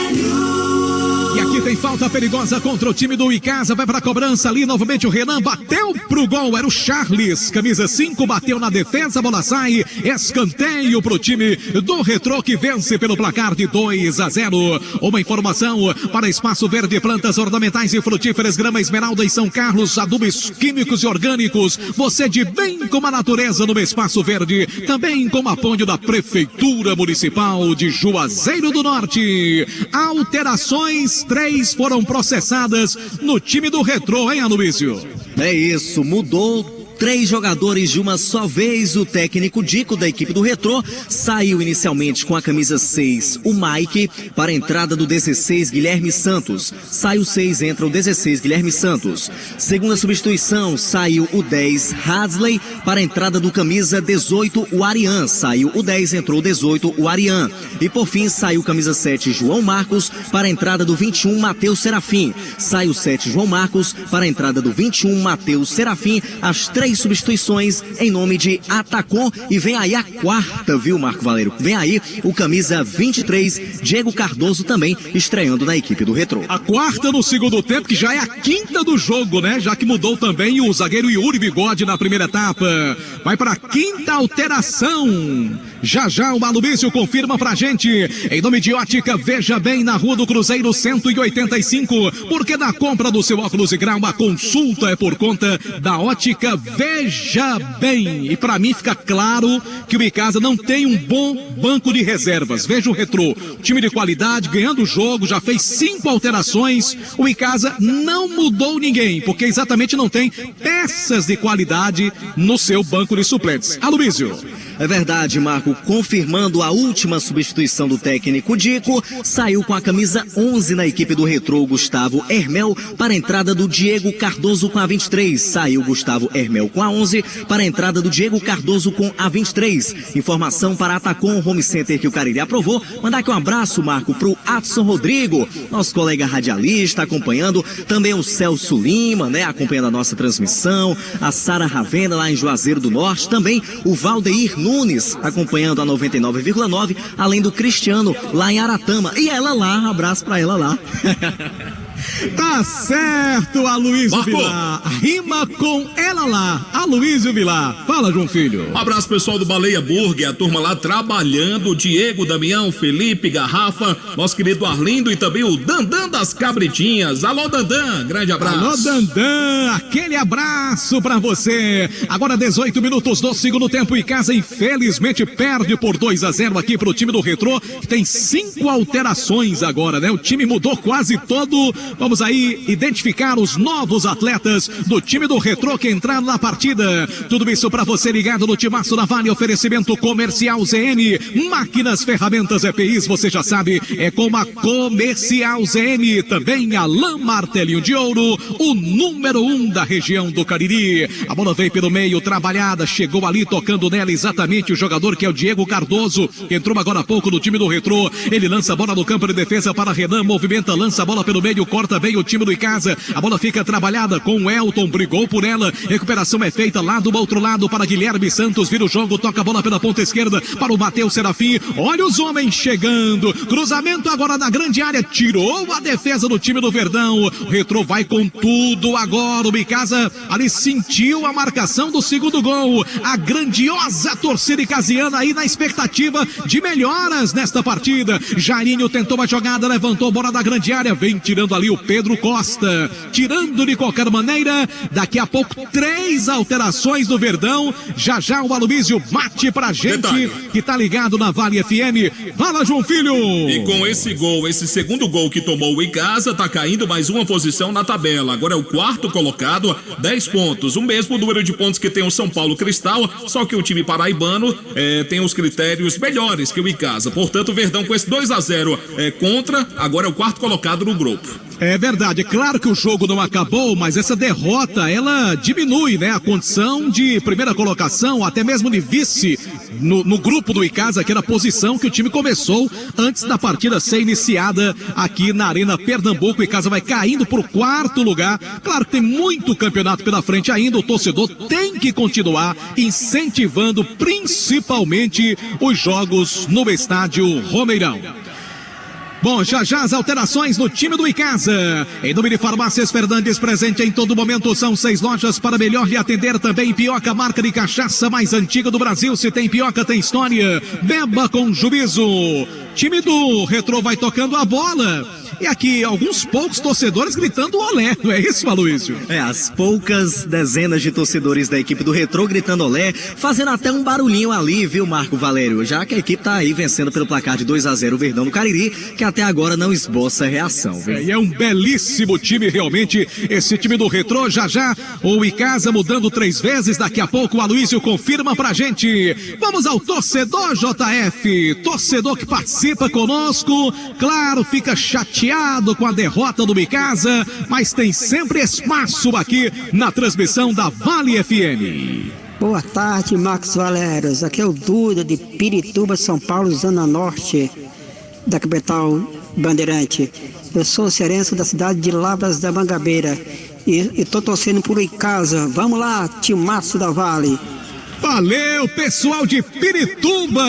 Speaker 1: E aqui tem falta perigosa contra o time do Icasa, vai pra cobrança ali, novamente o Renan bateu pro gol, era o Charles, camisa 5, bateu na defesa, a bola sai, escanteio pro time do Retrô que vence pelo placar de 2-0. Uma informação para Espaço Verde, plantas ornamentais e frutíferas, grama esmeralda e São Carlos, adubos químicos e orgânicos, você de bem com a natureza no Espaço Verde, também com apoio da Prefeitura Municipal de Juazeiro do Norte. Alterações, 3 foram processadas no time do Retrô, hein, Aloysio?
Speaker 2: É isso, mudou 3 jogadores de uma só vez. O técnico Dico da equipe do Retrô saiu inicialmente com a camisa 6, o Mike, para a entrada do 16, Guilherme Santos. Sai o 6, entra o 16, Guilherme Santos. Segunda substituição, saiu o 10, Hadley, para a entrada do camisa 18, o Arian. Saiu o 10, entrou o 18, o Arian. E por fim, saiu camisa 7, João Marcos, para a entrada do 21, Matheus Serafim. Sai o 7, João Marcos, para a entrada do 21, Matheus Serafim. As 3 substituições em nome de Atacom. E vem aí a quarta, viu, Marco Valério? Vem aí o camisa 23, Diego Cardoso, também estreando na equipe do Retrô.
Speaker 1: A quarta no segundo tempo, que já é a quinta do jogo, né? Já que mudou também o zagueiro Yuri Bigode na primeira etapa. Vai para a quinta alteração. Já o Aloysio confirma pra gente. Em nome de Ótica Veja Bem, na Rua do Cruzeiro 185. Porque na compra do seu óculos e grau, a consulta é por conta da Ótica Veja Bem. E pra mim fica claro que o Icasa não tem um bom banco de reservas. Veja o Retrô, time de qualidade, ganhando o jogo, já fez 5 alterações. O Icasa não mudou ninguém, porque exatamente não tem peças de qualidade no seu banco de suplentes. Aloysio.
Speaker 2: É verdade, Marco. Confirmando a última substituição do técnico Dico, saiu com a camisa 11 na equipe do Retrô, Gustavo Hermel, para a entrada do Diego Cardoso com a 23. Saiu Gustavo Hermel com a 11, para a entrada do Diego Cardoso com a 23. Informação para Atacom Home Center que o Cariri aprovou. Mandar aqui um abraço, Marco, pro Adson Rodrigo, nosso colega radialista, acompanhando. Também o Celso Lima, né, acompanhando a nossa transmissão. A Sara Ravena, lá em Juazeiro do Norte. Também o Valdeir Nunes, acompanhando a 99,9, além do Cristiano, lá em Aratama. E ela lá, abraço pra ela lá.
Speaker 1: Tá certo, Aloysio Vilar. Rima com ela lá, Aloysio Vilar. Fala, João Filho.
Speaker 5: Um abraço, pessoal do Baleia Burger, a turma lá trabalhando. Diego, Damião, Felipe, Garrafa, nosso querido Arlindo e também o Dandan das Cabritinhas. Alô, Dandan, grande abraço.
Speaker 1: Alô, Dandan, aquele abraço pra você. Agora 18 minutos do segundo tempo. Icasa infelizmente perde por 2-0 aqui pro time do Retrô, que tem 5 alterações agora, né? O time mudou quase todo. Vamos aí identificar os novos atletas do time do Retrô que entraram na partida. Tudo isso para você ligado no Timaço da Vale. Oferecimento Comercial ZN. Máquinas, ferramentas, EPIs, você já sabe, é com a Comercial ZN. Também Alain Martelinho de Ouro, o número 1 da região do Cariri. A bola veio pelo meio, trabalhada, chegou ali tocando nela exatamente o jogador que é o Diego Cardoso, que entrou agora há pouco no time do Retrô. Ele lança a bola no campo de defesa para Renan, movimenta, lança a bola pelo meio, corta corta bem o time do Icasa. A bola fica trabalhada com o Elton, brigou por ela. Recuperação é feita lá do outro lado para Guilherme Santos. Vira o jogo, toca a bola pela ponta esquerda para o Matheus Serafim. Olha os homens chegando. Cruzamento agora na grande área. Tirou a defesa do time do Verdão. O Retrô vai com tudo agora. O Icasa ali sentiu a marcação do segundo gol. A grandiosa torcida icasiana aí na expectativa de melhoras nesta partida. Jairinho tentou a jogada, levantou a bola da grande área, vem tirando ali o Pedro Costa, tirando de qualquer maneira. Daqui a pouco 3 alterações do Verdão. Já o Aloysio bate pra gente que tá ligado na Vale FM. Fala, João Filho!
Speaker 5: E com esse gol, esse segundo gol que tomou o Icasa, tá caindo mais uma posição na tabela. Agora é o 4º colocado, 10 pontos, o mesmo número de pontos que tem o São Paulo Cristal, só que o time paraibano tem os critérios melhores que o Icasa. Portanto, o Verdão com esse 2-0 contra, agora é o 4º colocado no grupo.
Speaker 1: É verdade, é claro que o jogo não acabou, mas essa derrota, ela diminui, né, a condição de primeira colocação, até mesmo de vice no grupo do Icasa, que era a posição que o time começou antes da partida ser iniciada aqui na Arena Pernambuco. O Icasa vai caindo para o 4º lugar. Claro que tem muito campeonato pela frente ainda, o torcedor tem que continuar incentivando principalmente os jogos no estádio Romeirão. Bom, já as alterações no time do Icasa. Em nome de Farmácias Fernandes, presente em todo momento. São 6 lojas para melhor lhe atender. Também Pioca, marca de cachaça mais antiga do Brasil. Se tem Pioca, tem história. Beba com juízo. Time do Retrô vai tocando a bola. E aqui, alguns poucos torcedores gritando olé, não é isso, Aloysio?
Speaker 2: As poucas dezenas de torcedores da equipe do Retrô gritando olé, fazendo até um barulhinho ali, viu, Marco Valério? Já que a equipe tá aí vencendo pelo placar de 2-0 o Verdão do Cariri, que até agora não esboça reação, viu?
Speaker 1: E é um belíssimo time, realmente, esse time do Retrô. Já o Icasa mudando 3 vezes, daqui a pouco o Aloysio confirma pra gente. Vamos ao torcedor, JF, torcedor que participa conosco, claro, fica chateado com a derrota do Icasa, mas tem sempre espaço aqui na transmissão da Vale FM.
Speaker 13: Boa tarde, Marcos Valérios. Aqui é o Duda de Pirituba, São Paulo, Zona Norte da capital Bandeirante. Eu sou cearense da cidade de Lavras da Mangabeira e tô torcendo por Icasa. Vamos lá, timaço da Vale.
Speaker 1: Valeu, pessoal de Pirituba.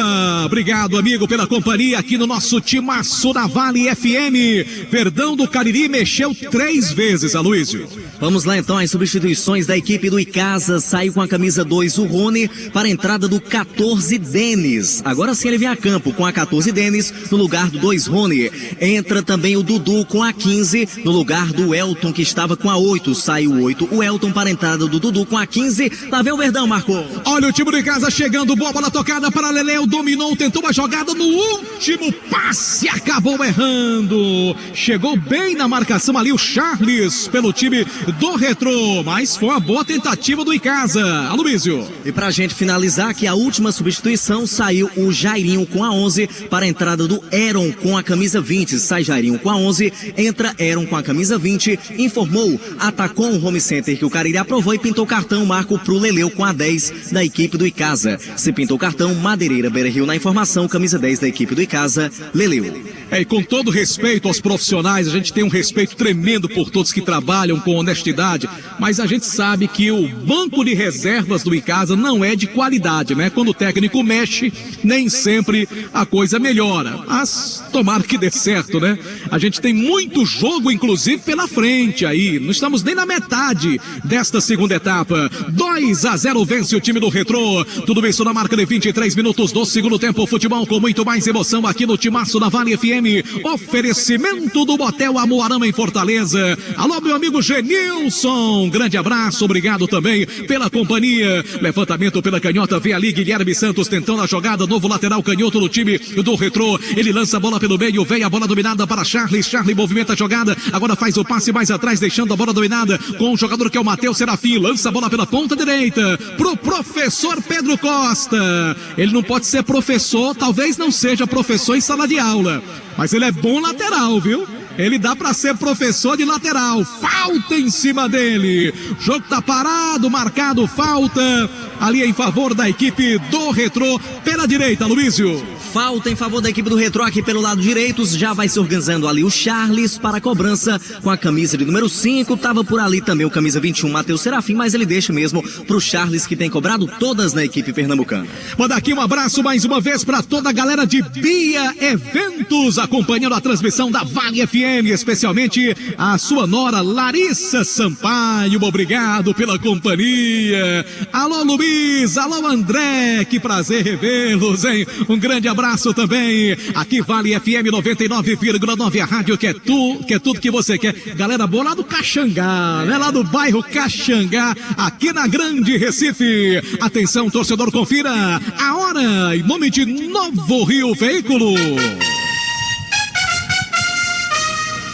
Speaker 1: Obrigado, amigo, pela companhia aqui no nosso timaço da Vale FM. Verdão do Cariri mexeu 3 vezes, Aloysio.
Speaker 2: Vamos lá então, as substituições da equipe do Icasa. Saiu com a camisa 2 o Rony para a entrada do 14 Denis. Agora sim ele vem a campo com a 14 Denis no lugar do 2 Rony. Entra também o Dudu com a 15 no lugar do Elton, que estava com a 8. Sai o 8 o Elton para a entrada do Dudu com a 15. Lá vem o Verdão, Marcos.
Speaker 1: Olha o time do Icasa chegando, boa bola tocada para Leleu, dominou, tentou uma jogada no último passe, acabou errando. Chegou bem na marcação ali o Charles pelo time do Retrô, mas foi uma boa tentativa do Icasa. Aloysio.
Speaker 2: E pra gente finalizar aqui, a última substituição, saiu o Jairinho com a 11 para a entrada do Eron com a camisa 20. Sai Jairinho com a 11, entra Eron com a camisa 20, informou, atacou o home center que o Cariri aprovou e pintou cartão, Marco, pro Leleu com a 10 da equipe do Icasa. Se pintou cartão, Madeireira Beira-Rio na informação, camisa 10 da equipe do Icasa, Leleu.
Speaker 1: E com todo respeito aos profissionais, a gente tem um respeito tremendo por todos que trabalham com honestidade, mas a gente sabe que o banco de reservas do Icasa não é de qualidade, né? Quando o técnico mexe, nem sempre a coisa melhora, mas tomara que dê certo, né? A gente tem muito jogo, inclusive, pela frente aí, não estamos nem na metade desta segunda etapa. 2-0 vence o time do Retrô, tudo isso na marca de 23 minutos do segundo tempo. Futebol com muito mais emoção aqui no timaço da Vale FM. Oferecimento do Motel Amoarama em Fortaleza. Alô, meu amigo Genilson, grande abraço, obrigado também pela companhia. Levantamento pela canhota, vem ali Guilherme Santos tentando a jogada, novo lateral canhoto no time do Retrô. Ele lança a bola pelo meio, vem a bola dominada para Charles movimenta a jogada, agora faz o passe mais atrás, deixando a bola dominada com o jogador que é o Matheus Serafim, lança a bola pela ponta direita pro professor Pedro Costa. Ele não pode ser professor, talvez não seja professor em sala de aula, mas ele é bom lateral, viu? Ele dá pra ser professor de lateral. Falta em cima dele. O jogo tá parado, marcado falta ali em favor da equipe do Retrô pela direita, Aloysio.
Speaker 2: falta em favor da equipe do Retrô aqui pelo lado direito. Já vai se organizando ali o Charles para a cobrança com a camisa de número 5. Tava por ali também o camisa 21, Matheus Serafim, mas ele deixa mesmo pro Charles, que tem cobrado todas na equipe pernambucana.
Speaker 1: Manda aqui um abraço mais uma vez para toda a galera de Bia Eventos, acompanhando a transmissão da Vale FM, especialmente a sua nora Larissa Sampaio. Obrigado pela companhia. Alô Luiz, alô André, que prazer revê-los, hein? Um grande abraço também. Aqui Vale FM 99,9, a rádio que é tudo que você quer. Galera boa lá do Caxangá, né? Lá do bairro Caxangá, aqui na Grande Recife. Atenção, torcedor, confira a hora em nome de Novo Rio Veículo.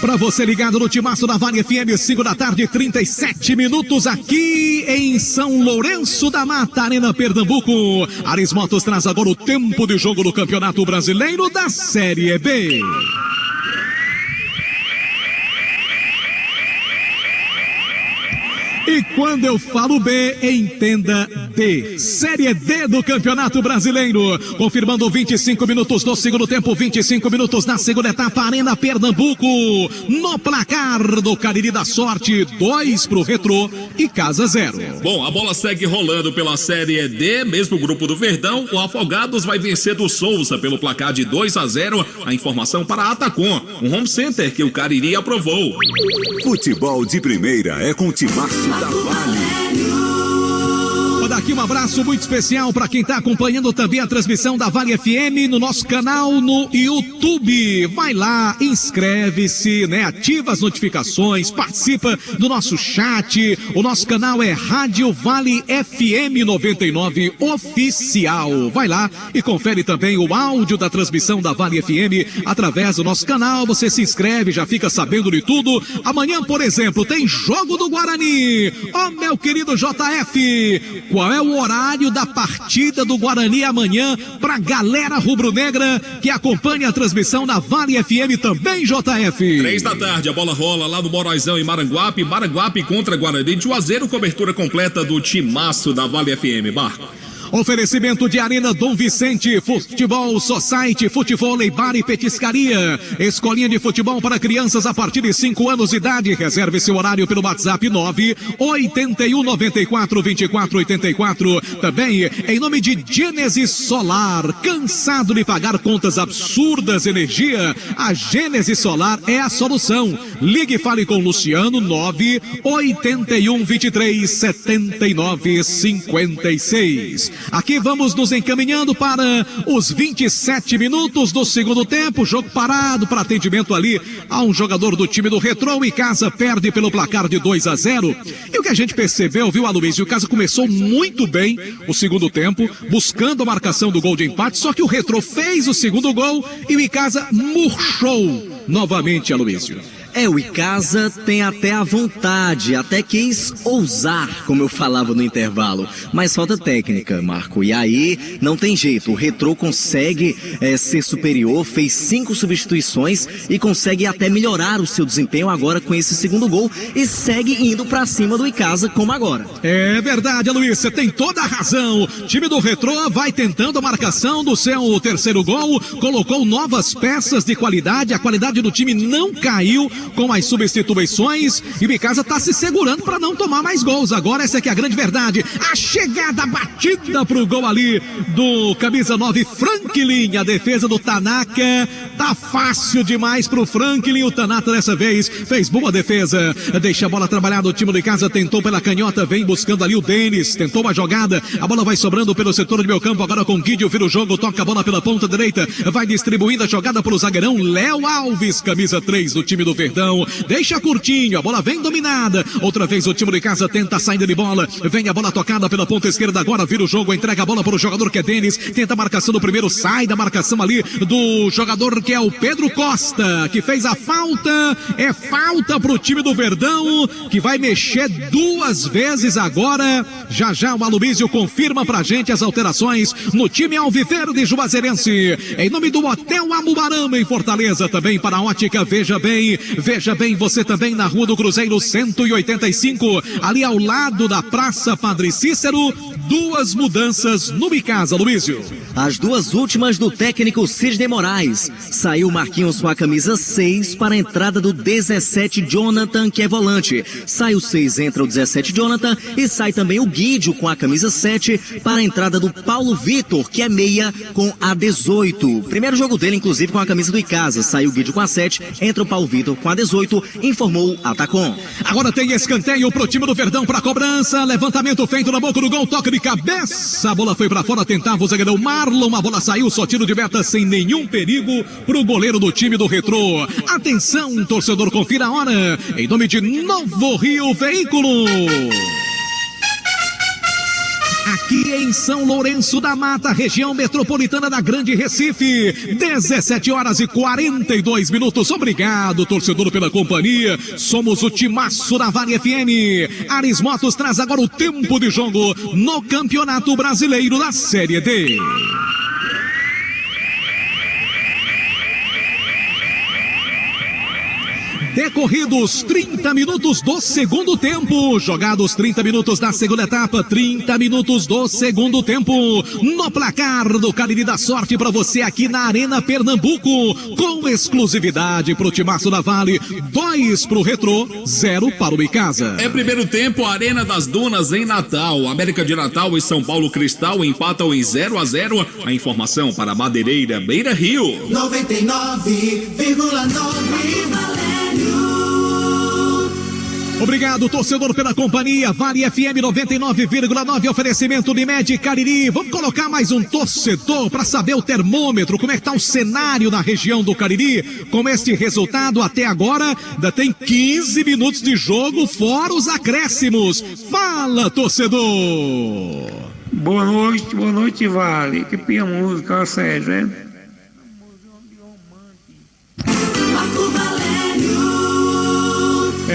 Speaker 1: Para você ligado no timaço da Vale FM, 5 da tarde, 37 minutos aqui em São Lourenço da Mata, Arena Pernambuco. Ares Motos traz agora o tempo de jogo do Campeonato Brasileiro da Série B. E quando eu falo B, entenda D. Série D do Campeonato Brasileiro. Confirmando 25 minutos do segundo tempo, 25 minutos na segunda etapa, Arena Pernambuco. No placar do Cariri da Sorte, 2 pro Retrô e Casa 0.
Speaker 5: Bom, a bola segue rolando pela Série D, mesmo grupo do Verdão. O Afogados vai vencer do Souza pelo placar de 2-0. A informação para a Atacom, um home center que o Cariri aprovou.
Speaker 4: Futebol de primeira é com o timaço da Vale.
Speaker 1: Vou dar aqui um abraço muito especial para quem está acompanhando também a transmissão da Vale FM no nosso canal no YouTube. Vai lá, inscreve-se, né? Ativa as notificações, participa do nosso chat. O nosso canal é Rádio Vale FM 99 Oficial. Vai lá e confere também o áudio da transmissão da Vale FM através do nosso canal. Você se inscreve, já fica sabendo de tudo. Amanhã, por exemplo, tem Jogo do Guarani. Ó, meu querido JF, qual é o horário da partida do Guarani amanhã pra galera rubro-negra que acompanha a transmissão da Vale FM também, JF?
Speaker 5: 3 da tarde, a bola rola lá no Moroizão em Maranguape. Maranguape contra Guarani de Juazeiro, cobertura completa do timaço da Vale FM. Marco.
Speaker 1: Oferecimento de Arena Dom Vicente, Futebol Society, Futebol Bar e Petiscaria. Escolinha de futebol para crianças a partir de 5 anos de idade. Reserve seu horário pelo WhatsApp 981942484. Também em nome de Gênesis Solar. Cansado de pagar contas absurdas de energia? A Gênesis Solar é a solução. Ligue e fale com Luciano 981237956. Aqui vamos nos encaminhando para os 27 minutos do segundo tempo. Jogo parado para atendimento ali a um jogador do time do Retrô. E Casa perde pelo placar de 2-0. E o que a gente percebeu, viu, Aloysio? O Casa começou muito bem o segundo tempo, buscando a marcação do gol de empate. Só que o Retrô fez o segundo gol e o Icasa murchou novamente, Aloysio.
Speaker 2: O Icasa tem até a vontade, até quis ousar, como eu falava no intervalo, mas falta técnica, Marco, e aí não tem jeito. O Retrô consegue ser superior, fez 5 substituições e consegue até melhorar o seu desempenho agora com esse segundo gol e segue indo pra cima do Icasa como agora.
Speaker 1: É verdade, Luiz, você tem toda a razão. O time do Retrô vai tentando a marcação do seu terceiro gol, colocou novas peças de qualidade, a qualidade do time não caiu com as substituições e o Icasa tá se segurando para não tomar mais gols. Agora essa aqui é a grande verdade. A chegada batida pro gol ali do camisa 9 Franklin, a defesa do Tanaka tá fácil demais pro Franklin. O Tanaka dessa vez fez boa defesa, deixa a bola trabalhar do time do Icasa, tentou pela canhota, vem buscando ali o Denis, tentou uma jogada, a bola vai sobrando pelo setor do meio campo, agora com o Guidio, vira o jogo, toca a bola pela ponta direita, vai distribuindo a jogada pro zagueirão Léo Alves, camisa 3 do time do Verdão. Deixa curtinho, a bola vem dominada. Outra vez o time de Casa tenta a saída de bola. Vem a bola tocada pela ponta esquerda agora, vira o jogo, entrega a bola para o jogador que é Denis. Tenta a marcação do primeiro, sai da marcação ali do jogador que é o Pedro Costa, que fez a falta. É falta para o time do Verdão, que vai mexer 2 vezes agora. Já já o Aloysio confirma pra gente as alterações no time alviverde juazeirense. Em nome do Hotel Amubarama em Fortaleza, também para a ótica Veja Bem. Veja bem, você também na Rua do Cruzeiro 185, ali ao lado da Praça Padre Cícero, duas mudanças no Icasa, Luísio.
Speaker 2: As duas últimas do técnico Sidney Moraes. Saiu Marquinhos com a camisa 6 para a entrada do 17 Jonathan, que é volante. Sai o 6, entra o 17 Jonathan e sai também o Guídio com a camisa 7 para a entrada do Paulo Vitor, que é meia com a 18. Primeiro jogo dele, inclusive, com a camisa do Icasa. Sai o Guídio com a 7, entra o Paulo Vitor com a 18, informou a Tacom.
Speaker 1: Agora tem escanteio pro time do Verdão para cobrança. Levantamento feito na boca do gol, toque de cabeça. A bola foi para fora, tentava o zagueirão Marlon. A bola saiu, só tiro de meta sem nenhum perigo pro goleiro do time do Retrô. Atenção, torcedor, confira a hora. Em nome de Novo Rio Veículo. Aqui em São Lourenço da Mata, região metropolitana da Grande Recife, 17h42. Obrigado, torcedor, pela companhia. Somos o timaço da Vale FM. Ares Motos traz agora o tempo de jogo no Campeonato Brasileiro da Série D. Decorridos 30 minutos do segundo tempo, jogados 30 minutos da segunda etapa, 30 minutos do segundo tempo, no placar do Cariri da Sorte para você aqui na Arena Pernambuco, com exclusividade pro timaço da Vale, 2 pro Retrô, 0 para o Icasa.
Speaker 5: É primeiro tempo, Arena das Dunas em Natal, América de Natal e São Paulo Cristal empatam em 0-0, a informação para Madeireira Beira Rio.
Speaker 3: 99,9
Speaker 1: Obrigado, torcedor, pela companhia. Vale FM 99,9, oferecimento Unimed Cariri. Vamos colocar mais um torcedor para saber o termômetro, como é que tá o cenário na região do Cariri. Com este resultado até agora, ainda tem 15 minutos de jogo, fora os acréscimos. Fala, torcedor!
Speaker 14: Boa noite, Vale. Que pia música, Sérgio, é?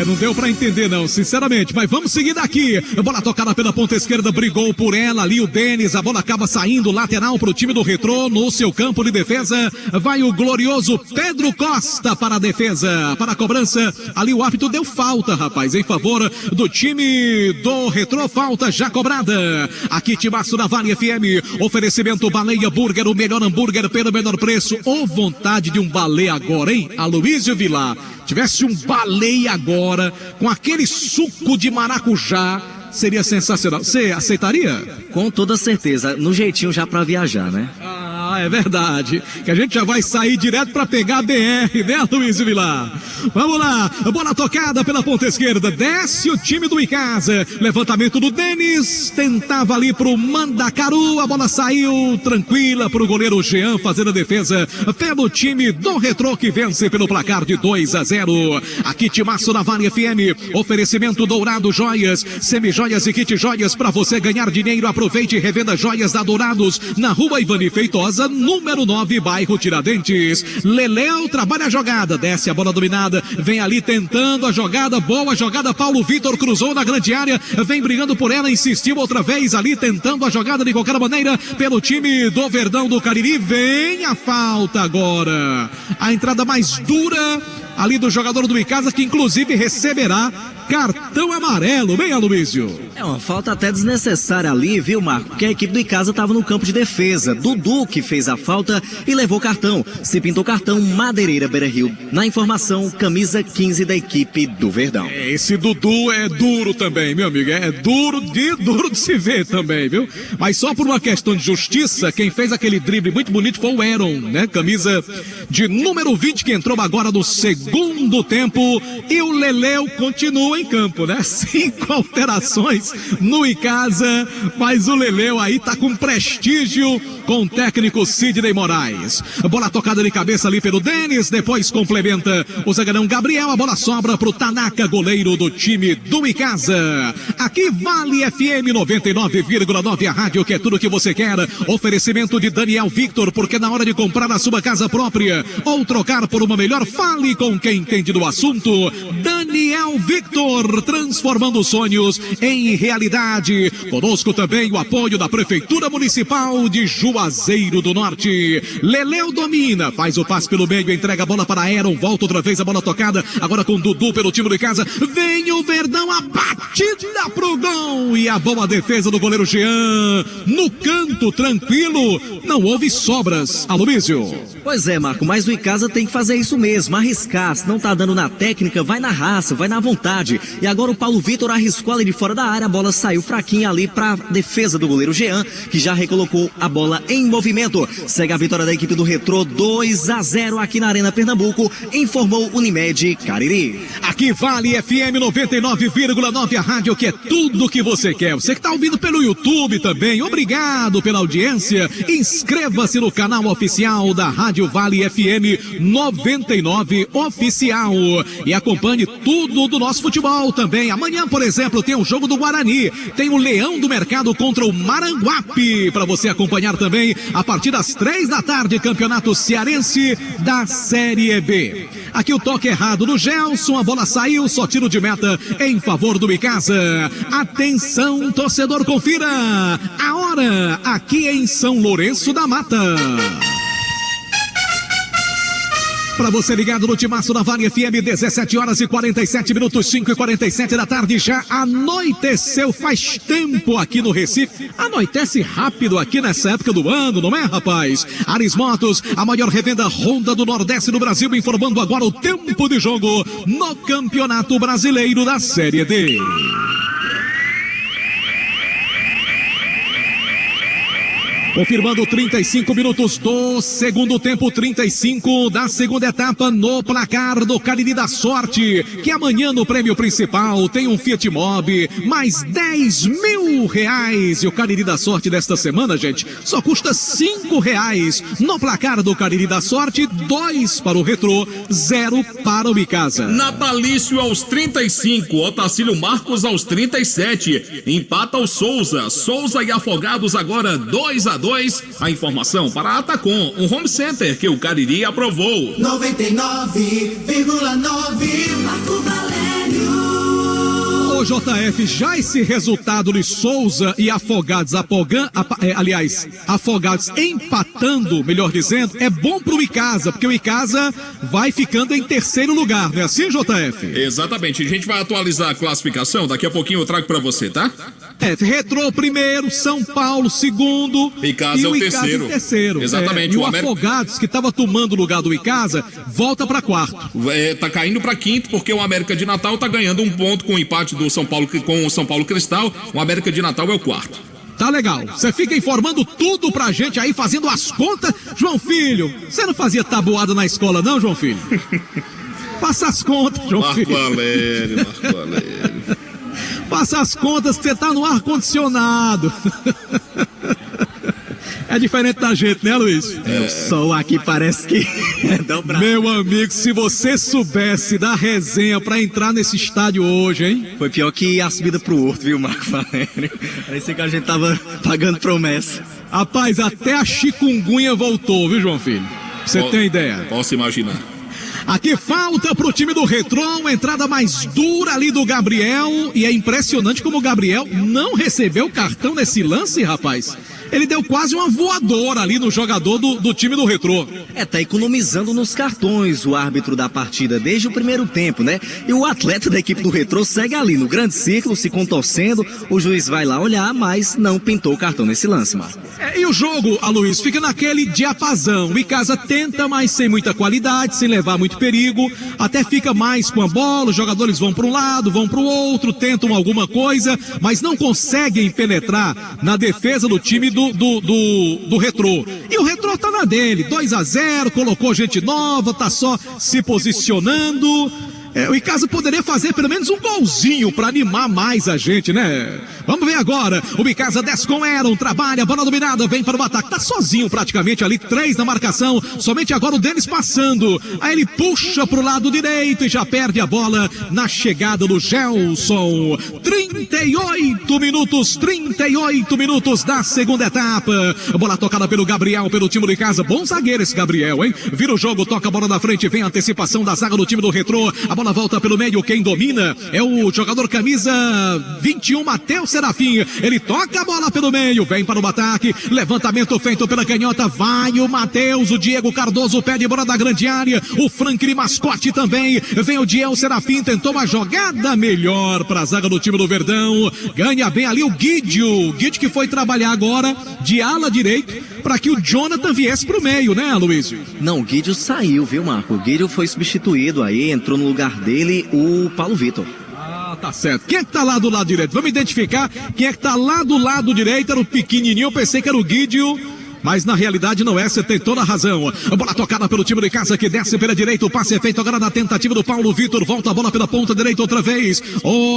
Speaker 1: Não deu pra entender não, sinceramente, mas vamos seguir daqui. A bola tocada pela ponta esquerda, brigou por ela ali o Denis, a bola acaba saindo lateral pro time do Retrô, no seu campo de defesa, vai o glorioso Pedro Costa para a defesa, para a cobrança, ali o árbitro deu falta, rapaz, em favor do time do Retrô, falta já cobrada. Aqui timaço da Vale FM, oferecimento Baleia Burger, o melhor hambúrguer pelo menor preço. Ô, vontade de um balé agora, hein? Aloysio Vilar, tivesse um balé agora, com aquele suco de maracujá, seria sensacional. Você aceitaria?
Speaker 2: Com toda certeza, no jeitinho já pra viajar, né?
Speaker 1: Ah, é verdade, que a gente já vai sair direto pra pegar a BR, né, Luiz Vilar? Vamos lá, bola tocada pela ponta esquerda, desce o time do Icasa, levantamento do Denis, tentava ali pro Mandacaru, a bola saiu tranquila pro goleiro Jean, fazendo a defesa pelo time do Retrô, que vence pelo placar de 2-0. Aqui timaço da Vale FM, oferecimento Dourado Joias, semijoias e kit joias para você ganhar dinheiro. Aproveite e revenda joias da Dourados na Rua Ivani Feitosa, número 9, bairro Tiradentes. Leléu trabalha a jogada, desce a bola dominada, vem ali tentando a jogada, boa jogada, Paulo Vitor cruzou na grande área, vem brigando por ela, insistiu outra vez ali, tentando a jogada de qualquer maneira pelo time do Verdão do Cariri. Vem a falta agora, a entrada mais dura ali do jogador do Icasa, que inclusive receberá cartão amarelo, bem, Aloysio?
Speaker 2: É uma falta até desnecessária ali, viu, Marco? Porque a equipe do Icasa estava no campo de defesa. Dudu que fez a falta e levou cartão. Se pintou cartão, Madeireira Beira Rio. Na informação, camisa 15 da equipe do Verdão.
Speaker 1: Esse Dudu é duro também, meu amigo. É duro de se ver também, viu? Mas só por uma questão de justiça, quem fez aquele drible muito bonito foi o Aaron, né? Camisa de número 20, que entrou agora no segundo tempo. E o Leléu continua em campo, né? 5 alterações no Icasa, mas o Leléu aí tá com prestígio com o técnico Sidney Moraes. Bola tocada de cabeça ali pelo Denis, depois complementa o zagueirão Gabriel, a bola sobra pro Tanaka, goleiro do time do Icasa. Aqui Vale FM 99,9, a rádio que é tudo que você quer. Oferecimento de Daniel Victor, porque na hora de comprar a sua casa própria ou trocar por uma melhor, fale com quem entende do assunto. Daniel Victor. Júnior, transformando sonhos em realidade. Conosco também o apoio da Prefeitura Municipal de Juazeiro do Norte. Leleu domina, faz o passe pelo meio, entrega a bola para Aaron, volta outra vez a bola tocada, agora com Dudu pelo time de casa. Vem o Verdão, a batida pro gol e a boa defesa do goleiro Jean. No canto, tranquilo, não houve sobras. Aloísio.
Speaker 2: Pois é, Marco, mas o Icasa tem que fazer isso mesmo, arriscar. Se não tá dando na técnica, vai na raça, vai na vontade. E agora o Paulo Vitor arriscou ali de fora da área, a bola saiu fraquinha ali pra defesa do goleiro Jean, que já recolocou a bola em movimento. Segue a vitória da equipe do Retrô, 2-0 aqui na Arena Pernambuco, informou Unimed Cariri.
Speaker 1: Aqui Vale FM 99,9, a rádio que é tudo que você quer. Você que tá ouvindo pelo YouTube também, obrigado pela audiência. Inscreva-se no canal oficial da Rádio Vale FM 99 Oficial e acompanhe tudo do nosso futebol também. Amanhã, por exemplo, tem um jogo do Guarani, tem o Leão do Mercado contra o Maranguape, para você acompanhar também a partir das 3 da tarde, Campeonato Cearense da Série B. Aqui o toque errado do Gelson, a bola saiu, só tiro de meta em favor do Icasa. Atenção, torcedor, confira a hora aqui em São Lourenço da Mata. Para você ligado no Timaço da Vale FM, 17 horas e 47 minutos, 5h47 da tarde, já anoiteceu, faz tempo aqui no Recife, anoitece rápido aqui nessa época do ano, não é, rapaz? Ares Motos, a maior revenda Honda do Nordeste do Brasil, informando agora o tempo de jogo no Campeonato Brasileiro da Série D. Confirmando 35 minutos do segundo tempo, 35 da segunda etapa no placar do Cariri da Sorte, que amanhã no prêmio principal tem um Fiat Mobi, mais 10 mil reais. E o Cariri da Sorte desta semana, gente, só custa 5 reais. No placar do Cariri da Sorte, 2 para o Retrô, 0 para o Icasa.
Speaker 5: Natalício aos 35, Otacílio Marcos aos 37, empata o Souza e Afogados agora 2-2. A informação para a Atacom, um home center que o Cariri aprovou.
Speaker 3: 99,9 Marco Valério.
Speaker 1: Ô JF, já esse resultado de Souza e Afogados, Afogados empatando, melhor dizendo, é bom pro Icasa, porque o Icasa vai ficando em terceiro lugar, não é assim, JF?
Speaker 5: Exatamente, a gente vai atualizar a classificação, daqui a pouquinho eu trago pra você, tá?
Speaker 1: Retrô primeiro, São Paulo segundo,
Speaker 5: Icasa
Speaker 1: e o
Speaker 5: é o
Speaker 1: Icasa em terceiro.
Speaker 5: Exatamente.
Speaker 1: E o Afogados, que estava tomando o lugar do Icasa, volta para quarto.
Speaker 5: Tá caindo para quinto, porque o América de Natal tá ganhando um ponto com o empate do São Paulo com o São Paulo Cristal. O América de Natal é o quarto.
Speaker 1: Tá legal, você fica informando tudo pra gente aí, fazendo as contas. João Filho, você não fazia tabuada na escola não, João Filho? Faça as contas, João Filho.
Speaker 5: Marco Valério.
Speaker 1: Faça as contas, você tá no ar-condicionado. É diferente da gente, né, Luiz?
Speaker 2: O sol aqui parece que é dobrado.
Speaker 1: Meu amigo, se você soubesse da resenha pra entrar nesse estádio hoje, hein?
Speaker 2: Foi pior que a subida pro Horto, viu, Marco Valério? Parecia que a gente tava pagando promessa.
Speaker 1: Rapaz, até a chikungunya voltou, viu, João Filho? Você tem ideia?
Speaker 5: Posso imaginar.
Speaker 1: Aqui falta pro time do Retrô, entrada mais dura ali do Gabriel, e é impressionante como o Gabriel não recebeu cartão nesse lance, rapaz. Ele deu quase uma voadora ali no jogador do time do Retrô.
Speaker 2: Tá economizando nos cartões o árbitro da partida desde o primeiro tempo, né? E o atleta da equipe do Retrô segue ali no grande círculo, se contorcendo. O juiz vai lá olhar, mas não pintou o cartão nesse lance, Marco.
Speaker 1: E o jogo, Aloysio, fica naquele diapasão. O Icasa tenta, mas sem muita qualidade, sem levar muito perigo. Até fica mais com a bola, os jogadores vão para um lado, vão para o outro, tentam alguma coisa, mas não conseguem penetrar na defesa do time do Retrô. E o Retrô tá na dele, 2-0, colocou gente nova, tá só se posicionando. O Icasa poderia fazer pelo menos um golzinho para animar mais a gente, né? Vamos ver agora. O Icasa desce com Aaron, trabalha, bola dominada, vem para o ataque. Tá sozinho praticamente ali, 3 na marcação. Somente agora o Denis passando. Aí ele puxa pro lado direito e já perde a bola na chegada do Gelson. 38 minutos da segunda etapa. A bola tocada pelo Gabriel, pelo time do Icasa. Bom zagueiro esse Gabriel, hein? Vira o jogo, toca a bola na frente, vem a antecipação da zaga do time do Retrô. A bola bola volta pelo meio, quem domina é o jogador camisa 21, Matheus Serafim. Ele toca a bola pelo meio, vem para o ataque, levantamento feito pela canhota, vai o Matheus, o Diego Cardoso pede bola da grande área, o Franklin Mascote também, vem o Diego Serafim, tentou uma jogada melhor para a zaga do time do Verdão, ganha bem ali o Guidio que foi trabalhar agora de ala direito para que o Jonathan viesse pro meio, né, Aloysio?
Speaker 2: Não, o Guidio saiu, viu, Marco? O Guidio foi substituído aí, entrou no lugar dele o Paulo Vitor.
Speaker 1: Ah, tá certo. Quem é que tá lá do lado direito? Vamos identificar quem é que tá lá do lado direito. Era o pequenininho, eu pensei que era o Guidio, mas na realidade não é, você tem toda a razão. A bola tocada pelo time de casa que desce pela direita, o passe é feito agora na tentativa do Paulo Vitor, volta a bola pela ponta direita outra vez.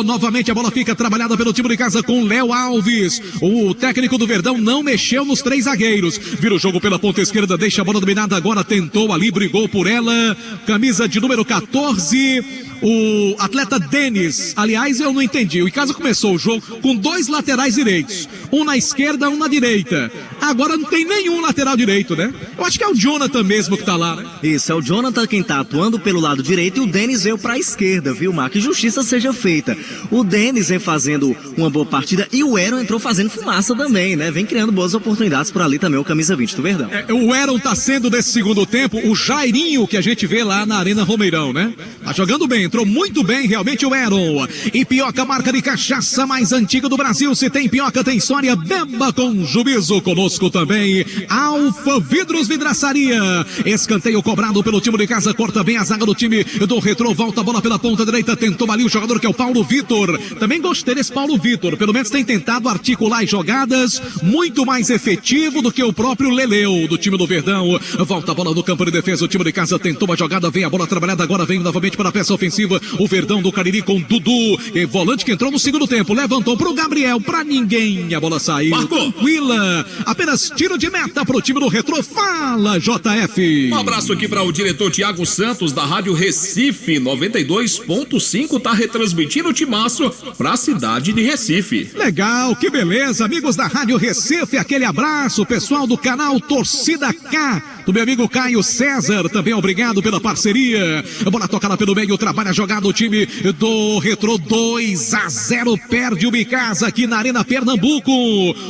Speaker 1: Novamente a bola fica trabalhada pelo time de casa com Léo Alves. O técnico do Verdão não mexeu nos 3 zagueiros. Vira o jogo pela ponta esquerda, deixa a bola dominada agora, tentou ali, brigou por ela. Camisa de número 14, o atleta Denis. Aliás, eu não entendi. O Icasa começou o jogo com 2 laterais direitos. Um na esquerda, um na direita. Agora não tem nenhum lateral direito, né? Eu acho que é o Jonathan mesmo que tá lá, né?
Speaker 2: Isso, é o Jonathan quem tá atuando pelo lado direito e o Denis veio pra esquerda, viu, Marco? Que justiça seja feita. O Denis vem fazendo uma boa partida e o Eron entrou fazendo fumaça também, né? Vem criando boas oportunidades por ali também, o camisa 20 do Verdão.
Speaker 1: O Eron tá sendo nesse segundo tempo o Jairinho que a gente vê lá na Arena Romeirão, né? Tá jogando bem, entrou muito bem realmente o Eron. E Pioca, marca de cachaça mais antiga do Brasil. Se tem Pioca, tem história, beba com juízo. Conosco também Alfa Vidros Vidraçaria. Escanteio cobrado pelo time de casa, corta bem a zaga do time do Retrô, volta a bola pela ponta direita, tentou ali o jogador que é o Paulo Vitor. Também gostei desse Paulo Vitor, pelo menos tem tentado articular as jogadas, muito mais efetivo do que o próprio Leleu do time do Verdão. Volta a bola no campo de defesa, o time de casa tentou uma jogada, vem a bola trabalhada, agora vem novamente para a peça ofensiva, o Verdão do Cariri com Dudu, e volante que entrou no segundo tempo, levantou pro Gabriel, pra ninguém, a bola saiu, tranquila, apenas tiro de meta pro time do Retrô. Fala, JF.
Speaker 5: Um abraço aqui para o diretor Tiago Santos da Rádio Recife 92.5, tá retransmitindo o timaço pra cidade de Recife.
Speaker 1: Legal, que beleza, amigos da Rádio Recife, aquele abraço, pessoal do canal Torcida K, do meu amigo Caio César, também obrigado pela parceria. A bola tocada pelo meio, trabalha a jogada o time do Retrô, 2-0, perde o Bicasa aqui na Arena Pernambuco.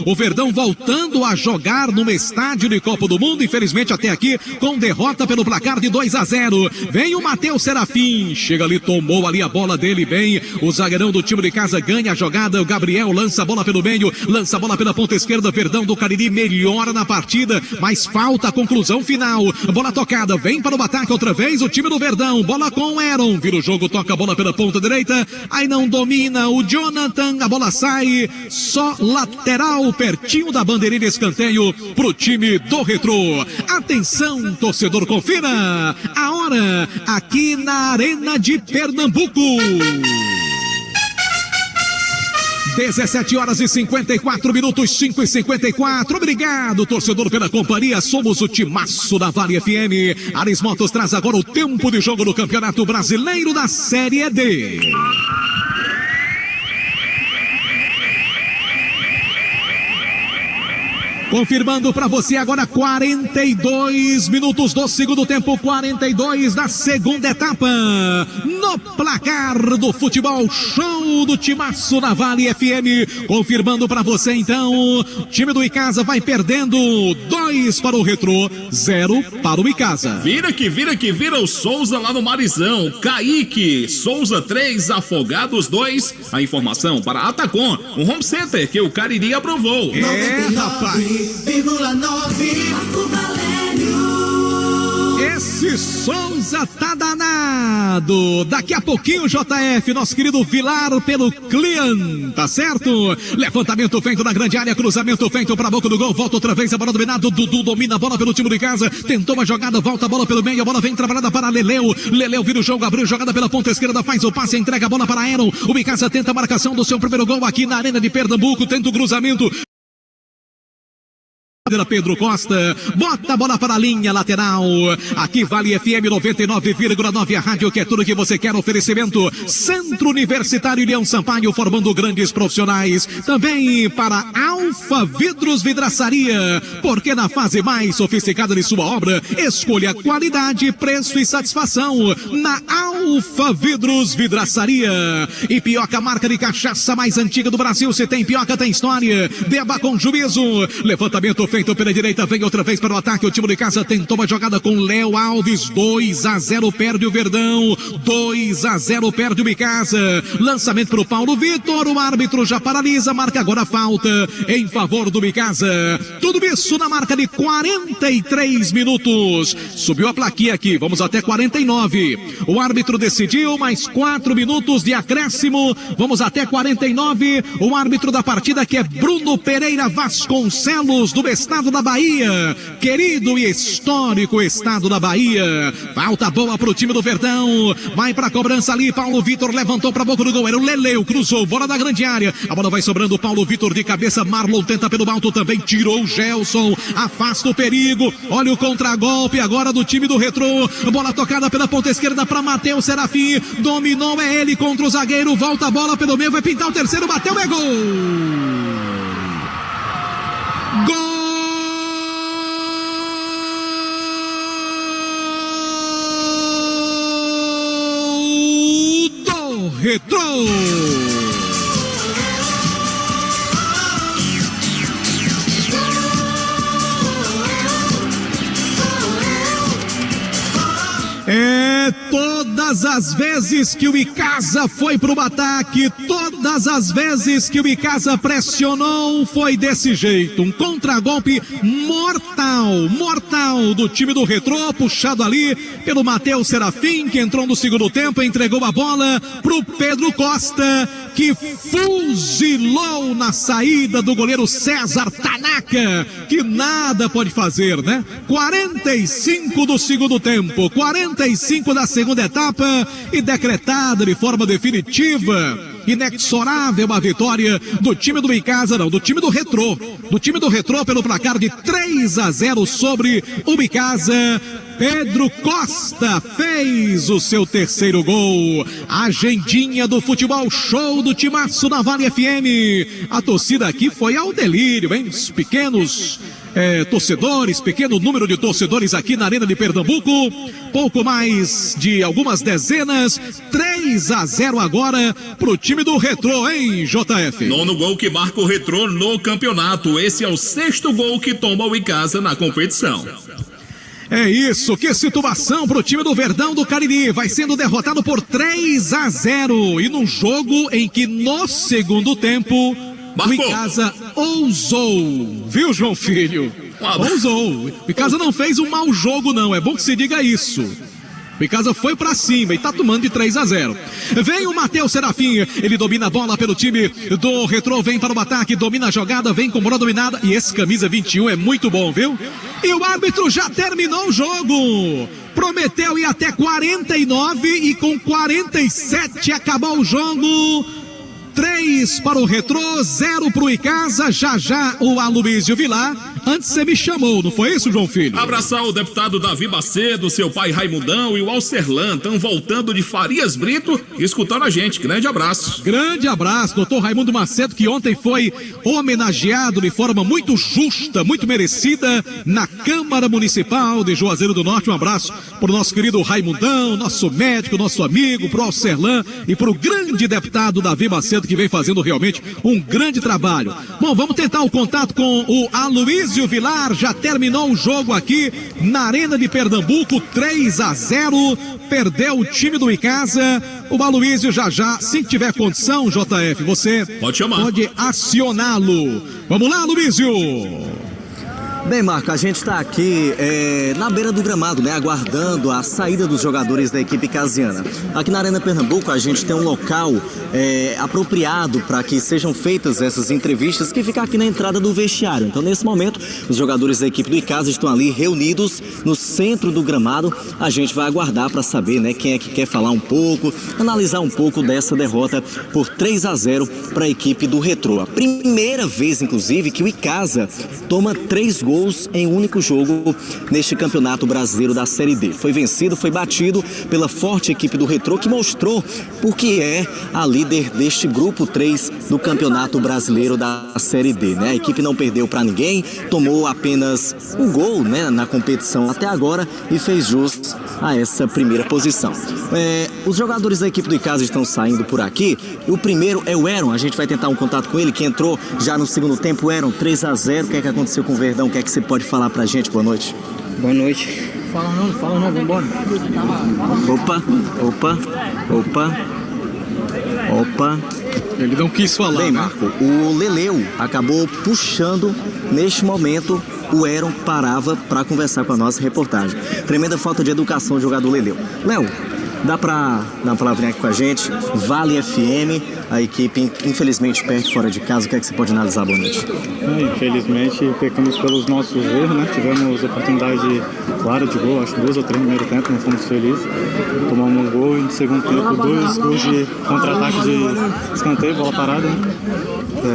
Speaker 1: O Verdão voltando a jogar no estádio de Copa do Mundo, infelizmente até aqui com derrota pelo placar de 2-0. Vem o Matheus Serafim, chega ali, tomou ali a bola dele bem, o zagueirão do time de casa ganha a jogada, o Gabriel lança a bola pelo meio, lança a bola pela ponta esquerda, Verdão do Cariri melhora na partida, mas falta a conclusão final. Bola tocada, vem para o ataque outra vez o time do Verdão, bola com o Eron, vira o jogo, toca a bola pela ponta direita, aí não domina o Jonathan, a bola sai, só lateral, pertinho da bandeirinha, escanteio pro time do Retrô. Atenção, torcedor, confira a hora aqui na Arena de Pernambuco. 17h54, 5h54. Obrigado, torcedor, pela companhia. Somos o timaço da Vale FM. Ares Motos traz agora o tempo de jogo do Campeonato Brasileiro da Série D. Confirmando para você agora 42 minutos do segundo tempo, 42 da segunda etapa. No placar do futebol show do timaço da Vale FM. Confirmando para você então, o time do Icasa vai perdendo 2 para o Retrô, 0 para o Icasa.
Speaker 5: Vira o Souza lá no Marizão. Kaique, Souza 3, Afogados 2. A informação para Atacom, um home center que o Cariri aprovou.
Speaker 1: Rapaz. Esse Souza tá danado. Daqui a pouquinho, JF, nosso querido Vilar pelo Clian, tá certo? Levantamento feito na grande área, cruzamento feito pra boca do gol, volta outra vez, a bola dominada, Dudu domina a bola pelo time de casa, tentou uma jogada, volta a bola pelo meio, a bola vem trabalhada para Leleu, Leleu vira o jogo, abriu jogada pela ponta esquerda, faz o passe, entrega a bola para Aeron, o Bicasa tenta a marcação do seu primeiro gol aqui na Arena de Pernambuco, tenta o cruzamento, Pedro Costa, bota a bola para a linha lateral. Aqui Vale FM 99,9, a rádio que é tudo que você quer. Oferecimento Centro Universitário Leão Sampaio, formando grandes profissionais. Também para Alfa Vidros Vidraçaria, porque na fase mais sofisticada de sua obra, escolha qualidade, preço e satisfação na Alfa Vidros Vidraçaria. E Pioca, marca de cachaça mais antiga do Brasil. Se tem Pioca, tem história. Beba com juízo. Levantamento feito pela direita, vem outra vez para o ataque. O time de casa tentou uma jogada com Léo Alves. 2-0, perde o Verdão. 2-0, perde o Icasa. Lançamento para o Paulo Vitor. O árbitro já paralisa, marca agora a falta em favor do Icasa. Tudo isso na marca de 43 minutos. Subiu a plaquinha aqui, vamos até 49. O árbitro decidiu, mais 4 minutos de acréscimo. Vamos até 49. O árbitro da partida, que é Bruno Pereira Vasconcelos, do estado da Bahia. Querido e histórico estado da Bahia. Falta boa pro time do Verdão. Vai pra cobrança ali, Paulo Vitor levantou pra boca do gol. Era o Leleu, cruzou, bola da grande área. A bola vai sobrando, Paulo Vitor de cabeça. Marlon tenta pelo alto também, tirou o Gelson. Afasta o perigo. Olha o contragolpe agora do time do Retrô. Bola tocada pela ponta esquerda pra Matheus Serafim. Dominou, é ele contra o zagueiro. Volta a bola pelo meio, vai pintar o terceiro, bateu, é gol! Gol do Retrô! É, todas as vezes que o Icasa foi pro ataque, todas as vezes que o Icasa pressionou, foi desse jeito. Um contragolpe mortal do time do Retrô, puxado ali pelo Matheus Serafim, que entrou no segundo tempo, entregou a bola pro Pedro Costa, que fuzilou na saída do goleiro César Tanaka, que nada pode fazer, né? 45 do segundo tempo, 45 da segunda etapa, e decretada de forma definitiva, inexorável a vitória do time do Icasa, não, do time do Retrô. Do time do Retrô pelo placar de 3-0 sobre o Icasa. Pedro Costa fez o seu terceiro gol. Agendinha do futebol show do timaço na Vale FM. A torcida aqui foi ao delírio, hein? Os pequenos torcedores, pequeno número de torcedores aqui na Arena de Pernambuco. Pouco mais de algumas dezenas. 3-0 agora pro time do Retrô, hein, JF?
Speaker 5: Nono gol que marca o Retrô no campeonato. Esse é o 6º gol que toma o Icasa na competição.
Speaker 1: É isso, que situação pro time do Verdão do Cariri. Vai sendo derrotado por 3-0. E num jogo em que no segundo tempo o Icasa ousou, viu, João Filho? Ousou. O Icasa não fez um mau jogo, não. É bom que se diga isso. O Icasa foi pra cima e tá tomando de 3-0. Vem o Matheus Serafim, ele domina a bola pelo time do Retrô, vem para o ataque, domina a jogada, vem com bola dominada, e esse camisa 21 é muito bom, viu? E o árbitro já terminou o jogo. Prometeu ir até 49 e com 47 acabou o jogo. 3 para o Retrô, 0 para o Icasa. Já o Aloysio Vilar. Antes você me chamou, não foi isso, João Filho?
Speaker 5: Abraçar o deputado Davi Macedo, seu pai Raimundão e o Alcerlan. Estão voltando de Farias Brito e escutando a gente. Grande abraço.
Speaker 1: Grande abraço, doutor Raimundo Macedo, que ontem foi homenageado de forma muito justa, muito merecida na Câmara Municipal de Juazeiro do Norte. Um abraço para o nosso querido Raimundão, nosso médico, nosso amigo, para o Alcerlan e para o grande deputado Davi Macedo, que vem fazendo realmente um grande trabalho. Bom, vamos tentar o contato com o Aloysio Vilar. Já terminou o jogo aqui na Arena de Pernambuco, 3-0, perdeu o time do Icasa. O Aloysio já, se tiver condição, JF, você pode acioná-lo. Vamos lá, Aloysio!
Speaker 2: Bem, Marco, a gente está aqui na beira do gramado, né, aguardando a saída dos jogadores da equipe icasiana. Aqui na Arena Pernambuco a gente tem um local apropriado para que sejam feitas essas entrevistas, que fica aqui na entrada do vestiário. Então, nesse momento, os jogadores da equipe do Icasa estão ali reunidos no centro do gramado. A gente vai aguardar para saber, né, quem é que quer falar um pouco, analisar um pouco dessa derrota por 3-0 para a equipe do Retrô. A primeira vez, inclusive, que o Icasa toma 3 gols gols em um único jogo neste Campeonato Brasileiro da Série D. Foi vencido, foi batido pela forte equipe do Retrô, que mostrou porque é a líder deste grupo 3 do Campeonato Brasileiro da Série D, né? A equipe não perdeu para ninguém, tomou apenas um gol, né, na competição até agora e fez jus a essa primeira posição. Os jogadores da equipe do Icasa estão saindo por aqui. O primeiro é o Eron, a gente vai tentar um contato com ele, que entrou já no segundo tempo. Eron, 3-0, o que é que aconteceu com o Verdão? O que é que você pode falar pra gente? Boa noite.
Speaker 15: Boa noite. Fala não, vambora.
Speaker 2: Opa.
Speaker 1: Ele não quis falar.
Speaker 2: Bem, Marco, o Leleu acabou puxando neste momento. O Eron parava para conversar com a nossa reportagem. Tremenda falta de educação do jogador Leleu. Léo, dá pra dar uma palavrinha aqui com a gente? Vale FM, a equipe infelizmente perde fora de casa. O que é que você pode analisar, boa noite?
Speaker 16: Infelizmente pecamos pelos nossos erros, né? Tivemos oportunidade clara de gol, acho 2 ou 3 no primeiro tempo, não fomos felizes. Tomamos um gol e no segundo tempo 2 gols de contra-ataque de escanteio, bola parada, né?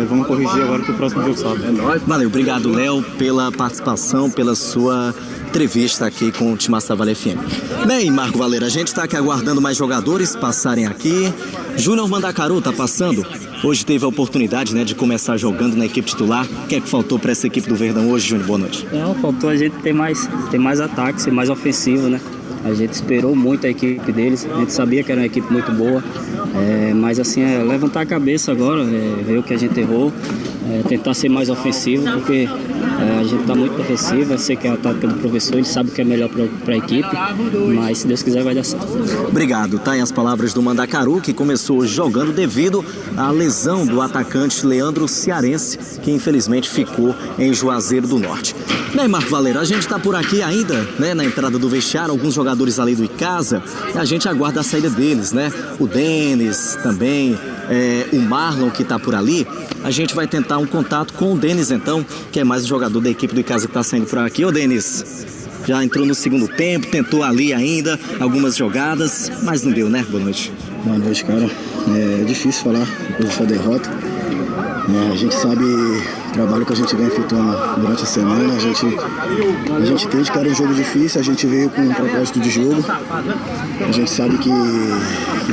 Speaker 16: Vamos corrigir agora pro próximo jogo sábado.
Speaker 2: Valeu, obrigado, Léo, pela participação, pela sua entrevista aqui com o Timaço da Vale FM. Bem, Marco Valera, a gente está aqui aguardando mais jogadores passarem aqui. Júnior Mandacaru está passando. Hoje teve a oportunidade, né, de começar jogando na equipe titular. O que é que faltou para essa equipe do Verdão hoje, Júnior? Boa noite.
Speaker 15: Não, faltou a gente ter mais ataque, ser mais ofensivo, né? A gente esperou muito a equipe deles, a gente sabia que era uma equipe muito boa, mas assim, levantar a cabeça agora, ver o que a gente errou, tentar ser mais ofensivo, porque a gente está muito ofensivo, eu sei que é a tática do professor, ele sabe o que é melhor para a equipe, mas se Deus quiser vai dar certo.
Speaker 2: Obrigado, tá aí as palavras do Mandacaru, que começou hoje jogando devido à lesão do atacante Leandro Cearense, que infelizmente ficou em Juazeiro do Norte. Bem, Marco Valera, a gente está por aqui ainda, né, na entrada do vestiário, alguns jogadores ali do Icasa, e a gente aguarda a saída deles, né? O Denis também, o Marlon que está por ali. A gente vai tentar um contato com o Denis, então, que é mais um jogador da equipe do Icasa que está saindo por aqui. Ô, Denis, já entrou no segundo tempo, tentou ali ainda algumas jogadas, mas não deu, né? Boa noite.
Speaker 17: Boa noite, cara. É difícil falar depois dessa derrota. A gente sabe o trabalho que a gente vem efetuando durante a semana. A gente entende que era um jogo difícil, a gente veio com um propósito de jogo. A gente sabe que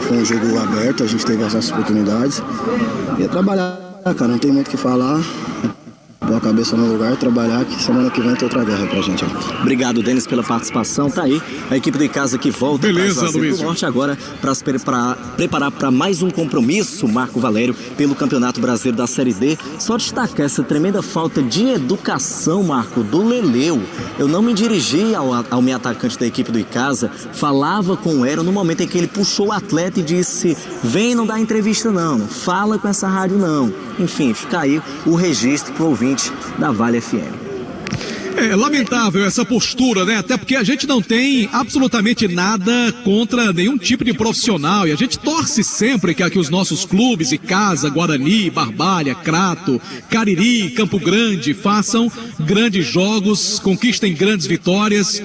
Speaker 17: foi um jogo aberto, a gente teve as nossas oportunidades. E é trabalhar, cara, não tem muito o que falar. Pôr a cabeça no lugar, trabalhar, que semana que vem tem outra guerra pra gente.
Speaker 2: Obrigado, Denis, pela participação. Tá aí a equipe do Icasa que volta para Juazeiro do Norte agora para se preparar para mais um compromisso, Marco Valério, pelo Campeonato Brasileiro da Série D. Só destacar essa tremenda falta de educação, Marco, do Leleu. Eu não me dirigi ao meu atacante da equipe do Icasa, falava com o Eron no momento em que ele puxou o atleta e disse: vem, não dá entrevista não fala com essa rádio não. Enfim, fica aí o registro pro ouvinte da Vale FM.
Speaker 1: É lamentável essa postura, né? Até porque a gente não tem absolutamente nada contra nenhum tipo de profissional e a gente torce sempre que aqui os nossos clubes, Icasa, Guarani, Barbalha, Crato, Cariri, Campo Grande façam grandes jogos, conquistem grandes vitórias.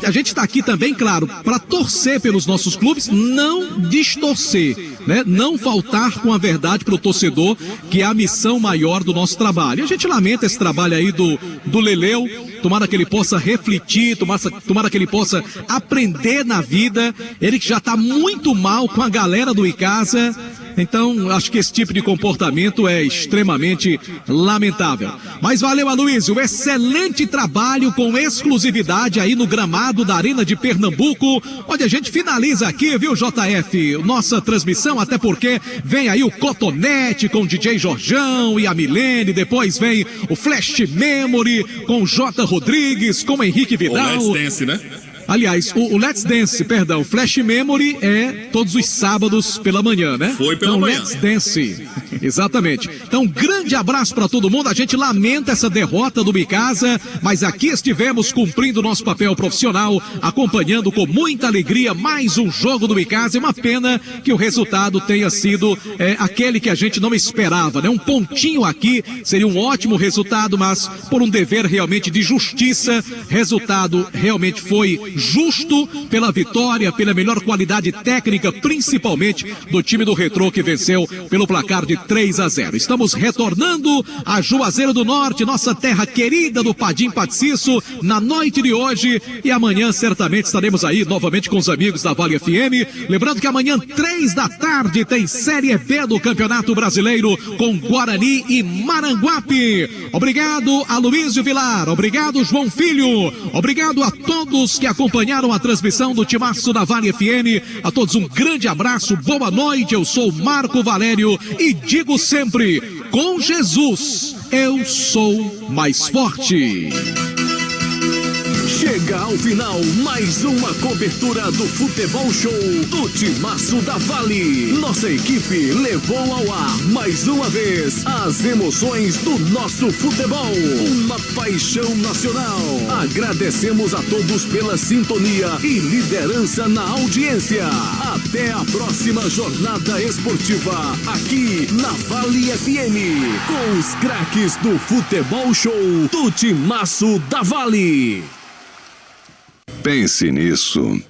Speaker 1: A gente está aqui também, claro, para torcer pelos nossos clubes, não distorcer, né? Não faltar com a verdade para o torcedor, que é a missão maior do nosso trabalho. E a gente lamenta esse trabalho aí do Leleu. Tomara que ele possa refletir, tomara que ele possa aprender na vida. Ele que já está muito mal com a galera do Icasa. Então, acho que esse tipo de comportamento é extremamente lamentável. Mas valeu, Aloysio, excelente trabalho com exclusividade aí no gramado da Arena de Pernambuco, onde a gente finaliza aqui, viu, JF, nossa transmissão, até porque vem aí o Cotonete com o DJ Jorjão e a Milene, depois vem o Flash Memory com o J. Rodrigues, com o Henrique Vidal.
Speaker 5: O Let's Dance, né?
Speaker 1: Aliás, o Let's Dance, perdão, Flash Memory é todos os sábados pela manhã, né?
Speaker 5: Foi pela manhã.
Speaker 1: Let's Dance, exatamente. Então, grande abraço para todo mundo. A gente lamenta essa derrota do Icasa, mas aqui estivemos cumprindo o nosso papel profissional, acompanhando com muita alegria mais um jogo do Icasa. É uma pena que o resultado tenha sido aquele que a gente não esperava, né? Um pontinho aqui seria um ótimo resultado, mas por um dever realmente de justiça, resultado realmente foi justo pela vitória, pela melhor qualidade técnica, principalmente do time do Retrô, que venceu pelo placar de 3-0. Estamos retornando a Juazeiro do Norte, nossa terra querida do Padim Patsiço, na noite de hoje, e amanhã certamente estaremos aí novamente com os amigos da Vale FM. Lembrando que amanhã, 3 da tarde, tem Série B do Campeonato Brasileiro com Guarani e Maranguape. Obrigado a Luísio Vilar, obrigado João Filho, obrigado a todos que acompanharam a transmissão do Timaço da Vale FM. A todos um grande abraço, boa noite. Eu sou Marco Valério e digo sempre: com Jesus eu sou mais forte.
Speaker 11: Chega ao final mais uma cobertura do Futebol Show do Timaço da Vale. Nossa equipe levou ao ar mais uma vez as emoções do nosso futebol. Uma paixão nacional. Agradecemos a todos pela sintonia e liderança na audiência. Até a próxima jornada esportiva aqui na Vale FM, com os craques do Futebol Show do Timaço da Vale.
Speaker 9: Pense nisso.